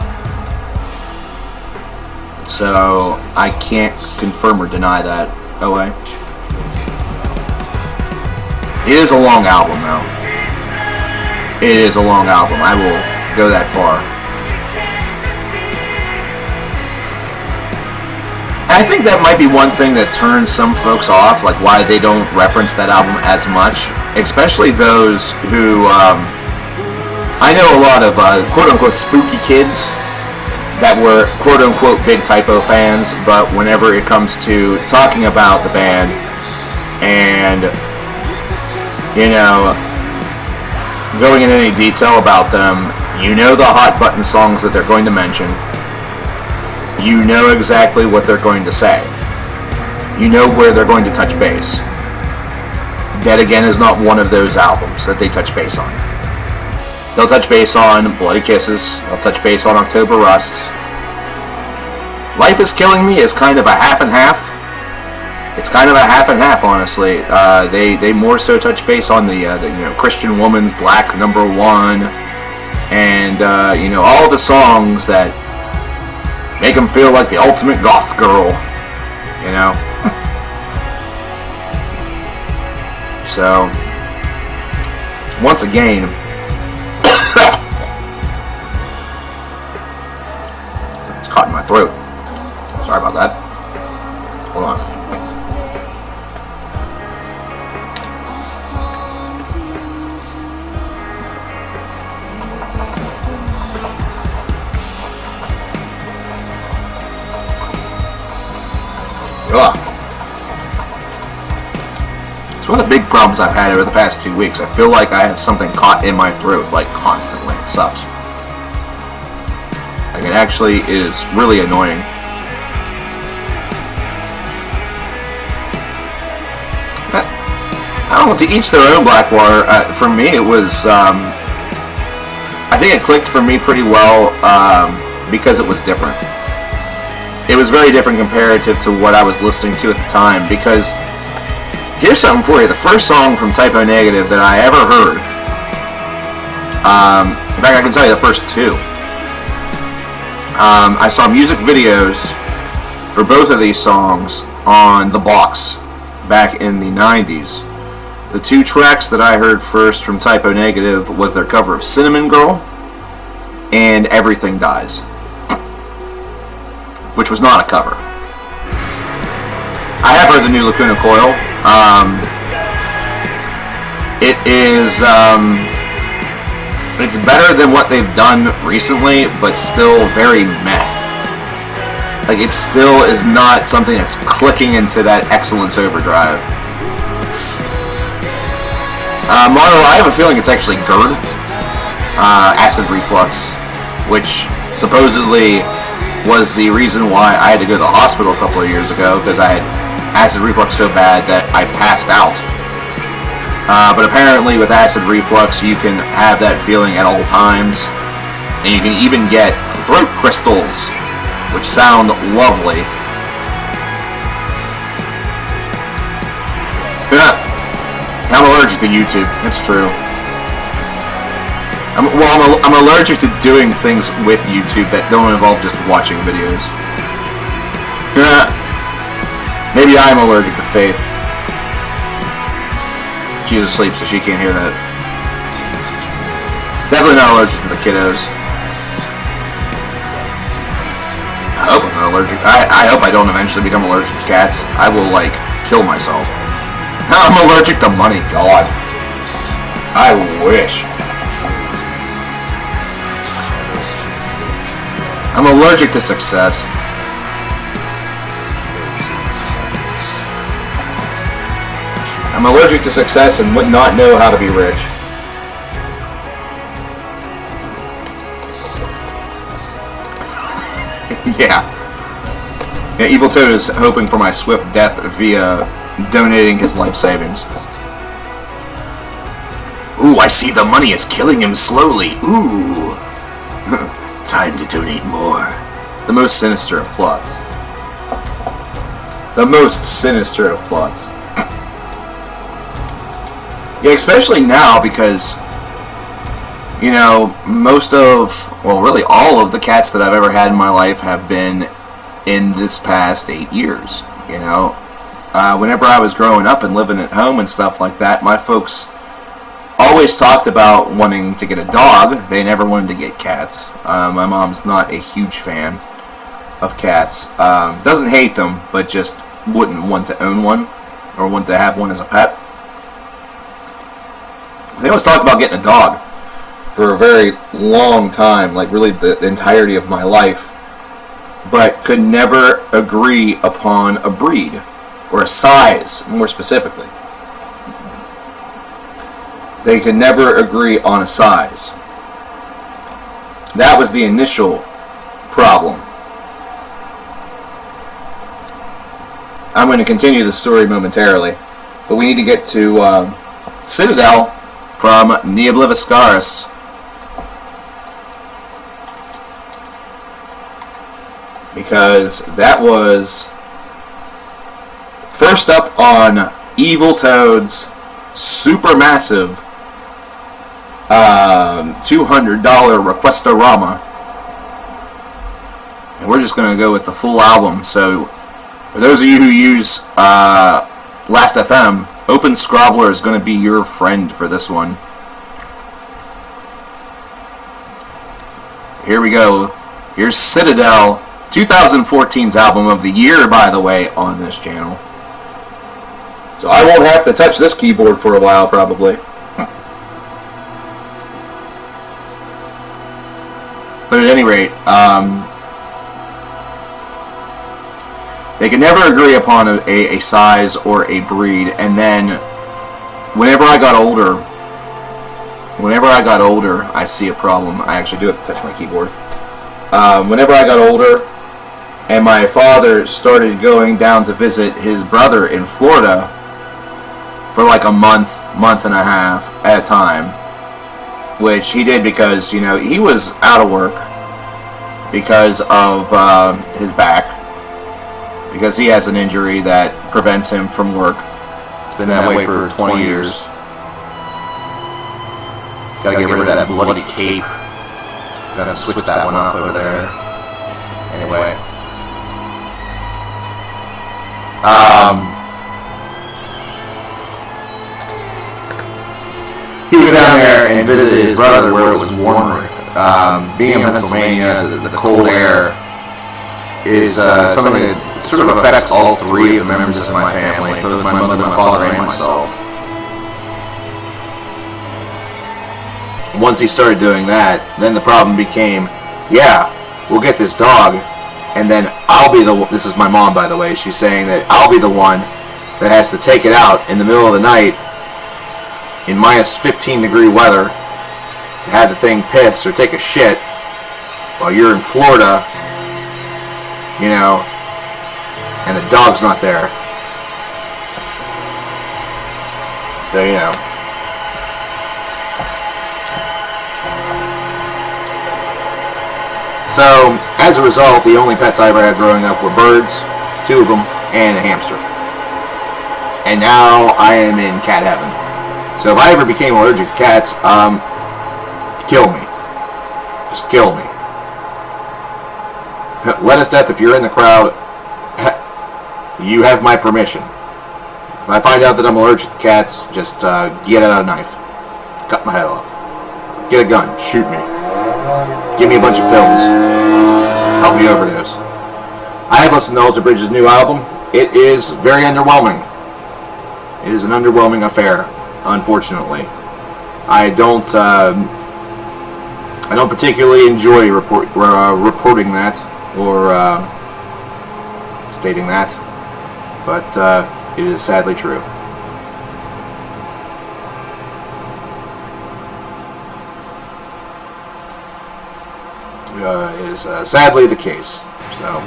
So I can't confirm or deny that. OA. It is a long album though. It is a long album. I will go that far. I think that might be one thing that turns some folks off, like why they don't reference that album as much, especially those who, I know a lot of quote-unquote spooky kids that were quote-unquote big Typo fans, but whenever it comes to talking about the band and, you know, going in any detail about them, you know the hot button songs that they're going to mention. You know exactly what they're going to say. You know where they're going to touch base. Dead Again is not one of those albums that they touch base on. They'll touch base on Bloody Kisses. They'll touch base on October Rust. Life Is Killing Me is kind of a half and half. It's kind of a half and half, honestly. They more so touch base on the Christian Woman's Black #1, and all the songs that make them feel like the ultimate goth girl, you know. So, once again, it's caught in my throat. Sorry about that. Hold on. Ugh. It's one of the big problems I've had over the past 2 weeks. I feel like I have something caught in my throat, like, constantly. It sucks. Like, it actually is really annoying. I don't know, to each their own, Blackwater. For me, it was, I think it clicked for me pretty well, because it was different. It was very different comparative to what I was listening to at the time, because here's something for you. The first song from Typo Negative that I ever heard, in fact I can tell you the first two, I saw music videos for both of these songs on the box back in the 90s. The two tracks that I heard first from Typo Negative was their cover of Cinnamon Girl and Everything Dies. which was not a cover. I have heard the new Lacuna Coil. It is, it's better than what they've done recently, but still very meh. Like, it still is not something that's clicking into that excellence overdrive. Marlo, I have a feeling it's actually GERD, acid reflux, which supposedly was the reason why I had to go to the hospital a couple of years ago, because I had acid reflux so bad that I passed out. But apparently with acid reflux, you can have that feeling at all times, and you can even get throat crystals, which sound lovely. I'm allergic to YouTube. That's true. I'm allergic to doing things with YouTube that don't involve just watching videos. Maybe I'm allergic to Faith. She's asleep, so she can't hear that. Definitely not allergic to the kiddos. I hope I'm not allergic. I hope I don't eventually become allergic to cats. I will, like, kill myself. I'm allergic to money, God. I wish. I'm allergic to success. I'm allergic to success and would not know how to be rich. Yeah. Yeah, Evil Toad is hoping for my swift death via donating his life savings. Ooh, I see the money is killing him slowly. Ooh. Time to donate more. The most sinister of plots. The most sinister of plots. Yeah, especially now because, you know, most of, well, really all of the cats that I've ever had in my life have been in this past 8 years, you know. Whenever I was growing up and living at home and stuff like that, my folks always talked about wanting to get a dog. They never wanted to get cats. My mom's not a huge fan of cats. Doesn't hate them, but just wouldn't want to own one or want to have one as a pet. They always talked about getting a dog for a very long time, like really the entirety of my life, but could never agree upon a breed or a size, more specifically. They could never agree on a size. That was the initial problem. I'm going to continue the story momentarily, but we need to get to Citadel from Neobliviscaris. Because that was first up on Evil Toad's supermassive $200 Requestorama. And we're just going to go with the full album. So, for those of you who use Last.fm, Open Scrobbler is going to be your friend for this one. Here we go. Here's Citadel, 2014's album of the year, by the way, on this channel. So I won't have to touch this keyboard for a while, probably. But at any rate, they could never agree upon a size or a breed, and then whenever I got older, I see a problem. I actually do have to touch my keyboard. Whenever I got older, and my father started going down to visit his brother in Florida for like a month and a half at a time, which he did because, you know, he was out of work because of his back. Because he has an injury that prevents him from work. It's been that way for 20 years. Gotta get rid of that bloody cape. Gotta switch that one up over there. Anyway. He would go down there and visit his brother where it was warmer. Being in Pennsylvania, the cold air is something that sort of affects all three of the members of my family, both my mother, my father, and myself. Once he started doing that, then the problem became, yeah, we'll get this dog, and then I'll be the one. This is my mom, by the way. She's saying that I'll be the one that has to take it out in the middle of the night in minus 15-degree weather to have the thing piss or take a shit while you're in Florida, you know, and the dog's not there. So, you know. So, as a result, the only pets I ever had growing up were birds, 2 of them, and a hamster. And now I am in cat heaven. So if I ever became allergic to cats, kill me. Just kill me. Lettuce Death, if you're in the crowd, you have my permission. If I find out that I'm allergic to cats, just get out a knife. Cut my head off. Get a gun. Shoot me. Give me a bunch of pills. Help me overdose. I have listened to Alter Bridge's new album. It is very underwhelming. It is an underwhelming affair, unfortunately. I don't particularly enjoy reporting that or stating that, but it is sadly true. Is sadly the case. So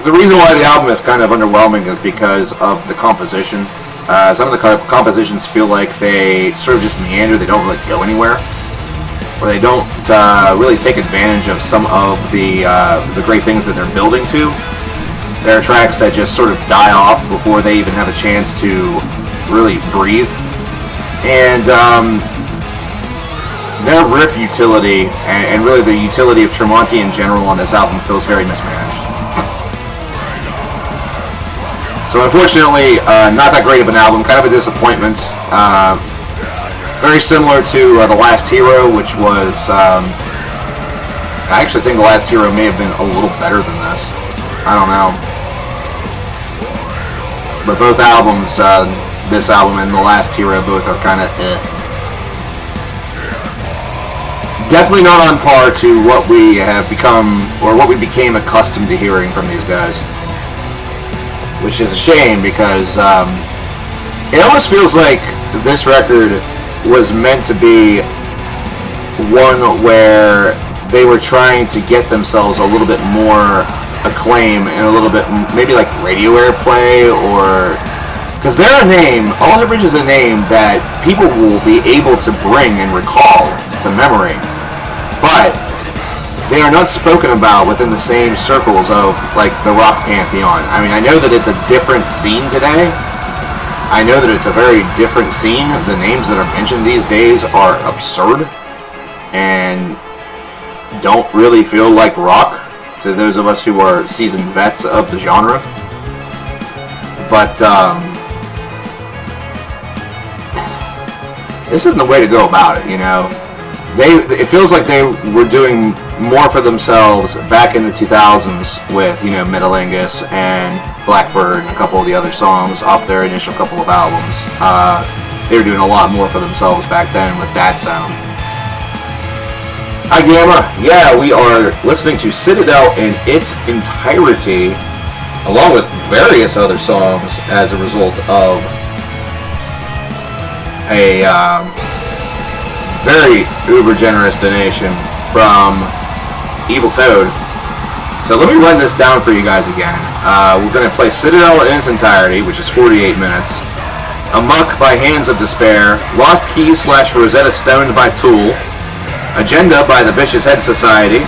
the reason why the album is kind of underwhelming is because of the composition. Some of the compositions feel like they sort of just meander. They don't really go anywhere, or they don't really take advantage of some of the great things that they're building to. There are tracks that just sort of die off before they even have a chance to really breathe, and their riff utility and really the utility of Tremonti in general on this album feels very mismanaged. So unfortunately, not that great of an album, kind of a disappointment. Very similar to The Last Hero, which was, I actually think The Last Hero may have been a little better than this. I don't know. But both albums, this album and The Last Hero, both are kind of Definitely not on par to what we have become, or what we became accustomed to hearing from these guys. Which is a shame, because it almost feels like this record was meant to be one where they were trying to get themselves a little bit more acclaim and a little bit, maybe like radio airplay, or... Because they're a name, Alter Bridge is a name that people will be able to bring and recall to memory. But they are not spoken about within the same circles of, like, the rock pantheon. I mean, I know that it's a different scene today. I know that it's a very different scene. The names that are mentioned these days are absurd and don't really feel like rock to those of us who are seasoned vets of the genre. But, this isn't the way to go about it, you know? It feels like they were doing more for themselves back in the 2000s with, you know, Metalingus and Blackbird and a couple of the other songs off their initial couple of albums. They were doing a lot more for themselves back then with that sound. Hi Gamma, yeah, we are listening to Citadel in its entirety, along with various other songs as a result of a very uber generous donation from Evil Toad. So let me run this down for you guys again. We're going to play Citadel in its entirety, which is 48 minutes. Amok by Hands of Despair. Lost Keys / Rosetta Stoned by Tool. Agenda by the Vicious Head Society.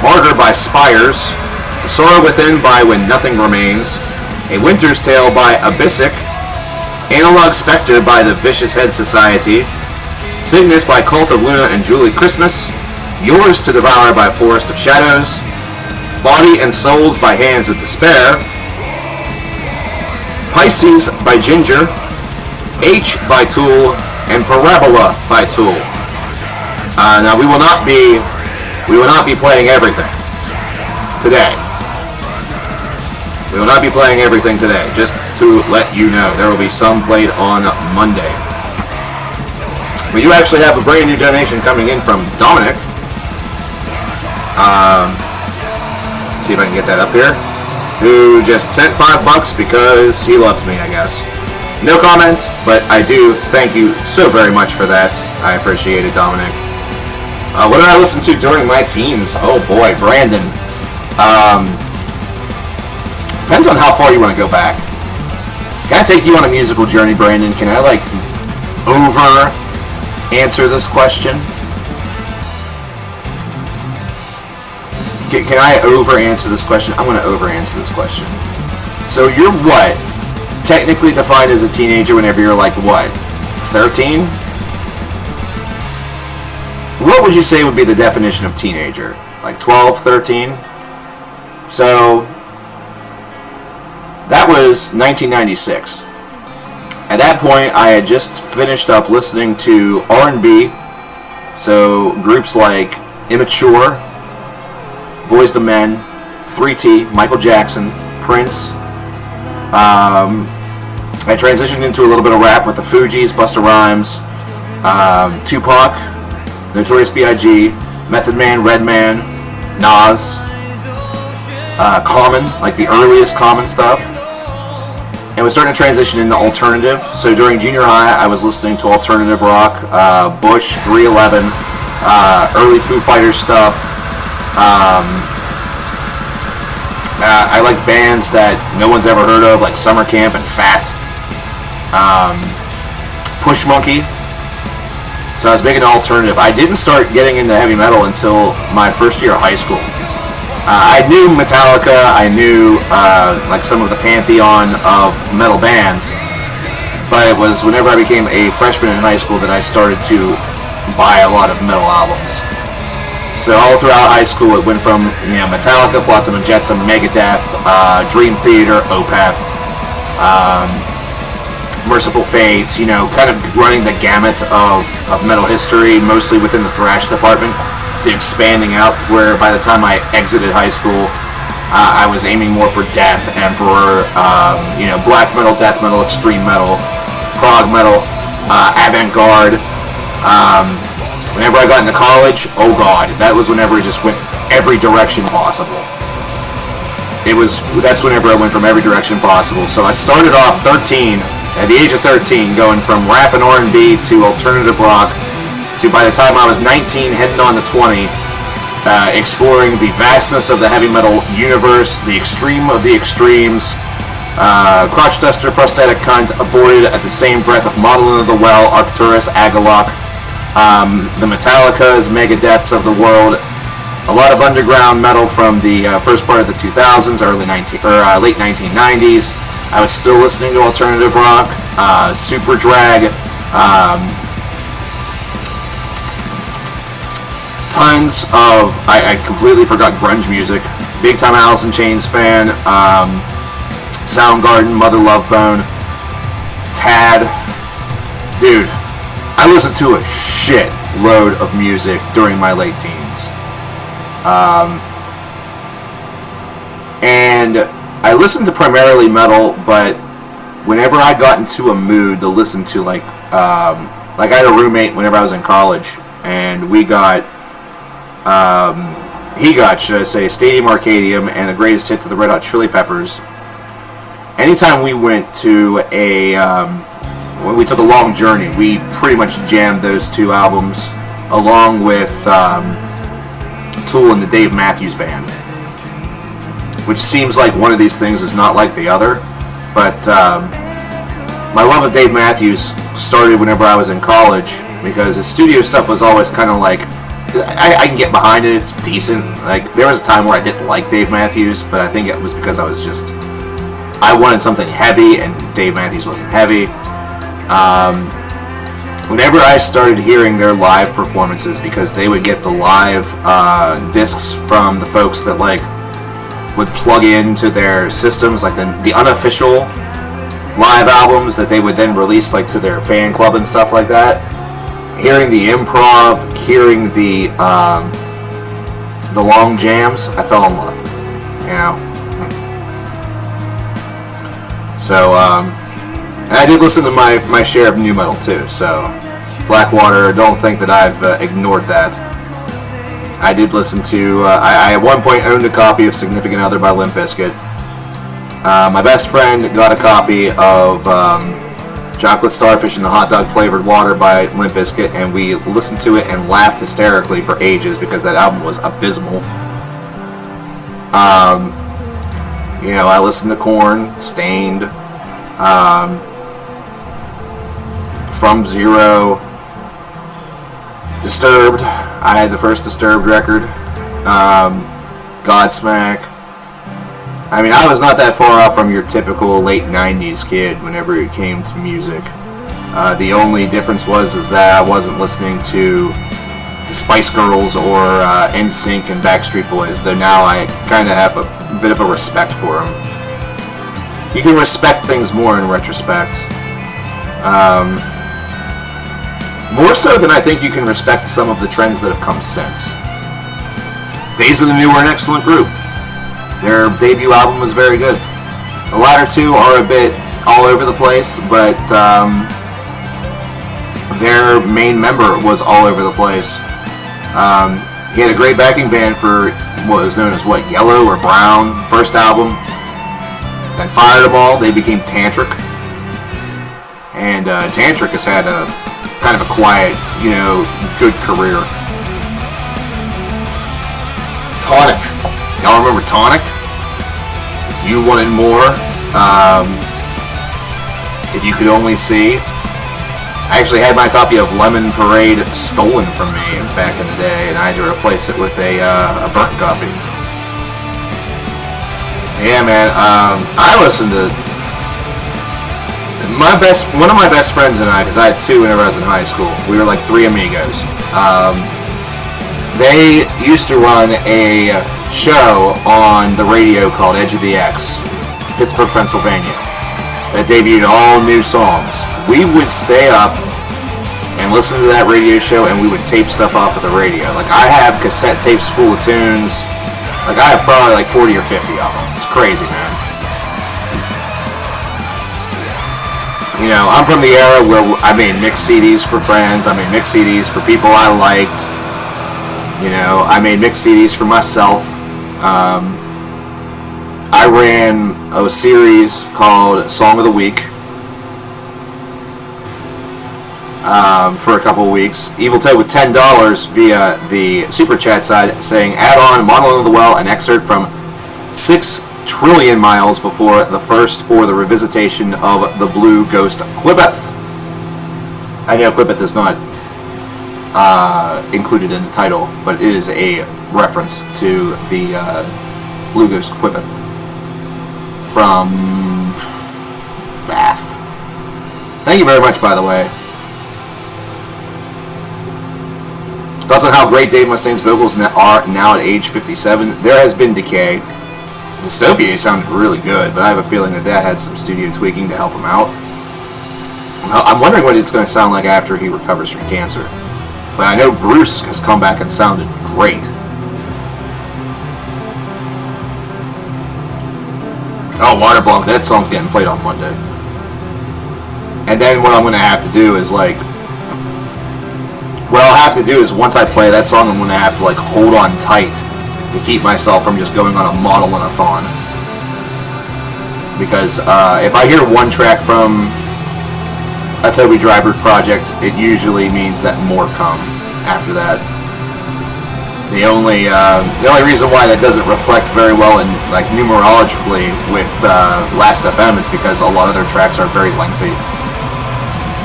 Martyr by Spires. The Sorrow Within by When Nothing Remains. A Winter's Tale by Abyssic. Analog Spectre by the Vicious Head Society. Cygnus by Cult of Luna and Julie Christmas. Yours to Devour by Forest of Shadows. Body and Souls by Hands of Despair. Pisces by Ginger. H by Tool. And Parabola by Tool. Now we will not be playing everything. today. We will not be playing everything today, just to let you know. There will be some played on Monday. We do actually have a brand new donation coming in from Dominic. See if I can get that up here. Who just sent $5 because he loves me, I guess. No comment, but I do thank you so very much for that. I appreciate it, Dominic. What did I listen to during my teens? Oh boy, Brandon. Depends on how far you want to go back. Can I take you on a musical journey, Brandon? Can I, like, over-answer this question? Can I over-answer this question? I'm going to over-answer this question. So you're what? Technically defined as a teenager whenever you're, like, what? 13? What would you say would be the definition of teenager? Like 12, 13? So that was 1996. At that point, I had just finished up listening to R&B, so groups like Immature, Boyz II Men, 3T, Michael Jackson, Prince. I transitioned into a little bit of rap with the Fugees, Busta Rhymes, Tupac, Notorious B.I.G., Method Man, Redman, Nas, Common, like the earliest Common stuff. And was starting to transition into alternative. So during junior high, I was listening to alternative rock, Bush, 311, early Foo Fighters stuff. I like bands that no one's ever heard of, like Summer Camp and Fat. Push Monkey. So I was big into alternative. I didn't start getting into heavy metal until my first year of high school. I knew Metallica, I knew like some of the pantheon of metal bands, but it was whenever I became a freshman in high school that I started to buy a lot of metal albums. So all throughout high school it went from, you know, Metallica, Flotsam and Jetsam, Megadeth, Dream Theater, Opeth, Merciful Fates, you know, kind of running the gamut of metal history, mostly within the thrash department, to expanding out, where by the time I exited high school, I was aiming more for Death, Emperor, you know, black metal, death metal, extreme metal, prog metal, avant-garde. Whenever I got into college, oh god, that was whenever it just went every direction possible. That's whenever I went from every direction possible. So I started off 13, at the age of 13, going from rap and R&B to alternative rock, to by the time I was 19, heading on to 20, exploring the vastness of the heavy metal universe, the extreme of the extremes, crotch duster, prosthetic cunt, aborted at the same breath of Modeling of the Well, Arcturus, Agalloch, the Metallicas, Megadeths of the world, a lot of underground metal from the first part of the 2000s, late 1990s. I was still listening to alternative rock, Super Drag, tons of, I completely forgot grunge music, big time Alice in Chains fan, Soundgarden, Mother Love Bone, Tad. Dude, I listened to a shit load of music during my late teens. And I listened to primarily metal, but whenever I got into a mood to listen to, like I had a roommate whenever I was in college, and we got, he got, should I say, Stadium Arcadium and the greatest hits of the Red Hot Chili Peppers. Anytime we went to when we took a long journey, we pretty much jammed those two albums along with Tool and the Dave Matthews Band, which seems like one of these things is not like the other, but my love of Dave Matthews started whenever I was in college, because his studio stuff was always kind of like, I can get behind it, it's decent. Like, there was a time where I didn't like Dave Matthews, but I think it was because I wanted something heavy, and Dave Matthews wasn't heavy. Whenever I started hearing their live performances, because they would get the live discs from the folks that, like, would plug into their systems, like the unofficial live albums that they would then release, like, to their fan club and stuff like that. Hearing the improv, hearing the long jams, I fell in love. You know. So, and I did listen to my share of new metal too. So, Blackwater, don't think that I've ignored that. I did listen to. I at one point owned a copy of Significant Other by Limp Bizkit. My best friend got a copy of Chocolate Starfish and the Hot Dog Flavored Water by Limp Bizkit, and we listened to it and laughed hysterically for ages because that album was abysmal. You know, I listened to Korn, Stained, From Zero, Disturbed. I had the first Disturbed record. Godsmack. I mean, I was not that far off from your typical late 90s kid whenever it came to music. The only difference is that I wasn't listening to the Spice Girls or NSYNC and Backstreet Boys, though now I kind of have a bit of a respect for them. You can respect things more in retrospect. More so than I think you can respect some of the trends that have come since. Days of the New were an excellent group. Their debut album was very good. The latter two are a bit all over the place, but their main member was all over the place. He had a great backing band for what was known as Yellow or Brown, first album. Then fired them all. They became Tantric. And Tantric has had a kind of a quiet, you know, good career. Tonic. Y'all remember Tonic? You Wanted More. If You Could Only See. I actually had my copy of Lemon Parade stolen from me back in the day, and I had to replace it with a burnt copy. Yeah, man. I listened to one of my best friends and I, because I had two whenever I was in high school. We were like three amigos. They used to run a show on the radio called Edge of the X, Pittsburgh, Pennsylvania, that debuted all new songs. We would stay up and listen to that radio show, and we would tape stuff off of the radio. Like, I have cassette tapes full of tunes. Like, I have probably like 40 or 50 of them. It's crazy, man. You know, I'm from the era where I made mixed CDs for friends. I made mixed CDs for people I liked. You know, I made mixed CDs for myself. I ran a series called Song of the Week for a couple of weeks. Evil Ted with $10 via the Super Chat side saying, add on Modeling of the Well, an excerpt from 6 trillion miles before the first or the revisitation of the Blue Ghost Quibbeth. I know Quibbeth is not included in the title, but it is a reference to the Blue Ghost Quibbeth from Bath. Thank you very much, by the way. Thoughts on how great Dave Mustaine's vocals are now at age 57? There has been decay. Dystopia sounded really good, but I have a feeling that had some studio tweaking to help him out. I'm wondering what it's going to sound like after he recovers from cancer. But I know Bruce has come back and sounded great. Oh, Waterblonk, that song's getting played on Monday. And then what I'm going to have to do is what I'll have to do is once I play that song, I'm going to have to hold on tight to keep myself from just going on a model-in-a-thon. Because if I hear one track from a Toby Driver project, it usually means that more come after that. The only reason why that doesn't reflect very well in numerologically with Last.fm is because a lot of their tracks are very lengthy,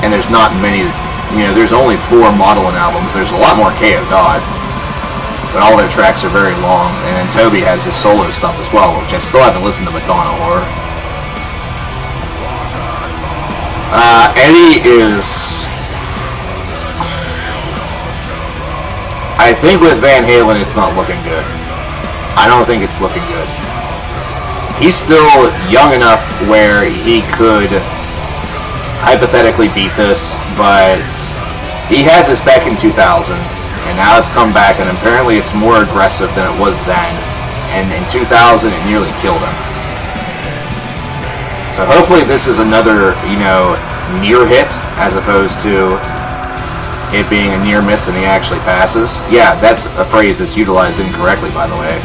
and there's not many. There's only 4 Modelin albums. There's a lot more K.O. God, but all their tracks are very long. And Toby has his solo stuff as well, which I still haven't listened to Madonna Horror. Eddie is... I think with Van Halen it's not looking good. I don't think it's looking good. He's still young enough where he could hypothetically beat this, but he had this back in 2000, and now it's come back, and apparently it's more aggressive than it was then. and in 2000 it nearly killed him. So hopefully this is another, near hit as opposed to it being a near miss and he actually passes. Yeah, that's a phrase that's utilized incorrectly, by the way.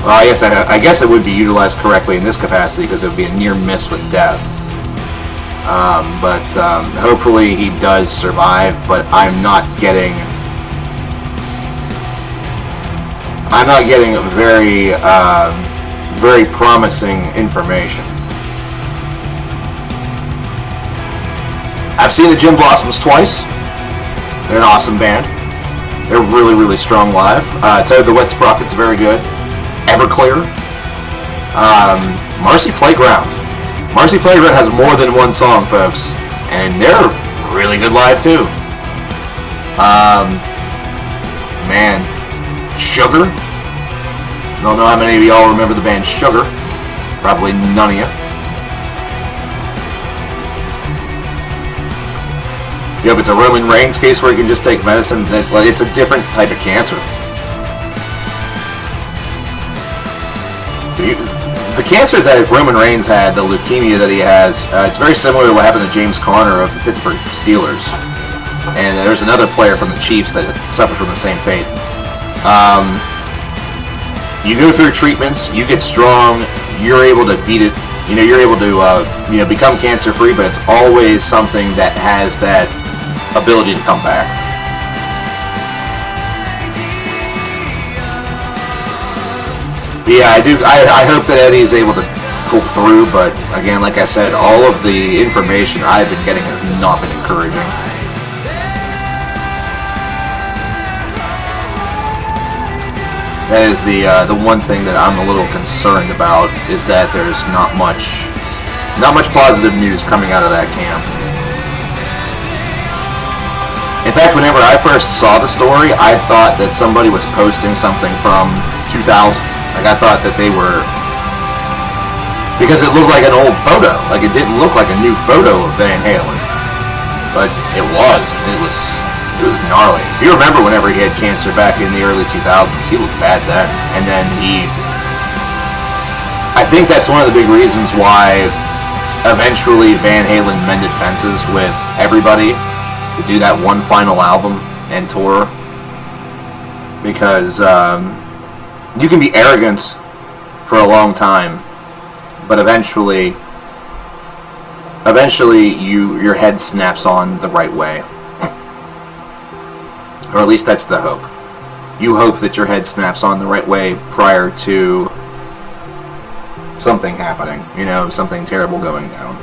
Well, I guess it would be utilized correctly in this capacity because it would be a near miss with death. But hopefully he does survive, but I'm not getting very promising information. I've seen the Gin Blossoms twice. They're an awesome band. They're really, really strong live. Toad the Wet Sprocket's very good. Everclear. Marcy Playground. Marcy Playground has more than one song, folks, and they're really good live too. Man, Sugar. Don't know how many of y'all remember the band Sugar. Probably none of you. Yeah, but it's a Roman Reigns case where you can just take medicine. Well, it's a different type of cancer. The cancer that Roman Reigns had, the leukemia that he has, it's very similar to what happened to James Conner of the Pittsburgh Steelers. And there's another player from the Chiefs that suffered from the same fate. You go through treatments, you get strong, you're able to beat it. You're able to become cancer-free, but it's always something that has that ability to come back. Yeah, I do. I hope that Eddie is able to pull through, but again, like I said, all of the information I've been getting has not been encouraging. That is the one thing that I'm a little concerned about, is that there's not much positive news coming out of that camp. In fact, whenever I first saw the story, I thought that somebody was posting something from 2000. Like, I thought that they were, because it looked like an old photo. Like, it didn't look like a new photo of Van Halen, but it was gnarly. If you remember, whenever he had cancer back in the early 2000s, he looked bad then. And then I think that's one of the big reasons why eventually Van Halen mended fences with everybody to do that one final album and tour, because you can be arrogant for a long time, but eventually your head snaps on the right way. Or at least that's the hope. You hope that your head snaps on the right way prior to something happening, something terrible going down.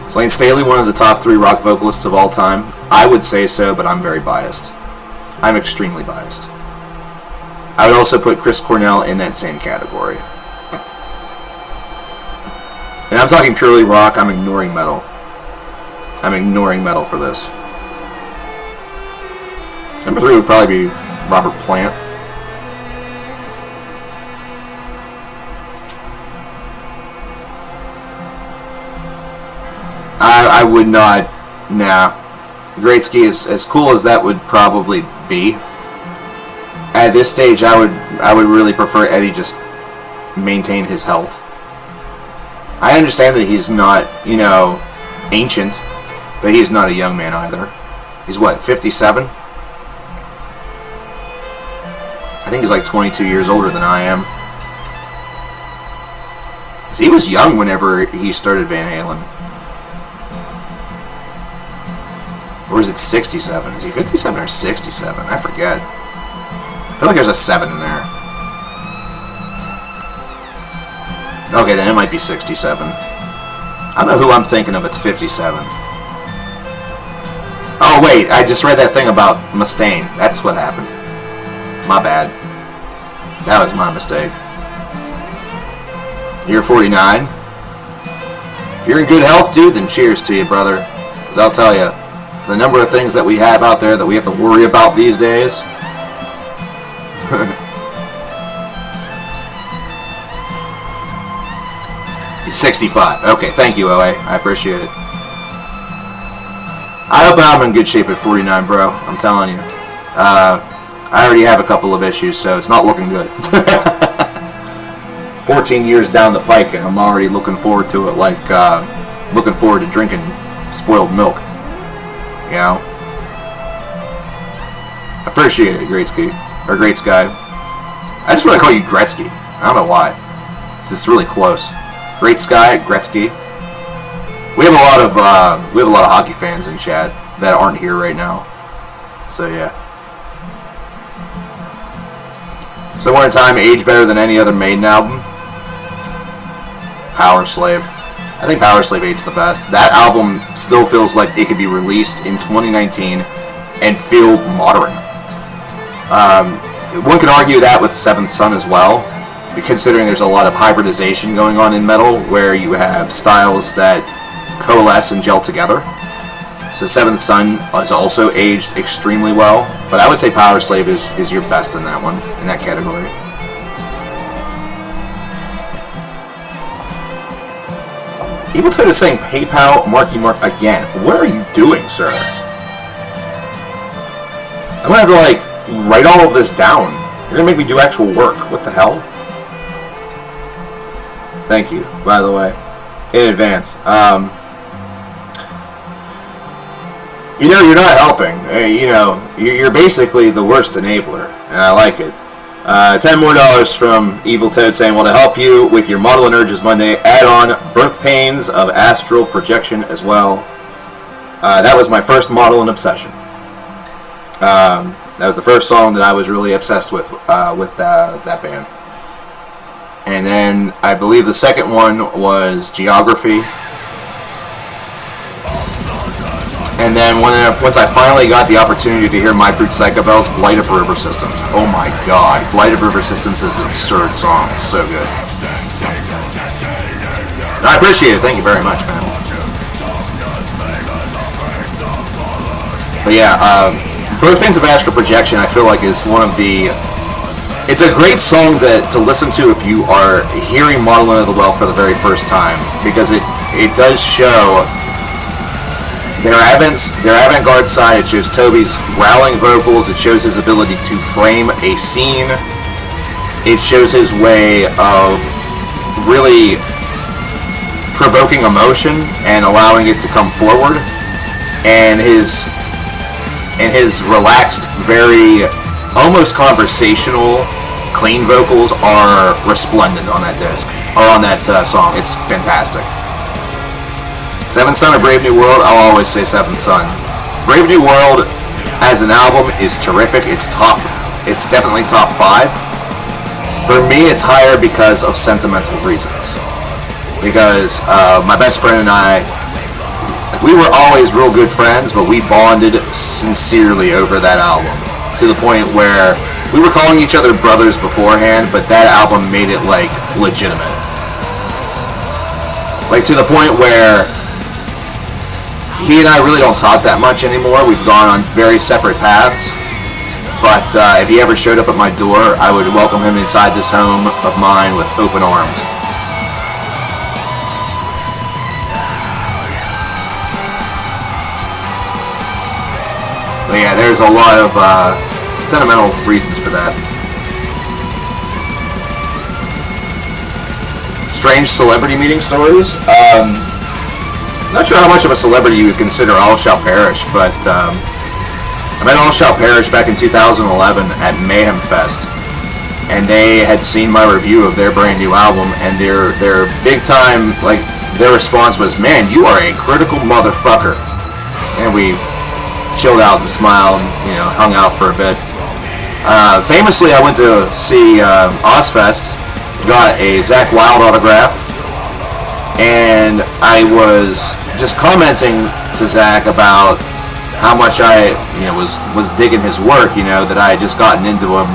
Is Lane Staley one of the top 3 rock vocalists of all time? I would say so, but I'm very biased. I'm extremely biased. I would also put Chris Cornell in that same category. And I'm talking purely rock. I'm ignoring metal. I'm ignoring metal for this. Number 3 would probably be Robert Plant. I would not. Nah. Great Ski, as cool as that would probably be, at this stage I would really prefer Eddie just maintain his health. I understand that he's not, ancient, but he's not a young man either. He's what, 57? I think he's like 22 years older than I am. He was young whenever he started Van Halen. Or is it 67? Is he 57 or 67? I forget. I feel like there's a 7 in there. Okay, then it might be 67. I don't know who I'm thinking of. It's 57. Oh, wait. I just read that thing about Mustaine. That's what happened. My bad. That was my mistake. You're 49. If you're in good health, dude, then cheers to you, brother. Because I'll tell you, the number of things that we have out there that we have to worry about these days. He's 65. Okay, thank you, OA. I appreciate it. I hope I'm in good shape at 49, bro. I'm telling you. I already have a couple of issues, so it's not looking good. 14 years down the pike, and I'm already looking forward to it, like looking forward to drinking spoiled milk. You know? I appreciate it, Great Ski. Or Great Sky. I just want to call you Gretzky. I don't know why. It's just really close. Great Sky, Gretzky. We have a lot of hockey fans in chat that aren't here right now. So yeah. So one time, age better than any other Maiden album. Power Slave. I think Power Slave aged the best. That album still feels like it could be released in 2019 and feel modern. One could argue that with Seventh Son as well, considering there's a lot of hybridization going on in metal, where you have styles that coalesce and gel together. So Seventh Son is also aged extremely well, but I would say Power Slave is your best in that one, in that category. Evil Toad is saying PayPal Marky Mark again. What are you doing, sir? I'm gonna have to like write all of this down. You're gonna make me do actual work. What the hell? Thank you, by the way, in advance. You know, you're not helping. You know, you're basically the worst enabler, and I like it. $10 more from Evil Toad saying, well, to help you with your model and urges Monday, add on Birth Pains of Astral Projection as well. That was my first model and obsession. That was the first song that I was really obsessed with that band. And then I believe the second one was Geography. And then once I finally got the opportunity to hear My Fruit Psychobells, Blight of River Systems. Oh my god, Blight of River Systems is an absurd song. It's so good. And I appreciate it. Thank you very much, man. But yeah, Birth Pains of Astral Projection, I feel like, is one of the... It's a great song to listen to if you are hearing Model Under the Well for the very first time, because it does show their avant-garde side. It shows Toby's growling vocals. It shows his ability to frame a scene. It shows his way of really provoking emotion and allowing it to come forward. And his relaxed, very almost conversational, clean vocals are resplendent on that disc, or on that song. It's fantastic. Seventh Son or Brave New World? I'll always say Seventh Son. Brave New World as an album is terrific. It's definitely top 5. For me, it's higher because of sentimental reasons. Because my best friend and I, we were always real good friends, but we bonded sincerely over that album. To the point where we were calling each other brothers beforehand, but that album made it, like, legitimate. Like, to the point where he and I really don't talk that much anymore. We've gone on very separate paths. But if he ever showed up at my door, I would welcome him inside this home of mine with open arms. But yeah, there's a lot of sentimental reasons for that. Strange celebrity meeting stories. Not sure how much of a celebrity you would consider All Shall Perish, but I met All Shall Perish back in 2011 at Mayhem Fest, and they had seen my review of their brand new album, and their big time, like, their response was, "Man, you are a critical motherfucker." And we chilled out and smiled and, you know, hung out for a bit. Famously, I went to see Ozfest, got a Zakk Wylde autograph, and I was just commenting to Zakk about how much I, you know, was digging his work, you know, that I had just gotten into him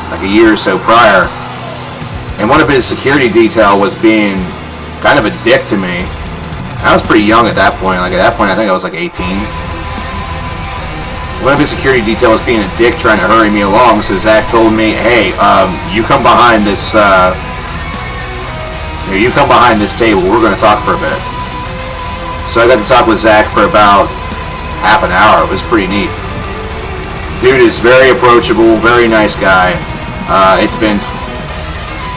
like a year or so prior. And one of his security detail was being kind of a dick to me. I was pretty young at that point. Like, at that point, I think I was like 18. One of his security detail was being a dick, trying to hurry me along. So Zakk told me, "Hey, you come behind this. You come behind this table. We're going to talk for a bit." So I got to talk with Zakk for about half an hour. It was pretty neat. Dude is very approachable, very nice guy. It's been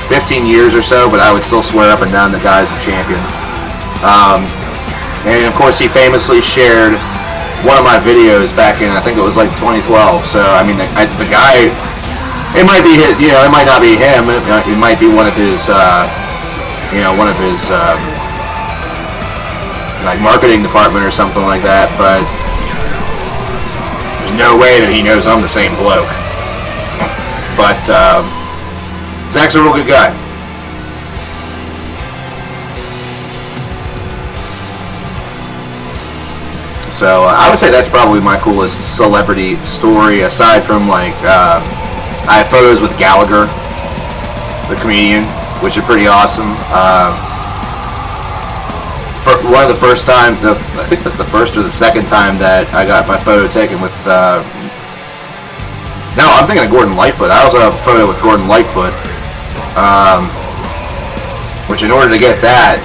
15 years or so, but I would still swear up and down the guy's a champion. And of course, he famously shared one of my videos back in, I think it was like 2012. So I mean, the guy, it might be his, it might not be him. It might be one of his, like marketing department or something like that. But there's no way that he knows I'm the same bloke. But Zach's a real good guy. So I would say that's probably my coolest celebrity story, aside from like I have photos with Gallagher, the comedian, which are pretty awesome. For one of the first time, I think that's the first or the second time that I got my photo taken with. No, I'm thinking of Gordon Lightfoot. I also have a photo with Gordon Lightfoot, which in order to get that,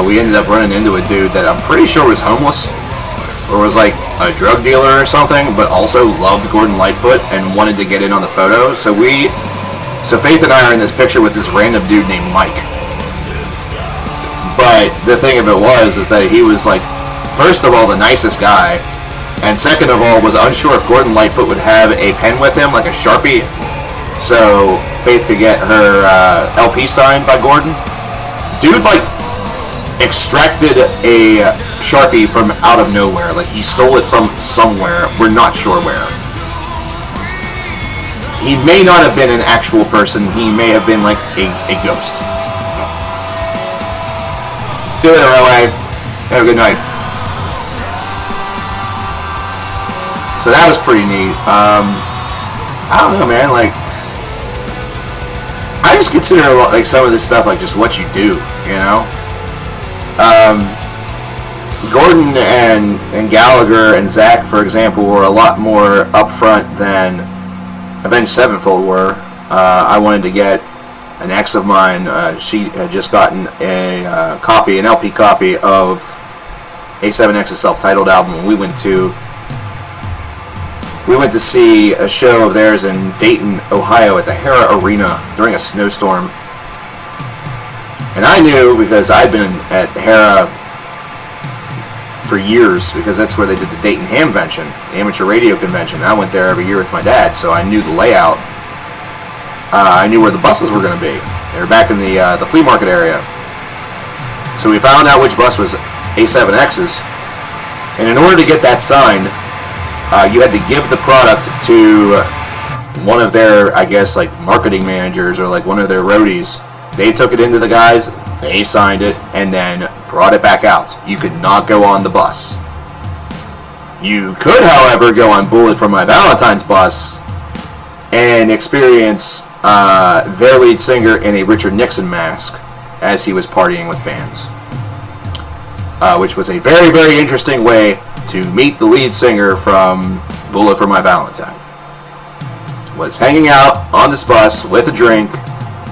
we ended up running into a dude that I'm pretty sure was homeless. Or was like a drug dealer or something, but also loved Gordon Lightfoot and wanted to get in on the photo. So Faith and I are in this picture with this random dude named Mike. But the thing of it was that he was like, first of all, the nicest guy, and second of all, was unsure if Gordon Lightfoot would have a pen with him, like a Sharpie, so Faith could get her LP signed by Gordon. Dude, like, extracted a Sharpie from out of nowhere. Like, he stole it from somewhere. We're not sure where. He may not have been an actual person. He may have been like a ghost. See you later, LA. Have a good night. So that was pretty neat. I don't know, man. Like, I just consider like some of this stuff like just what you do, you know. Gordon and Gallagher and Zach, for example, were a lot more upfront than Avenged Sevenfold were. I wanted to get an ex of mine. She had just gotten an LP copy of A7X's self-titled album, and we went to see a show of theirs in Dayton, Ohio, at the Hera Arena during a snowstorm. And I knew, because I'd been at Hera for years, because that's where they did the Dayton Hamvention, the amateur radio convention. I went there every year with my dad, so I knew the layout. I knew where the buses were going to be. They were back in the flea market area. So we found out which bus was A7X's, and in order to get that signed, you had to give the product to one of their, I guess, like marketing managers or like one of their roadies. They took it into the guys, they signed it, and then brought it back out. You could not go on the bus. You could, however, go on Bullet for My Valentine's bus and experience their lead singer in a Richard Nixon mask as he was partying with fans. Which was a very, very interesting way to meet the lead singer from Bullet for My Valentine. Was hanging out on this bus with a drink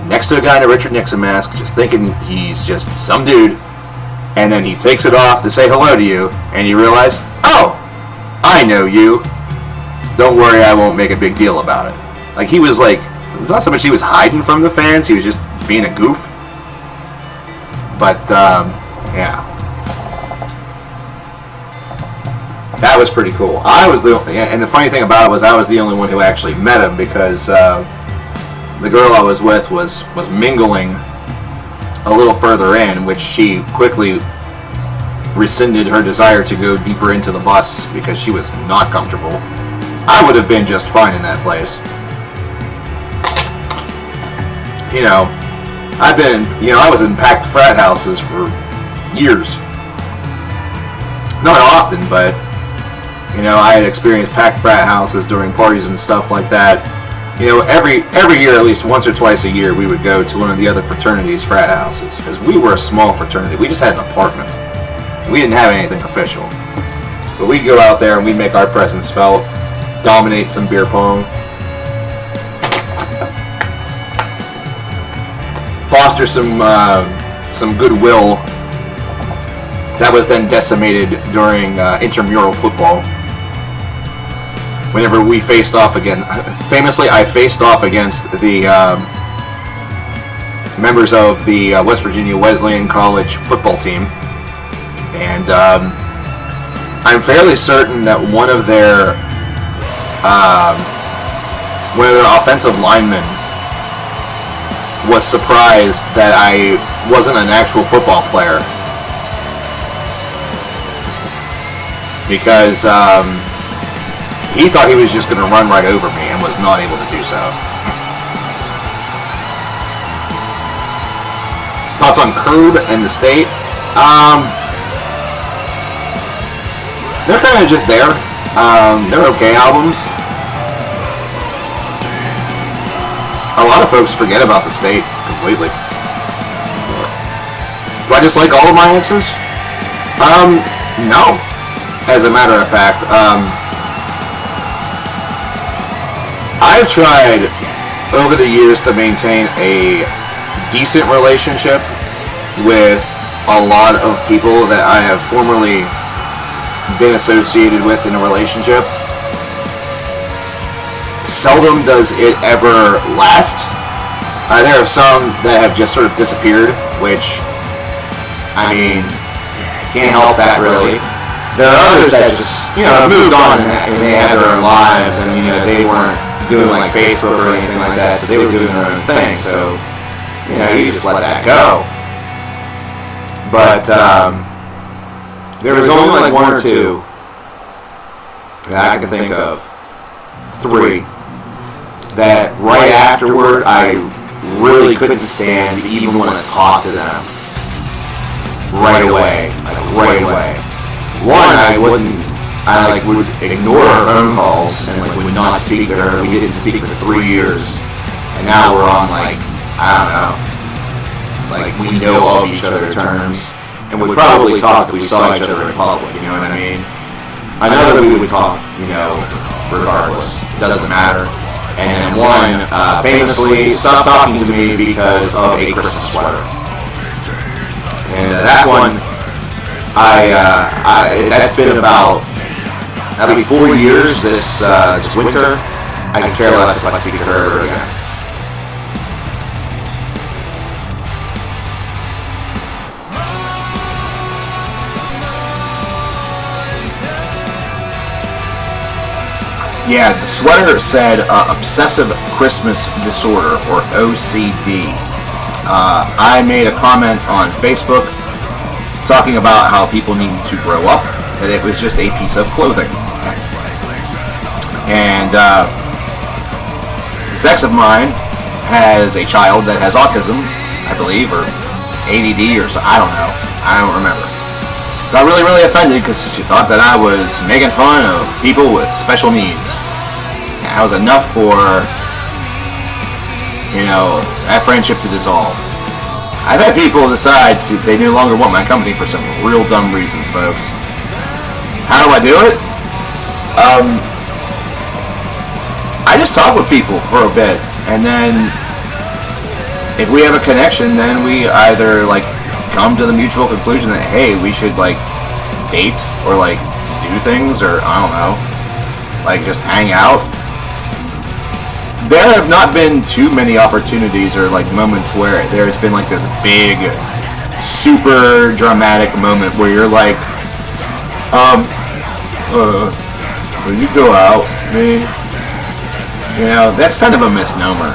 next to a guy in a Richard Nixon mask, just thinking he's just some dude, and then he takes it off to say hello to you, and you realize, oh, I know you. Don't worry, I won't make a big deal about it. Like, he was like, it's not so much he was hiding from the fans, he was just being a goof. But, yeah. That was pretty cool. And the funny thing about it was I was the only one who actually met him, because the girl I was with was mingling a little further in, which she quickly rescinded her desire to go deeper into the bus because she was not comfortable. I would have been just fine in that place. You know, I was in packed frat houses for years. Not often, but I had experienced packed frat houses during parties and stuff like that. Every year, at least once or twice a year, we would go to one of the other fraternities' frat houses, because we were a small fraternity. We just had an apartment. We didn't have anything official. But we'd go out there and we'd make our presence felt, dominate some beer pong, foster some goodwill that was then decimated during intramural football. whenever we faced off again. Famously, I faced off against the members of the West Virginia Wesleyan College football team, and I'm fairly certain that one of their offensive linemen was surprised that I wasn't an actual football player, because he thought he was just going to run right over me and was not able to do so. Thoughts on Curb and the State? They're kind of just there. They're okay albums. A lot of folks forget about the State completely. Do I dislike all of my exes? No. As a matter of fact, I've tried over the years to maintain a decent relationship with a lot of people that I have formerly been associated with in a relationship. Seldom does it ever last. There are some that have just sort of disappeared, which, I mean, can't help that really. There are others that just, moved on and they had their own lives, and, they weren't doing like Facebook or anything like that, so they were doing their own thing, so, you just let that go. But, there was only like one or two that I can think of, three, that right afterward I really couldn't stand to even want to talk to them right away, like right away. One, I would ignore her phone calls and would not speak to her. We didn't speak for 3 years, and now we're on I don't know, we know all of each other's terms, and would probably talk if we saw each other in public. You know what I mean? I know that we would talk, regardless. It doesn't matter. And then one famously stopped talking to me because of a Christmas sweater. And that one, that's been that'll be 4 years this winter. I could care less if I speak to her ever again. Yeah, the sweater said obsessive Christmas disorder, or OCD. I made a comment on Facebook talking about how people need to grow up, that it was just a piece of clothing. And this ex of mine has a child that has autism, I believe, or ADD, or so, I don't know. I don't remember. Got really, really offended because she thought that I was making fun of people with special needs. That was enough for, that friendship to dissolve. I've had people decide they no longer want my company for some real dumb reasons, folks. How do I do it? I just talk with people for a bit, and then if we have a connection, then we either come to the mutual conclusion that, hey, we should date or do things, or I don't know, just hang out. There have not been too many opportunities or moments where there's been this big, super dramatic moment where you're will you go out with me? That's kind of a misnomer.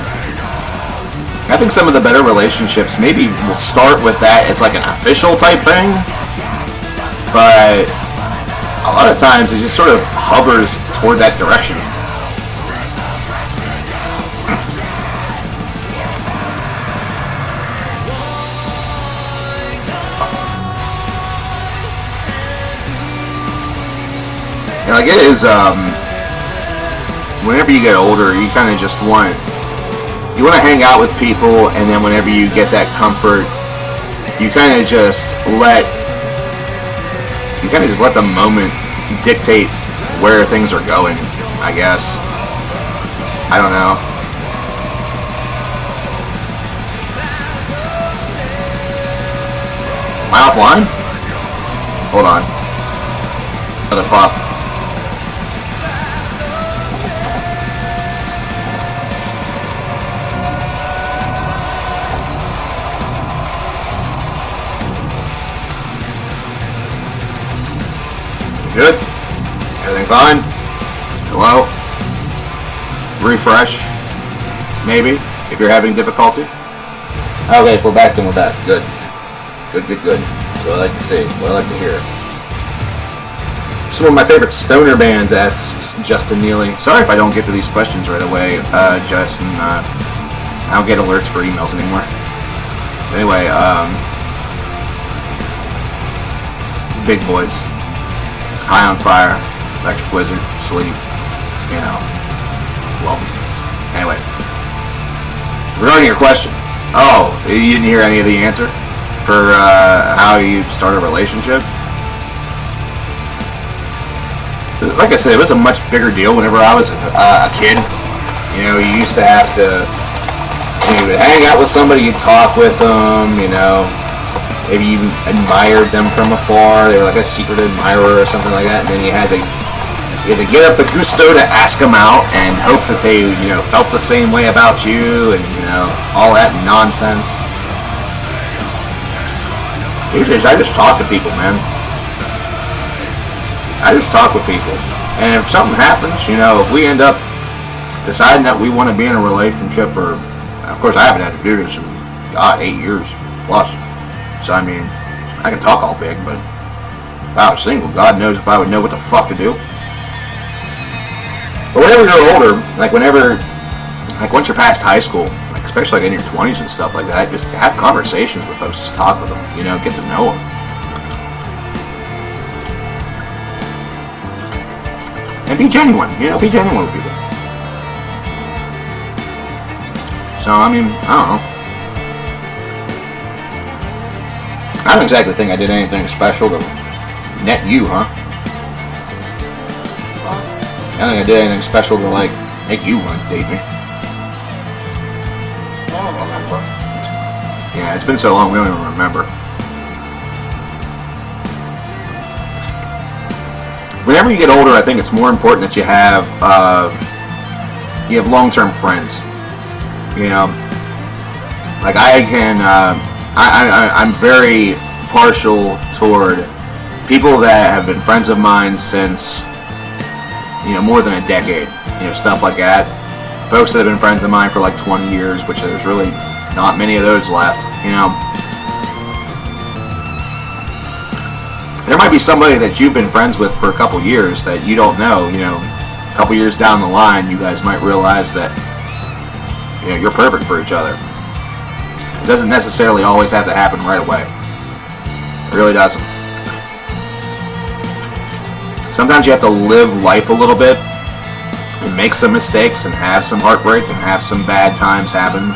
I think some of the better relationships maybe will start with that. It's an official type thing, but a lot of times it just sort of hovers toward that direction. And it is, whenever you get older, you kind of just want to hang out with people, and then whenever you get that comfort, you kind of just let the moment dictate where things are going, I guess. I don't know. Am I offline? Hold on. Another pop. Good? Everything fine? Hello? Refresh? Maybe, if you're having difficulty? Okay, we're back in with that. Good. Good. That's what I like to see. What I like to hear. Some of my favorite stoner bands, asks Justin Neely. Sorry if I don't get to these questions right away, Justin. I don't get alerts for emails anymore. Anyway, Big Boys, High on Fire, Electric Wizard, Sleep, welcome. Anyway, regarding your question, you didn't hear any of the answer for how you start a relationship? Like I said, it was a much bigger deal whenever I was a kid. You used to have to, you would hang out with somebody, you'd talk with them, maybe you admired them from afar, they were like a secret admirer or something like that, and then you had to get up the gusto to ask them out and hope that they, felt the same way about you, and, all that nonsense. Usually I just talk to people, man. I just talk with people. And if something happens, if we end up deciding that we want to be in a relationship, or, of course I haven't had to do this in, 8 years plus. So, I can talk all big, but if I was single, God knows if I would know what the fuck to do. But whenever you're older, once you're past high school, especially in your 20s and stuff like that, just have conversations with folks, just talk with them, get to know them. And be genuine, be genuine with people. So, I don't know. I don't exactly think I did anything special to net you, huh? I don't think I did anything special to, make you want to date me. I don't remember. Yeah, it's been so long, we don't even remember. Whenever you get older, I think it's more important that you have long-term friends. I'm very partial toward people that have been friends of mine since, more than a decade. Stuff like that. Folks that have been friends of mine for 20 years, which there's really not many of those left. There might be somebody that you've been friends with for a couple years that you don't know. A couple years down the line, you guys might realize that you're perfect for each other. It doesn't necessarily always have to happen right away. It really doesn't. Sometimes you have to live life a little bit and make some mistakes and have some heartbreak and have some bad times happen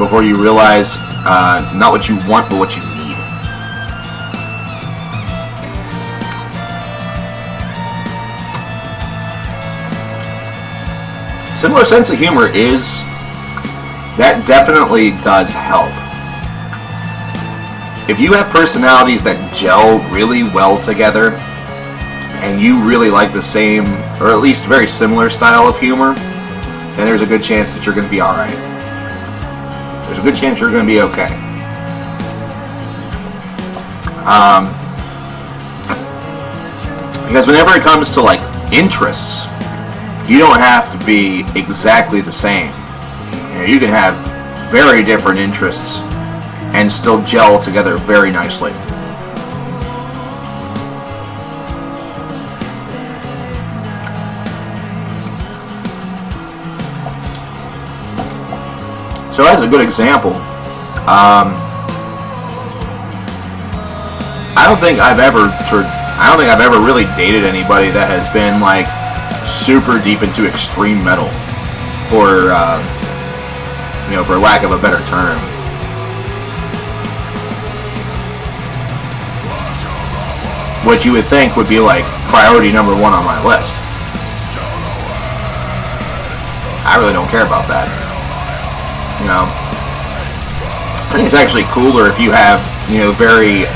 before you realize not what you want, but what you need. Similar sense of humor that definitely does help. If you have personalities that gel really well together, and you really like the same, or at least very similar style of humor, then there's a good chance that you're going to be alright. There's a good chance you're going to be okay. Because whenever it comes to interests, you don't have to be exactly the same. You can have very different interests and still gel together very nicely. So as a good example, I don't think I've ever really dated anybody that has been super deep into extreme metal, for lack of a better term. What you would think would be priority number one on my list. I really don't care about that. I think it's actually cooler if you have, very,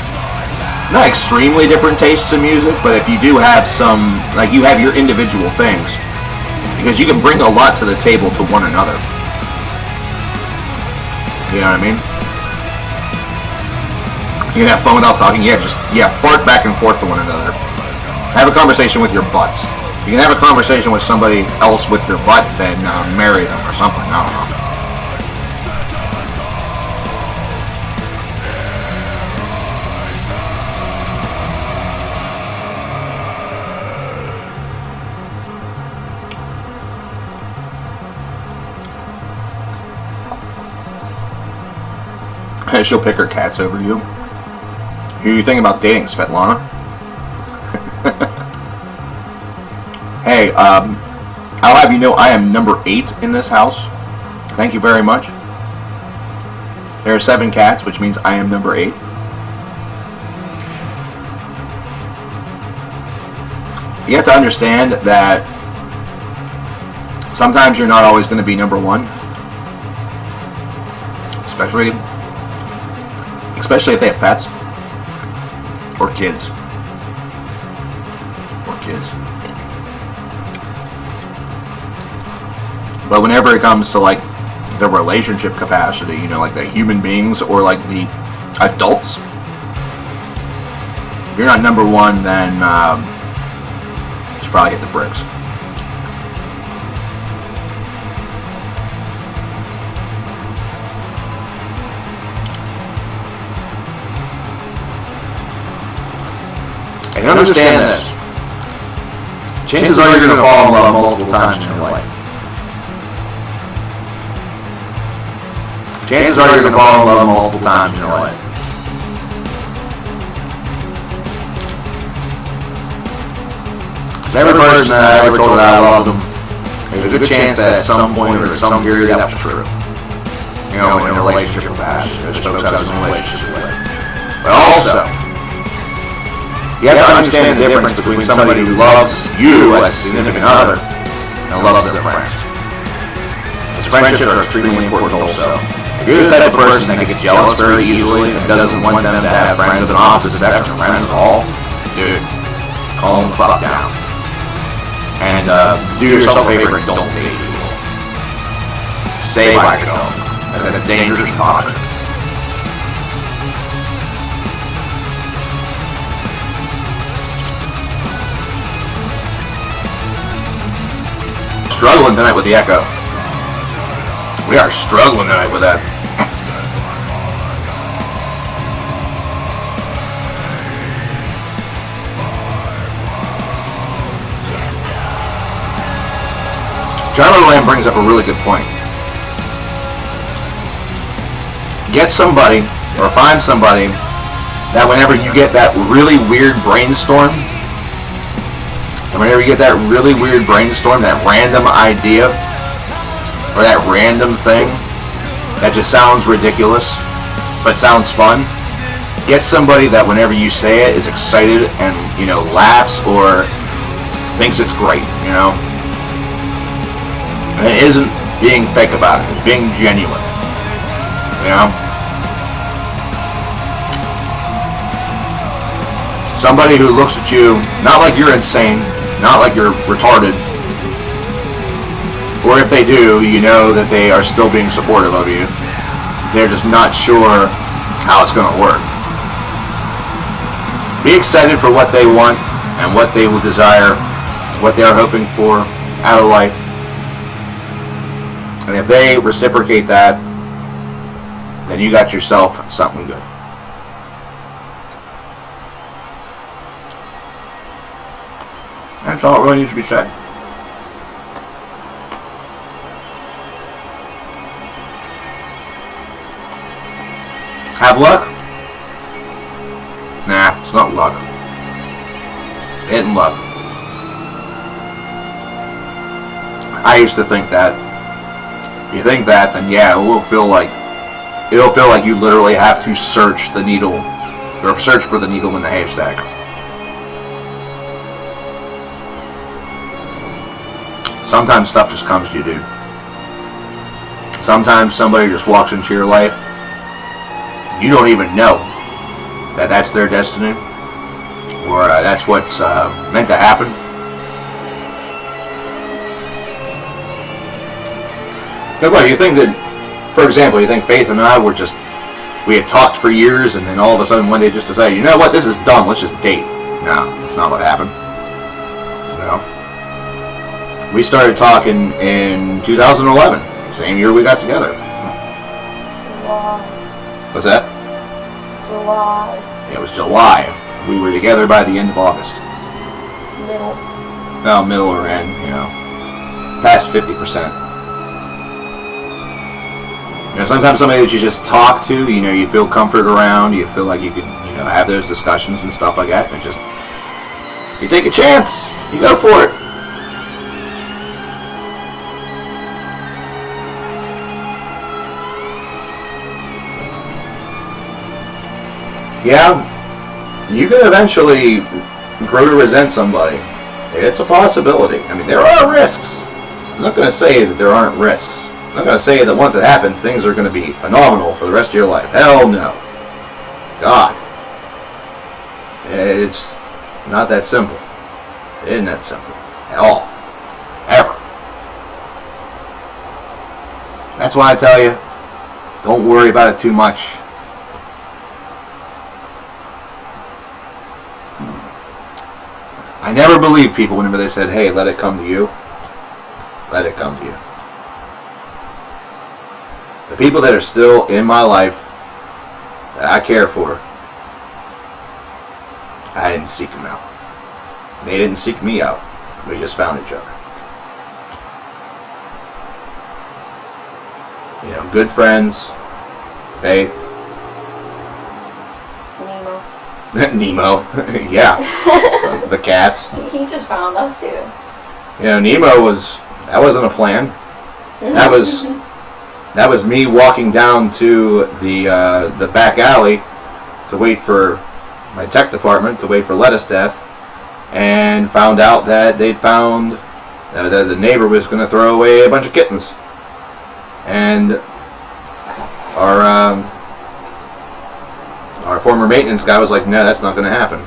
not extremely different tastes in music, but if you do have some, you have your individual things, because you can bring a lot to the table to one another. You know what I mean? You can have fun without talking, fart back and forth to one another. Have a conversation with your butts. You can have a conversation with somebody else with your butt, then marry them or something. I don't know. She'll pick her cats over you. Who are you thinking about dating, Svetlana? Hey, I'll have you know I am number 8 in this house. Thank you very much. There are 7 cats, which means I am number 8. You have to understand that sometimes you're not always going to be number 1. Especially if they have pets. Or kids. But whenever it comes to like the relationship capacity, you know, like the human beings or like the adults, if you're not number 1, then you should probably hit the bricks. And understand this. Chances are you're going to fall in love multiple times in your life. Chances are you're going to fall in love multiple times in your life. Every person that I ever told that I loved them, there's a good chance that at some point or at some period that was true. You know, in a relationship capacity. There's folks I was in a relationship with. But also, you have to understand the difference between somebody who loves you as a significant other and loves their friends. Because friendships are extremely important also. If you're the type of person that gets jealous very easily and doesn't want them to have friends of an opposite sex or friends at all, dude, calm the fuck down. And do yourself a favor and don't date people. Stay by yourself. That's a dangerous talk. Struggling tonight with the echo. We are struggling tonight with that. John Lamb brings up a really good point. Get somebody, or find somebody, that whenever you get that really weird brainstorm, and whenever you get that really weird brainstorm, that random idea, or that random thing, that just sounds ridiculous, but sounds fun, get somebody that whenever you say it is excited and, you know, laughs or thinks it's great, you know? And it isn't being fake about it. It's being genuine. You know? Somebody who looks at you, not like you're insane, not like you're retarded. Or if they do, you know that they are still being supportive of you. They're just not sure how it's going to work. Be excited for what they want and what they will desire, what they're hoping for out of life. And if they reciprocate that, then you got yourself something good. That's all that really needs to be said. Have luck? Nah, it's not luck. It ain't luck. I used to think that. If you think that, then yeah, it'll feel like you literally have to search the needle, or search for the needle in the haystack. Sometimes stuff just comes to you, dude. Sometimes somebody just walks into your life. You don't even know that that's their destiny, or that's what's meant to happen. What, you think that, for example, you think Faith and I we had talked for years, and then all of a sudden one day just decided, you know what, this is dumb, let's just date. No, that's not what happened. We started talking in 2011, same year we got together. July. What's that? July. It was July. We were together by the end of August. Middle. No, middle or end, you know. Past 50%. You know, sometimes somebody that you just talk to, you know, you feel comfort around, you feel like you could, you know, have those discussions and stuff like that, and it just, you take a chance, you go for it. Yeah, you can eventually grow to resent somebody. It's a possibility. I mean, there are risks. I'm not going to say that there aren't risks. I'm not going to say that once it happens, things are going to be phenomenal for the rest of your life. Hell no. God. It's not that simple. It isn't that simple. At all. Ever. That's why I tell you, don't worry about it too much. I never believed people whenever they said, hey, let it come to you. Let it come to you. The people that are still in my life, that I care for, I didn't seek them out. They didn't seek me out. We just found each other. You know, good friends, Faith, Nemo, yeah, so the cats. He just found us too. You know, Nemo that wasn't a plan. That was me walking down to the back alley to wait for my tech department, to wait for lettuce death, and found out that they'd found that the neighbor was going to throw away a bunch of kittens, and our former maintenance guy was like, no, that's not going to happen.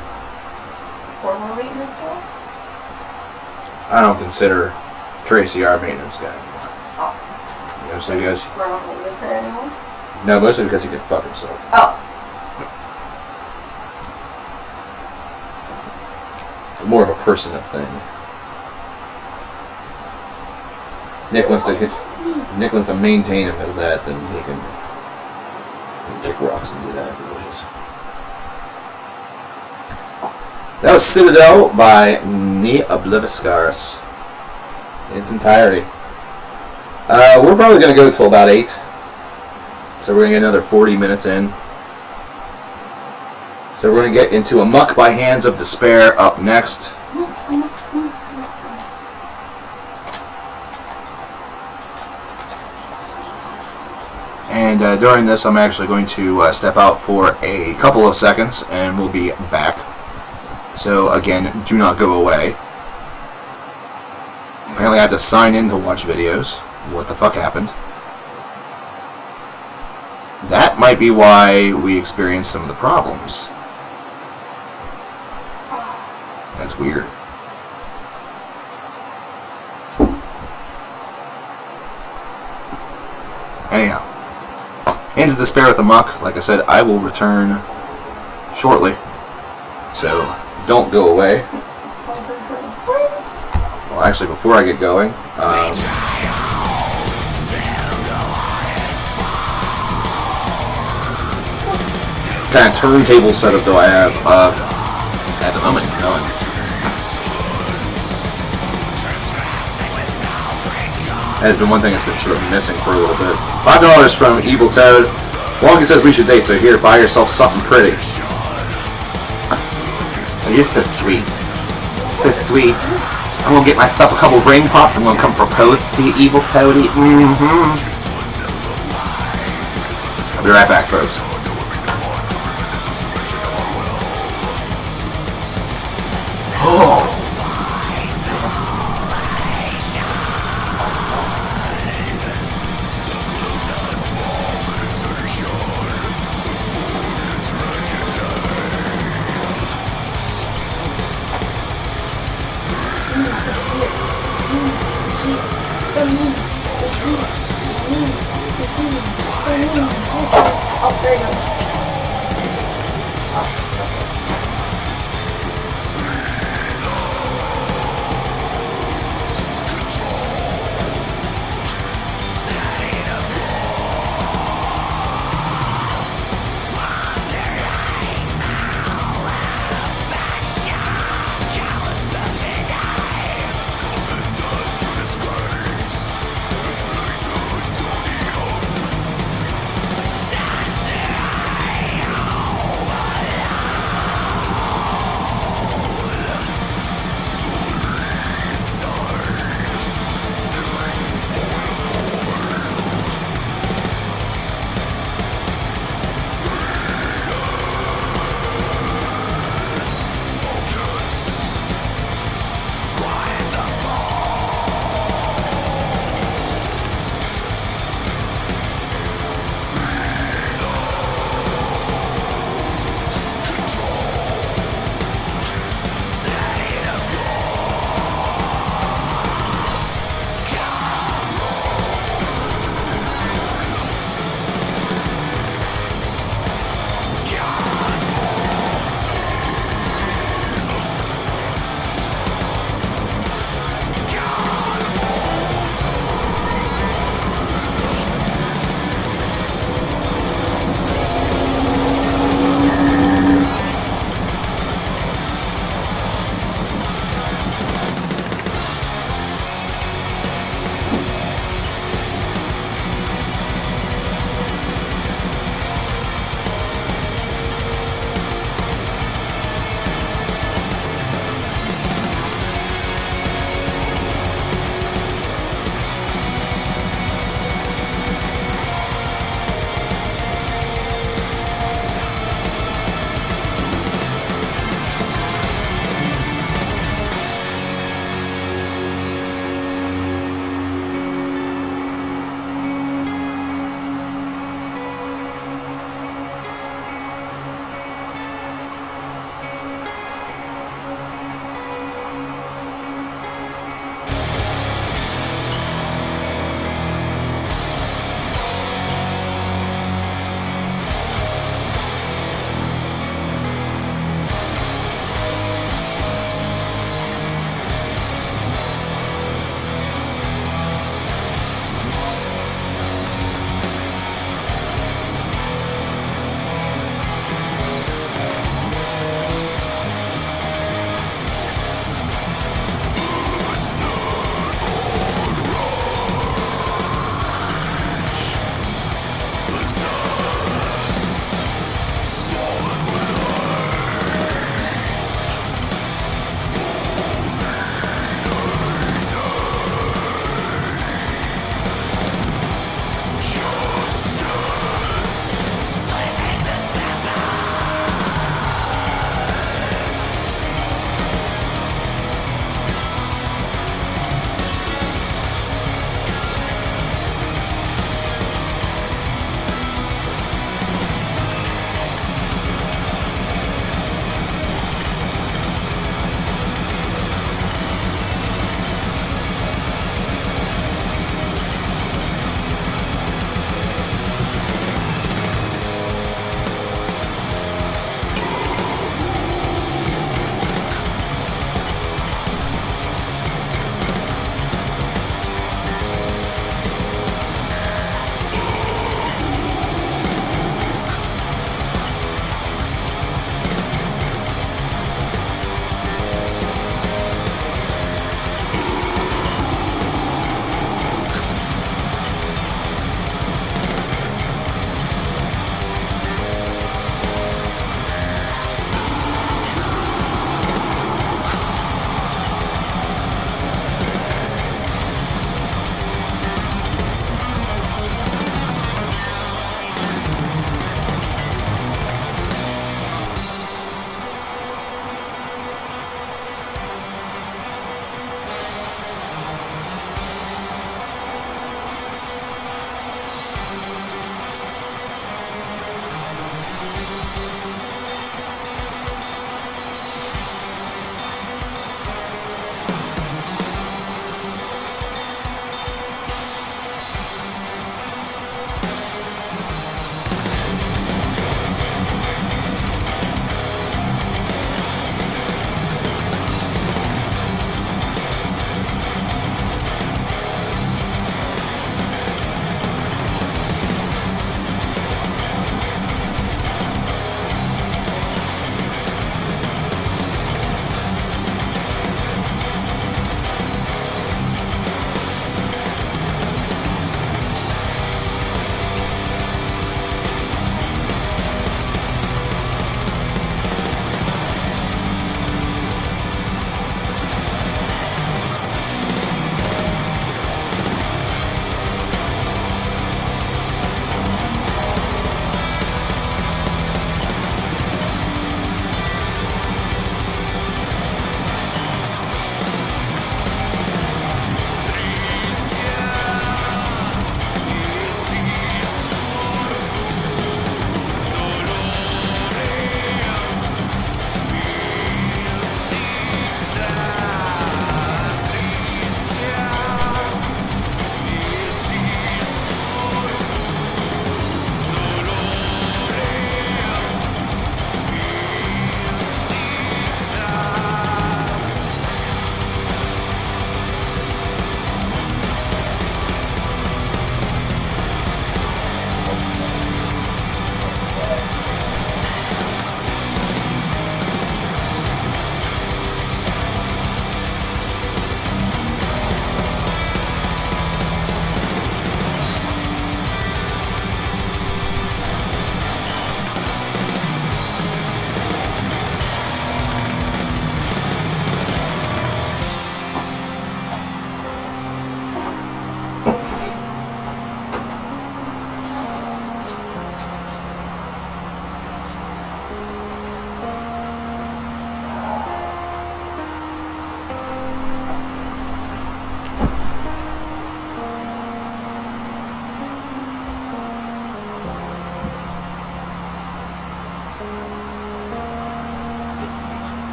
Former maintenance guy? I don't consider Tracy our maintenance guy anymore. Oh. You know, so because We're not going to live here anymore? no, mostly because he could fuck himself. Oh. It's more of a personal thing. Nick wants to maintain him as that, then he can kick rocks and do that if he wishes. That was Citadel by Ne Obliviscaris in its entirety. We're probably going to go till about 8. So we're going to get another 40 minutes in. So we're going to get into A Muck by Hands of Despair up next. And during this, I'm actually going to step out for a couple of seconds, and we'll be back. So again, do not go away. Apparently I have to sign in to watch videos. What the fuck happened? That might be why we experienced some of the problems. That's weird. Anyhow. Hands of Despair with A Muck. Like I said, I will return shortly. So, don't go away. Well, actually, before I get going, kind of turntable setup do I have at the moment going. Has been one thing that's been sort of missing for a little bit. $5 from Evil Toad. Wonky says we should date, so here, buy yourself something pretty. Here's the tweet. The tweet. I'm gonna get myself a couple ring pops. I'm gonna come propose to you, Evil Toady. I'll be right back, folks. Oh. Oh, there it goes.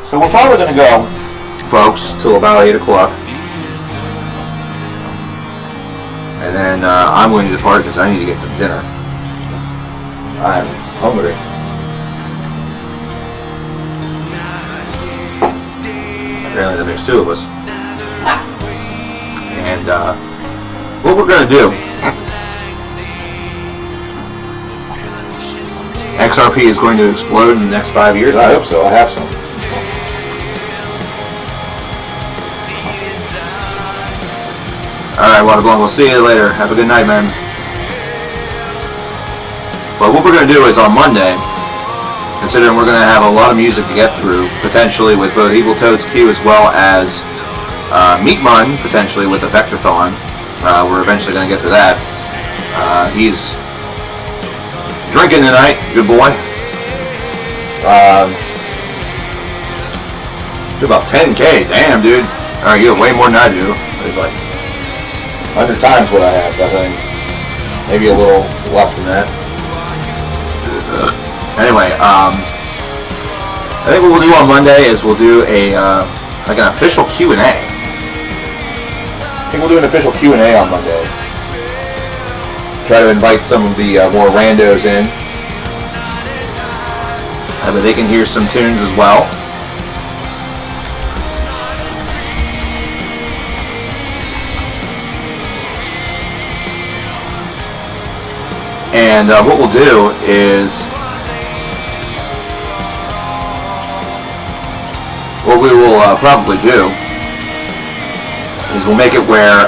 So we're probably going to go, folks, till about 8 o'clock. And then I'm going to depart because I need to get some dinner. I'm hungry. Apparently that makes two of us. And what we're going to do, XRP is going to explode in the next 5 years. I hope so. I have some. Alright, Waterblowing, we'll see you later. Have a good night, man. But what we're going to do is on Monday, considering we're going to have a lot of music to get through, potentially with both Evil Toad's Q as well as Meat Mun, potentially with the Vectorthon. We're eventually going to get to that. He's drinking tonight, good boy. About 10K, damn, dude. Alright, you have way more than I do. Like 100 times what I have, I think. Maybe a little less than that. Anyway, I think what we'll do on Monday is we'll do a like an official Q&A. I think we'll do an official Q&A on Monday. Try to invite some of the more randos in, but they can hear some tunes as well. And what we'll do is, what we will probably do is we'll make it where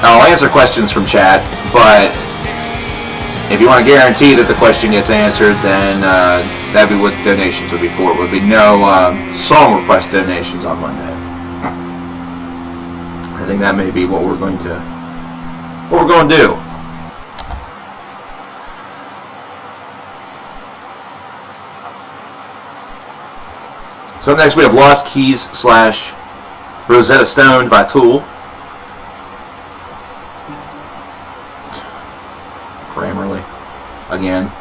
I'll answer questions from chat, but if you want to guarantee that the question gets answered, then that'd be what donations would be for. There would be no song request donations on Monday. I think that may be what we're going to do. So next we have Lost Keys / Rosetta Stone by Tool. Grammarly. Again.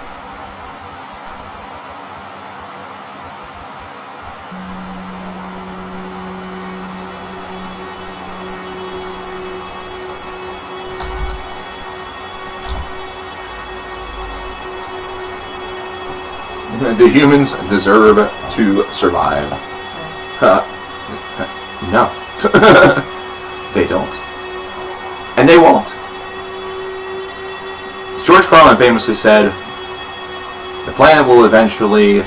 Do humans deserve to survive? No. They don't. And they won't. As George Carlin famously said, the planet will eventually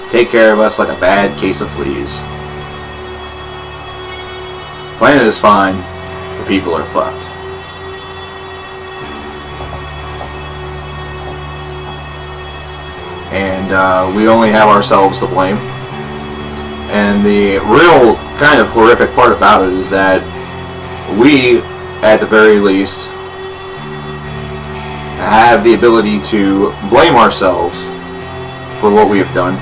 take care of us like a bad case of fleas. The planet is fine, the people are fucked. And we only have ourselves to blame. And the real kind of horrific part about it is that we, at the very least, have the ability to blame ourselves for what we have done.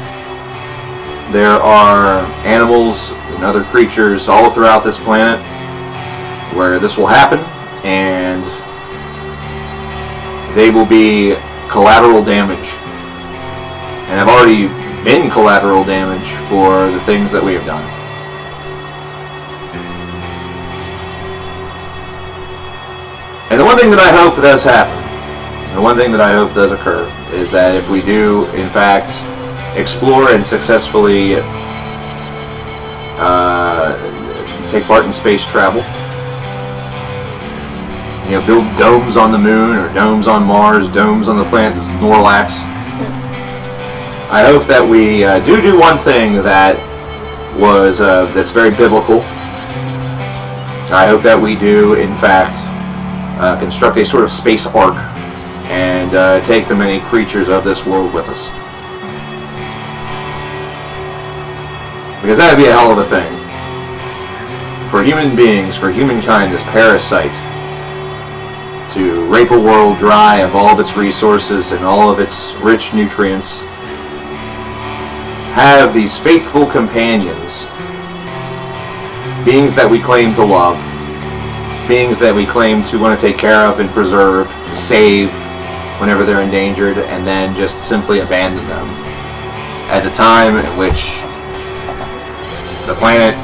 There are animals and other creatures all throughout this planet where this will happen, and they will be collateral damage. And have already been collateral damage for the things that we have done. And the one thing that I hope does happen, the one thing that I hope does occur, is that if we do, in fact, explore and successfully take part in space travel, you know, build domes on the moon, or domes on Mars, domes on the planet Snorlax, I hope that we do one thing that was that's very biblical. I hope that we do, in fact, construct a sort of space ark and take the many creatures of this world with us. Because that would be a hell of a thing. For human beings, for humankind, this parasite, to rape a world dry of all of its resources and all of its rich nutrients, have these faithful companions, beings that we claim to love, beings that we claim to want to take care of and preserve, to save whenever they're endangered, and then just simply abandon them. at the time at which the planet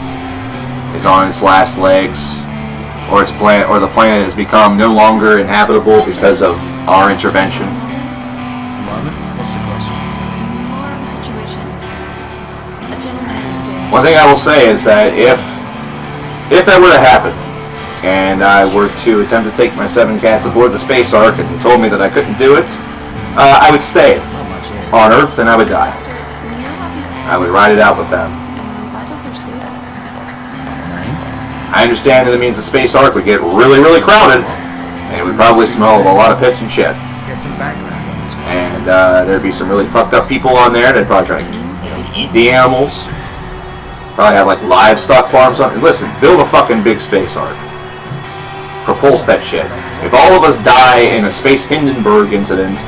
is on its last legs, or the planet has become no longer inhabitable because of our intervention. Marvin, what's the question? More of a situation. A gentleman in exam. One thing I will say is that if that were to happen, and I were to attempt to take my 7 cats aboard the space ark, and they told me that I couldn't do it, I would stay Not much air. on Earth and I would die. When you're having sex, I would ride it out with them. vitals are stable. I understand that it means the space ark would get really, really crowded, and it would probably smell of a lot of piss and shit. Let's get some background on this one. And there'd be some really fucked up people on there that'd probably try to eat the animals. Probably have like livestock farms on. Listen, build a fucking big space ark. Propulse that shit. If all of us die in a space Hindenburg incident,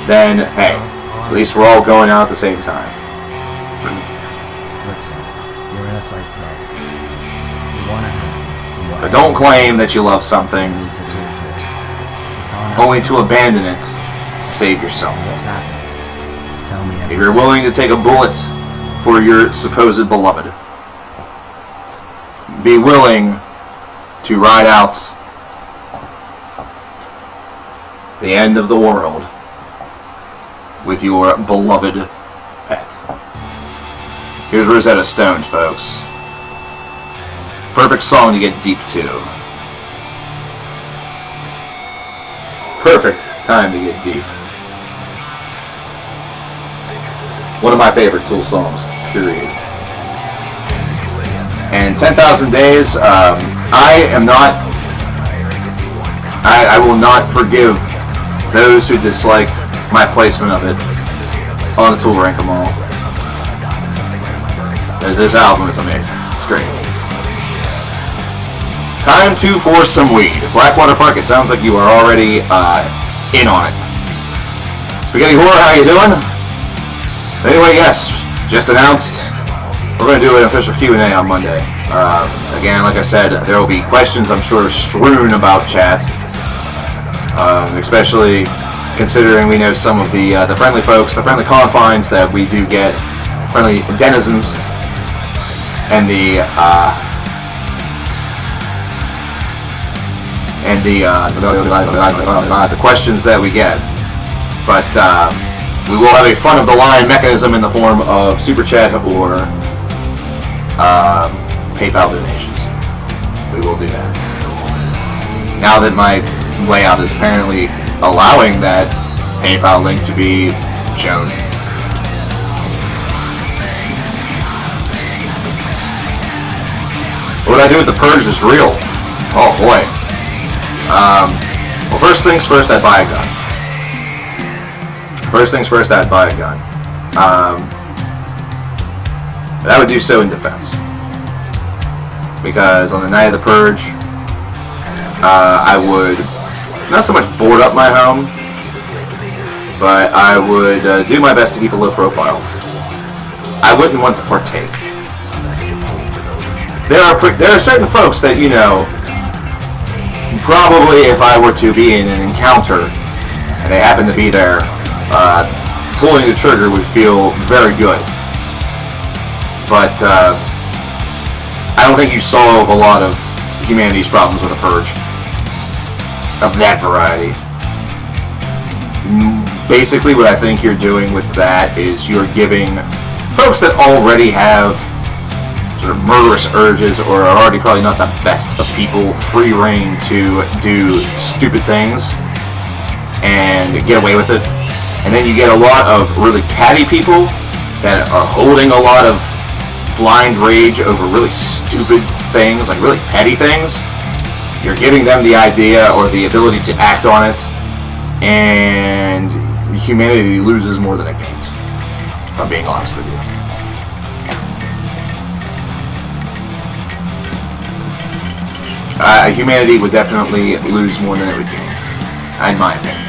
then hey, at least we're all going out at the same time. Look, son, you're in a psych class. If you want to help, But don't claim that you love something need to talk to us. only to abandon it to save yourself. What's happening? Tell me If everything. you're willing to take a bullet for your supposed beloved, be willing to ride out the end of the world with your beloved pet. Here's Rosetta Stone, folks. Perfect song to get deep to. Perfect time to get deep. One of my favorite Tool songs, period. And 10,000 Days, I will not forgive those who dislike my placement of it on the Tool Rank 'em all. This album is amazing. It's great. Time to for some weed. Blackwater Park, it sounds like you are already in on it. Spaghetti Horror, how you doing? Anyway, yes, just announced we're going to do an official Q&A on Monday. Again, like I said, there will be questions, I'm sure, strewn about chat. Especially considering we know some of the friendly folks, the friendly confines that we do get, friendly denizens, and the questions that we get. But we will have a front of the line mechanism in the form of super chat or PayPal donations. We will do that. Now that my layout is apparently allowing that PayPal link to be shown. What would I do if the purge is real? Oh boy. Well, first things first, I'd buy a gun. First things first, I'd buy a gun. But I would do so in defense. Because on the night of the purge, I would not so much board up my home, but I would do my best to keep a low profile. I wouldn't want to partake. There are certain folks that, you know, probably if I were to be in an encounter and they happen to be there, pulling the trigger would feel very good. But I don't think you solve a lot of humanity's problems with a purge of that variety. Basically, what I think you're doing with that is you're giving folks that already have sort of murderous urges or are already probably not the best of people free reign to do stupid things and get away with it. And then you get a lot of really catty people that are holding a lot of blind rage over really stupid things, like really petty things. You're giving them the idea or the ability to act on it, and humanity loses more than it gains, if I'm being honest with you. Humanity would definitely lose more than it would gain, in my opinion.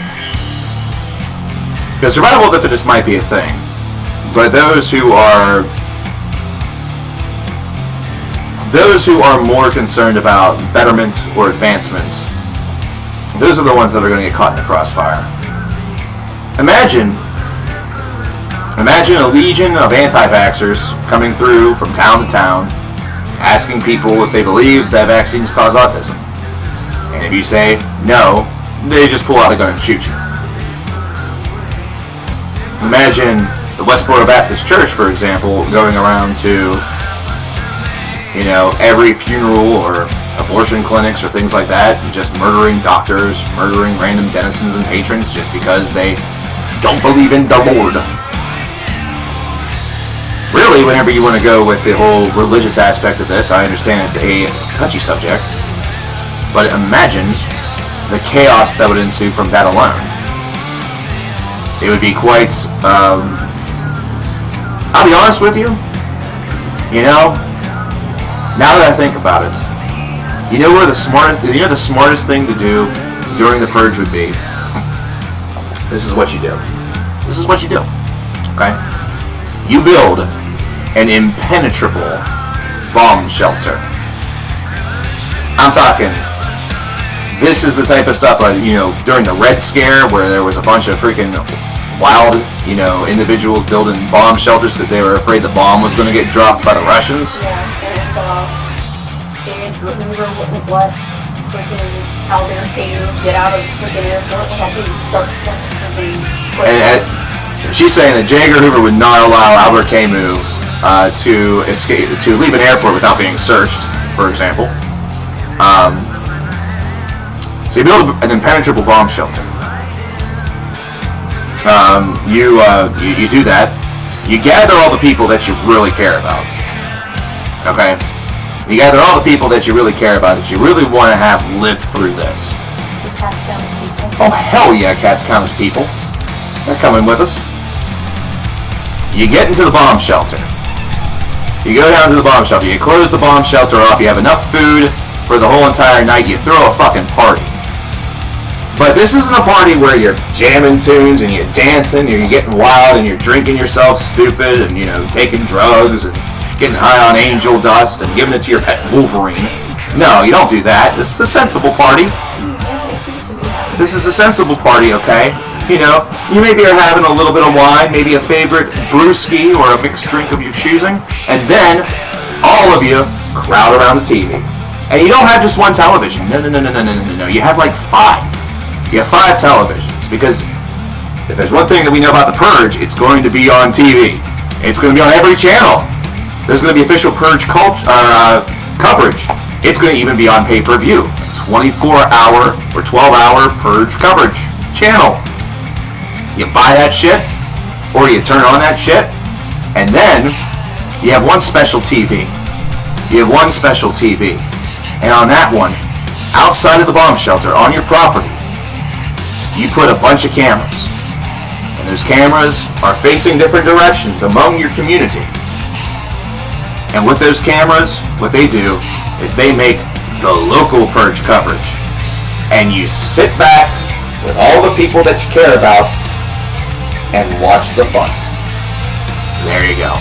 Because survival of the fittest might be a thing, but those who are more concerned about betterment or advancement, those are the ones that are going to get caught in the crossfire. Imagine Imagine a legion of anti-vaxxers coming through from town to town, asking people if they believe that vaccines cause autism. And if you say no, they just pull out a gun and shoot you. Imagine the Westboro Baptist Church, for example, going around to, every funeral or abortion clinics or things like that, and just murdering doctors, murdering random denizens and patrons just because they don't believe in the Lord. Really, whenever you want to go with the whole religious aspect of this, I understand it's a touchy subject, but imagine the chaos that would ensue from that alone. It would be quite, I'll be honest with you, now that I think about it, where the smartest thing to do during the purge would be? This is what you do. Okay? You build an impenetrable bomb shelter. I'm talking, this is the type of stuff like, during the Red Scare where there was a bunch of freaking wild, individuals building bomb shelters because they were afraid the bomb was going to get dropped by the Russians. Yeah, and J. Edgar Hoover wouldn't let freaking Albert Camus get out of freaking airport without being stuck And she's saying that J. Edgar Hoover would not allow Albert Camus to leave an airport without being searched, for example. So you build an impenetrable bomb shelter. You do that. You gather all the people that you really care about. Okay? You gather all the people that you really care about, that you really want to have live through this. The Cats County's people. Oh, hell yeah, Cats County's people. They're coming with us. You get into the bomb shelter. You go down to the bomb shelter. You close the bomb shelter off. You have enough food for the whole entire night. You throw a fucking party. But this isn't a party where you're jamming tunes and you're dancing, and you're getting wild and you're drinking yourself stupid and, taking drugs and getting high on angel dust and giving it to your pet Wolverine. No, you don't do that. This is a sensible party. This is a sensible party, okay? You maybe are having a little bit of wine, maybe a favorite brewski or a mixed drink of your choosing, and then all of you crowd around the TV. And you don't have just one television. No. You have like 5. You have 5 televisions, because if there's one thing that we know about the Purge, it's going to be on TV. It's going to be on every channel. There's going to be official Purge coverage. It's going to even be on pay-per-view. 24-hour or 12-hour Purge coverage channel. You buy that shit, or you turn on that shit, and then you have one special TV. And on that one, outside of the bomb shelter, on your property, you put a bunch of cameras. And those cameras are facing different directions among your community. And with those cameras, what they do is they make the local Purge coverage. And you sit back with all the people that you care about and watch the fun. There you go.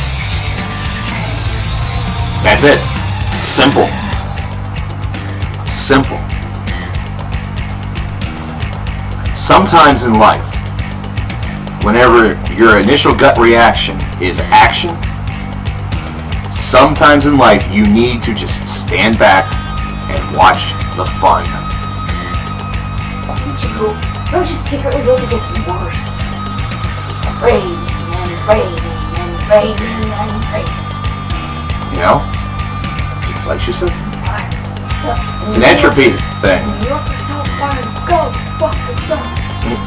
That's it. Simple. Sometimes in life, whenever your initial gut reaction is action, sometimes in life you need to just stand back and watch the fun. Don't you secretly hope it gets worse? Raining and raining and raining and raining. Just like she said. It's an entropy thing. New Yorkers tell the fire, go fuck yourself.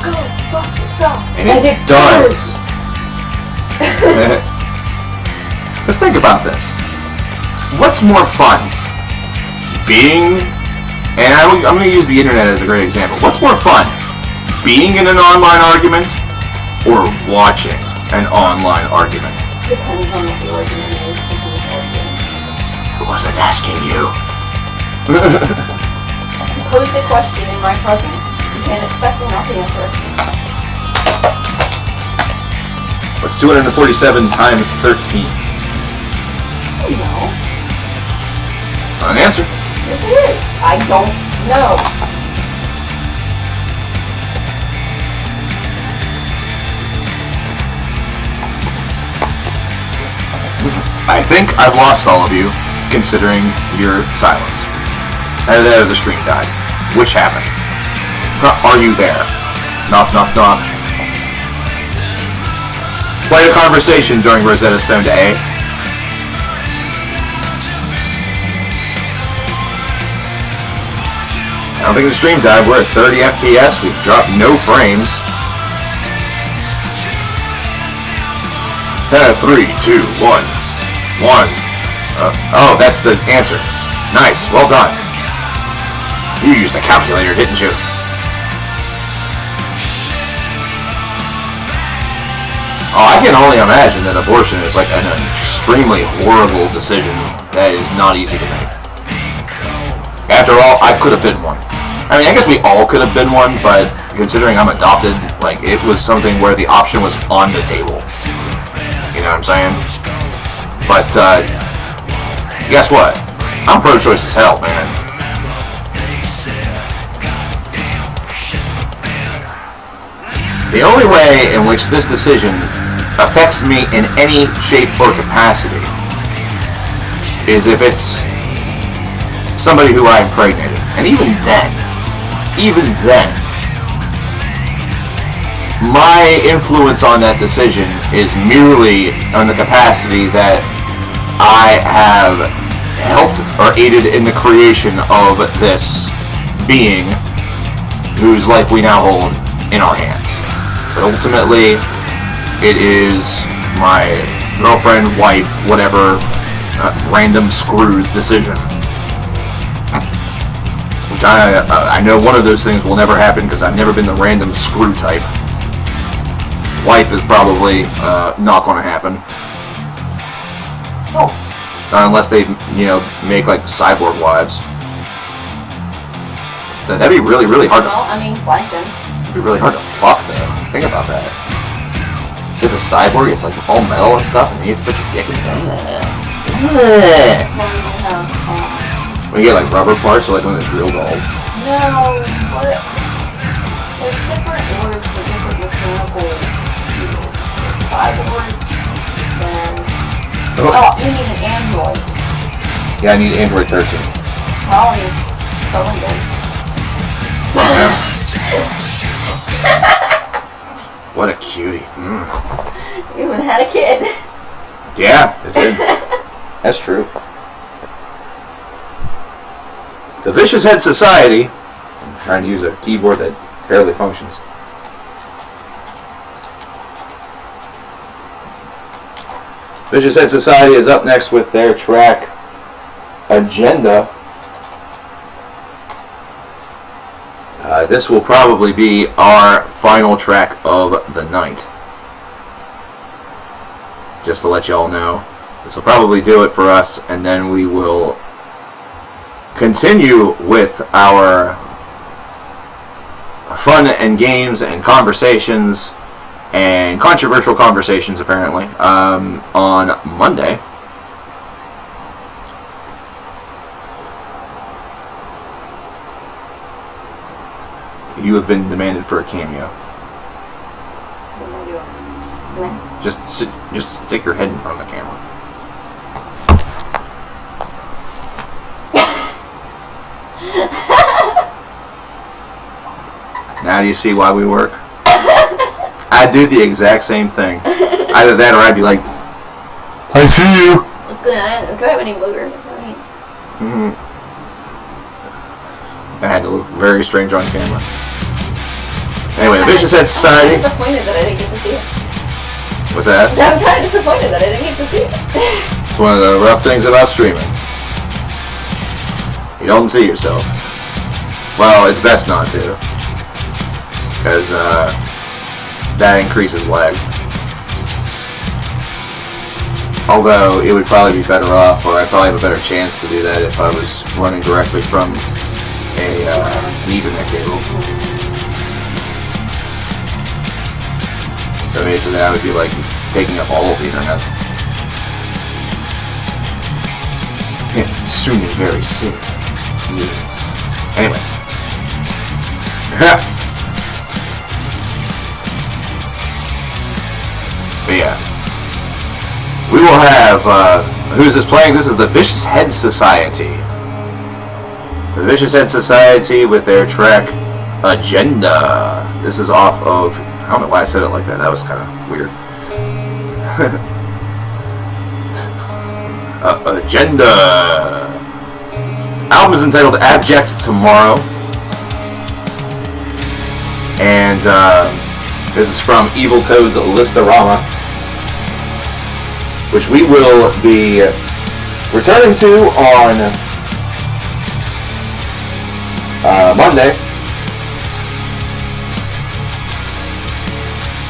Go fuck yourself. And it does. Let's think about this. What's more fun? I'm going to use the internet as a great example. What's more fun? Being in an online argument or watching an online argument? Depends on what the argument is and who's arguing. I wasn't asking you. Pose the question in my presence. You can't expect me not to answer it. What's 247 times 13? No. It's not an answer. Yes, it is. I don't know. I think I've lost all of you, considering your silence. And then the stream died. Which happened? Are you there? Knock, knock, knock. Play a conversation during Rosetta Stone to A. I don't think the stream died. We're at 30 FPS. We've dropped no frames. 3, 2, 1. 1. Oh, that's the answer. Nice. Well done. You used a calculator, didn't you? Oh, I can only imagine that abortion is like an extremely horrible decision that is not easy to make. After all, I could have been one. I mean, I guess we all could have been one, but considering I'm adopted, like, it was something where the option was on the table. You know what I'm saying? But, guess what? I'm pro-choice as hell, man. The only way in which this decision affects me in any shape or capacity is if it's somebody who I impregnated. And even then, my influence on that decision is merely on the capacity that I have helped or aided in the creation of this being whose life we now hold in our hands. But ultimately, it is my girlfriend, wife, whatever, random screw's decision. Which I know one of those things will never happen because I've never been the random screw type. Wife is probably not going to happen. Oh. Unless they, make like cyborg wives. That'd be really, really hard to. Well, I mean, plankton. It'd be really hard to fuck though. Think about that. It's a cyborg. It's like all metal and stuff, and you have to put your dick in there. That's why we don't have. When you get like rubber parts, or like when there's real dolls. No, but there's different words for different mechanical units. There's cyborgs, and you need an android. Yeah, I need Android 13. Probably good. What a cutie. You even had a kid. Yeah, it did. That's true. The Vicious Head Society. I'm trying to use a keyboard that barely functions. Vicious Head Society is up next with their track Agenda. This will probably be our final track of the night. Just to let y'all know. This will probably do it for us, and then we will continue with our fun and games and conversations and controversial conversations, apparently, on Monday. You have been demanded for a cameo. Just stick your head in front of the camera. Now do you see why we work? I do the exact same thing. Either that or I'd be like, I see you. Do I have any boogers? I had to look very strange on camera. Anyway, the Vicious Head Society. I'm disappointed that I didn't get to see it. What's that? I'm kind of disappointed that I didn't get to see it. It's one of the rough things about streaming. You don't see yourself. Well, it's best not to. Because that increases lag. Although, it would probably be better off, or I'd probably have a better chance to do that if I was running directly from an Ethernet cable. So basically that would be like taking up all of the internet. Yeah, soon, very soon. Yes. Anyway. But yeah. we will have, who's this playing? This is the Vicious Head Society. The Vicious Head Society with their track Agenda. This is off of, I don't know why I said it like that. That was kind of weird. Agenda. Album is entitled Abject Tomorrow. And this is from Evil Toad's Listorama, which we will be returning to on Monday,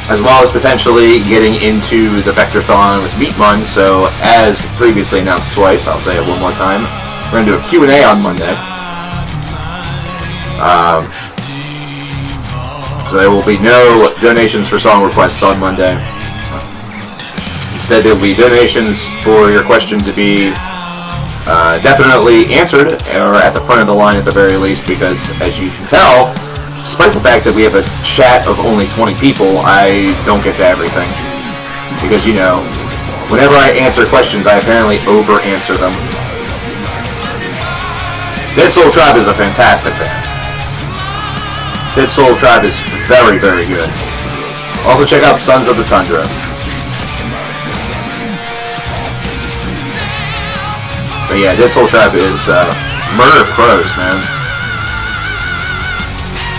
as well as potentially getting into the Vectorthon with Meatmun. So, as previously announced twice, I'll say it one more time, we're going to do a Q&A on Monday. So there will be no donations for song requests on Monday. Instead, there will be donations for your question to be definitely answered, or at the front of the line at the very least, because as you can tell, despite the fact that we have a chat of only 20 people, I don't get to everything. Because, you know, whenever I answer questions, I apparently over-answer them. Dead Soul Tribe is a fantastic band. Dead Soul Tribe is very, very good. Also check out Sons of the Tundra. But yeah, Dead Soul Tribe is Murder of Crows, man.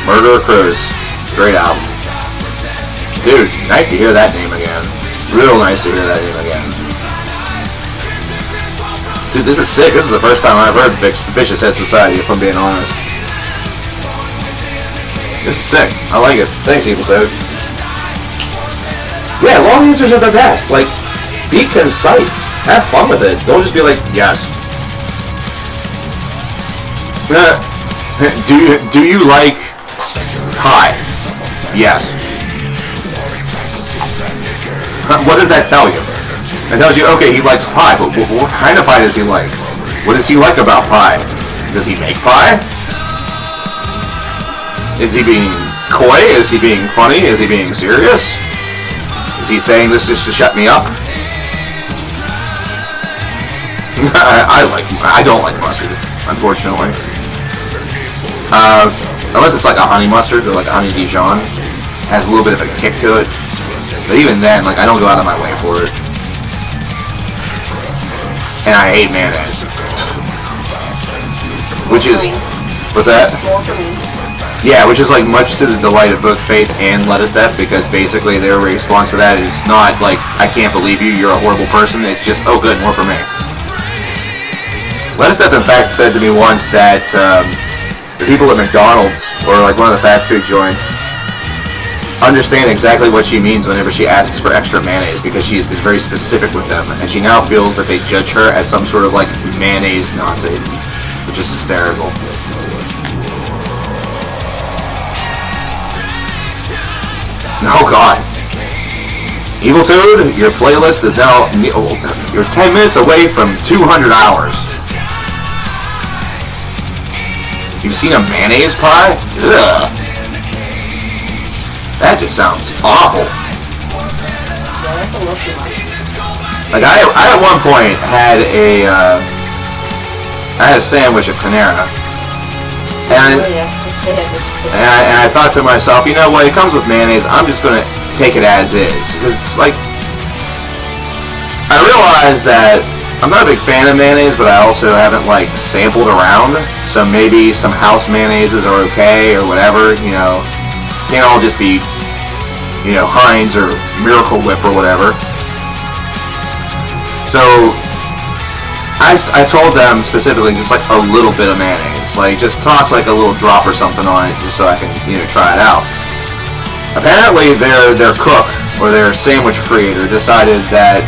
Murder of Crows. Great album. Dude, nice to hear that name again. Real nice to hear that name again. Dude, this is sick. This is the first time I've heard Vicious Head Society, if I'm being honest. This is sick. I like it. Thanks, Evil Toad. Yeah, long answers are the best. Like, be concise. Have fun with it. Don't just be like, yes. Do you like pie? Yes. What does that tell you? It tells you, okay, he likes pie, but what kind of pie does he like? What does he like about pie? Does he make pie? Is he being coy? Is he being funny? Is he being serious? Is he saying this just to shut me up? I don't like mustard, unfortunately. Unless it's like a honey mustard or like a honey Dijon. It has a little bit of a kick to it. But even then, like, I don't go out of my way for it. And I hate mayonnaise. Which is... What's that? Yeah, which is like much to the delight of both Faith and Lettuce Death, because basically their response to that is not like, I can't believe you, you're a horrible person. It's just, oh good, more for me. Lettuce Death in fact said to me once that the people at McDonald's, or like one of the fast food joints, understand exactly what she means whenever she asks for extra mayonnaise, because she has been very specific with them, and she now feels that they judge her as some sort of like mayonnaise Nazi, which is hysterical. Oh god. Evil Toad, your playlist is now, you're 10 minutes away from 200 hours. You've seen a mayonnaise pie? Ugh. That just sounds awful. Yeah, that's a little too much. Like I at one point had a sandwich at Panera, and I thought to myself, you know what? It comes with mayonnaise. I'm just gonna take it as is, because it's like, I realized that I'm not a big fan of mayonnaise, but I also haven't like sampled around. So maybe some house mayonnaises are okay or whatever. You know, can't all just be, you know, Heinz or Miracle Whip or whatever. So I told them specifically just like a little bit of mayonnaise, like just toss like a little drop or something on it, just so I can, you know, try it out. Apparently their cook or their sandwich creator decided that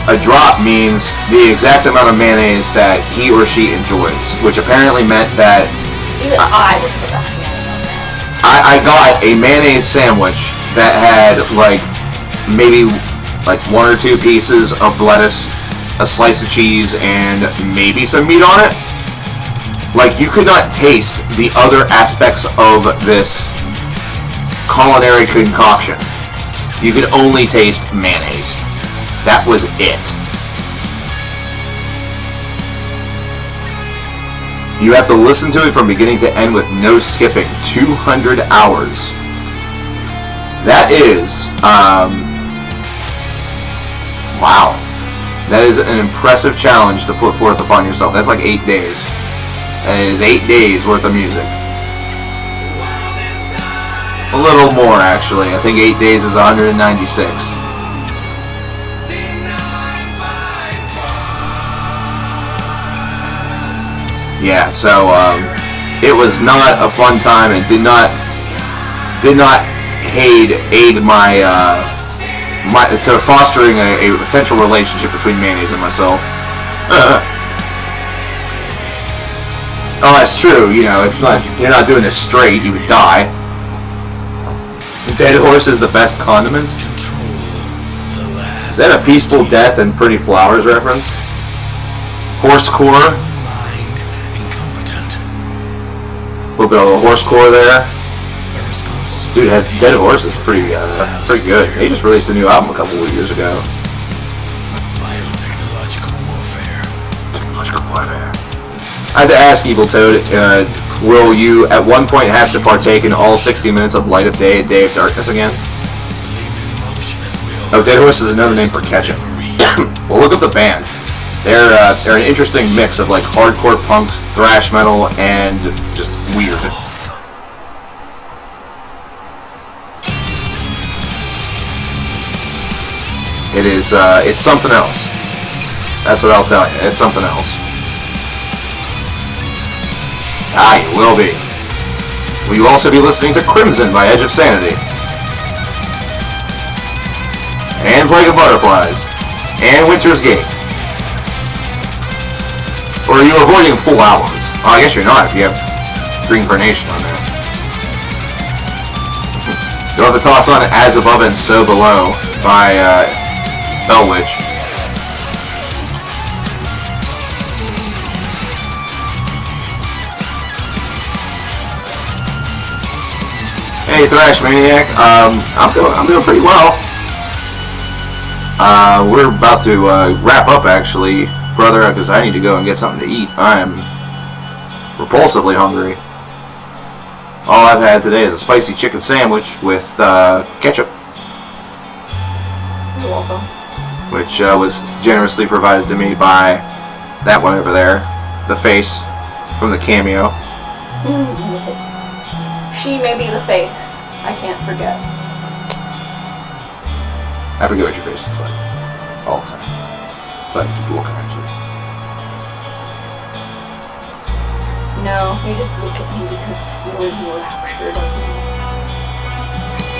a drop means the exact amount of mayonnaise that he or she enjoys, which apparently meant that even I would put that mayonnaise on that. I got a mayonnaise sandwich that had like maybe like 1 or 2 pieces of lettuce, a slice of cheese, and maybe some meat on it. Like, you could not taste the other aspects of this culinary concoction. You could only taste mayonnaise. That was it. You have to listen to it from beginning to end with no skipping. 200 hours. That is, wow. That is an impressive challenge to put forth upon yourself. That's like 8 days. That is 8 days worth of music. A little more, actually. I think 8 days is 196. Yeah, so it was not a fun time, and did not aid my to fostering a potential relationship between mayonnaise and myself. Oh, that's true. You know, it's not. You're not doing this straight. You would die. Dead horse is the best condiment. Is that a peaceful death and pretty flowers reference? Horse core. A little bit of a horse core there. This dude had Dead Horse is pretty good. He just released a new album a couple of years ago. Technological warfare. I have to ask Evil Toad, will you at one point have to partake in all 60 minutes of Light of Day, Day of Darkness again? Oh, Dead Horse is another name for ketchup. Well, look up the band. They're an interesting mix of like hardcore punk, thrash metal, and just weird. It is it's something else. That's what I'll tell you. It's something else. Ah, you will be. Will you also be listening to Crimson by Edge of Sanity? And Plague of Butterflies? And Winter's Gate? Or are you avoiding full albums? Oh, I guess you're not if you have Green Carnation on there. You'll have to toss on As Above and So Below by Bellwitch. Hey, Thrash Maniac. I'm doing pretty well. We're about to wrap up, actually, brother, because I need to go and get something to eat. I am repulsively hungry. All I've had today is a spicy chicken sandwich with ketchup. You're welcome. Which was generously provided to me by that one over there, the face from the cameo. She may be the face. I can't forget. I forget what your face looks like all the time, so I have to keep looking at you. No, you just look at me because you're enraptured of me.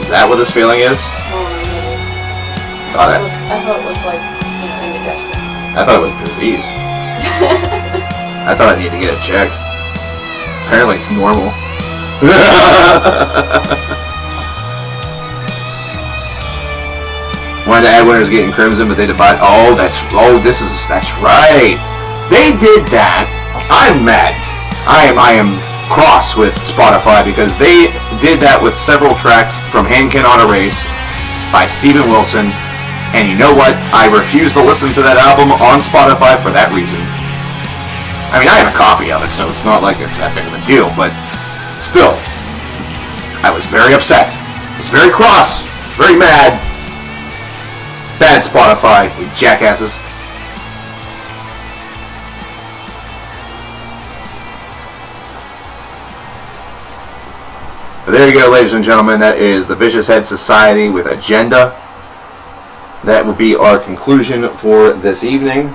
Is that what this feeling is? I thought it was like, indigestion. I thought it was disease. I thought I needed to get it checked. Apparently it's normal. Wanted to add Winter's Gate and Crimson, but they divide. That's right. They did that. I'm mad. I am cross with Spotify because they did that with several tracks from Hand Cannot Erase by Steven Wilson. And you know what? I refuse to listen to that album on Spotify for that reason. I mean, I have a copy of it, so it's not like it's that big of a deal, but still, I was very upset. I was very cross, very mad. Bad Spotify, you jackasses. But there you go, ladies and gentlemen. That is the Vicious Head Society with Agenda. That will be our conclusion for this evening.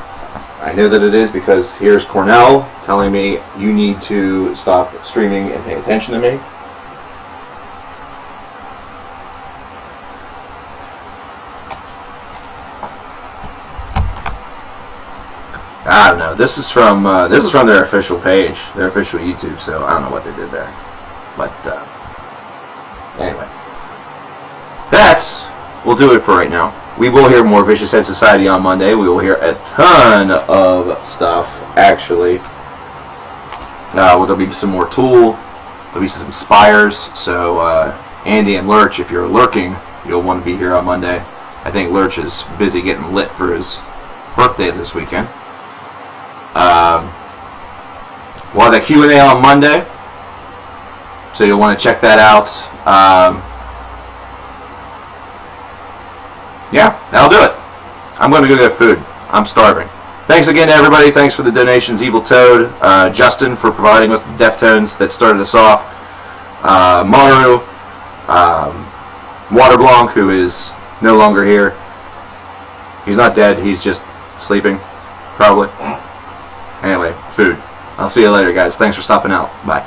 I know that it is because here's Cornell telling me you need to stop streaming and pay attention to me. I don't know. This is from their official page, their official YouTube. So I don't know what they did there, but anyway, that will do it for right now. We will hear more Vicious Head Society on Monday. We will hear a ton of stuff, actually. There'll be some more Tool. There'll be some Spires. So, Andy and Lurch, if you're lurking, you'll want to be here on Monday. I think Lurch is busy getting lit for his birthday this weekend. We'll have the Q&A on Monday, so you'll want to check that out. Yeah, that'll do it. I'm going to go get food. I'm starving. Thanks again to everybody. Thanks for the donations, Evil Toad, Justin for providing us the Deftones that started us off, Maru, Waterblanc, who is no longer here. He's not dead. He's just sleeping, probably. Anyway, food. I'll see you later, guys. Thanks for stopping out. Bye.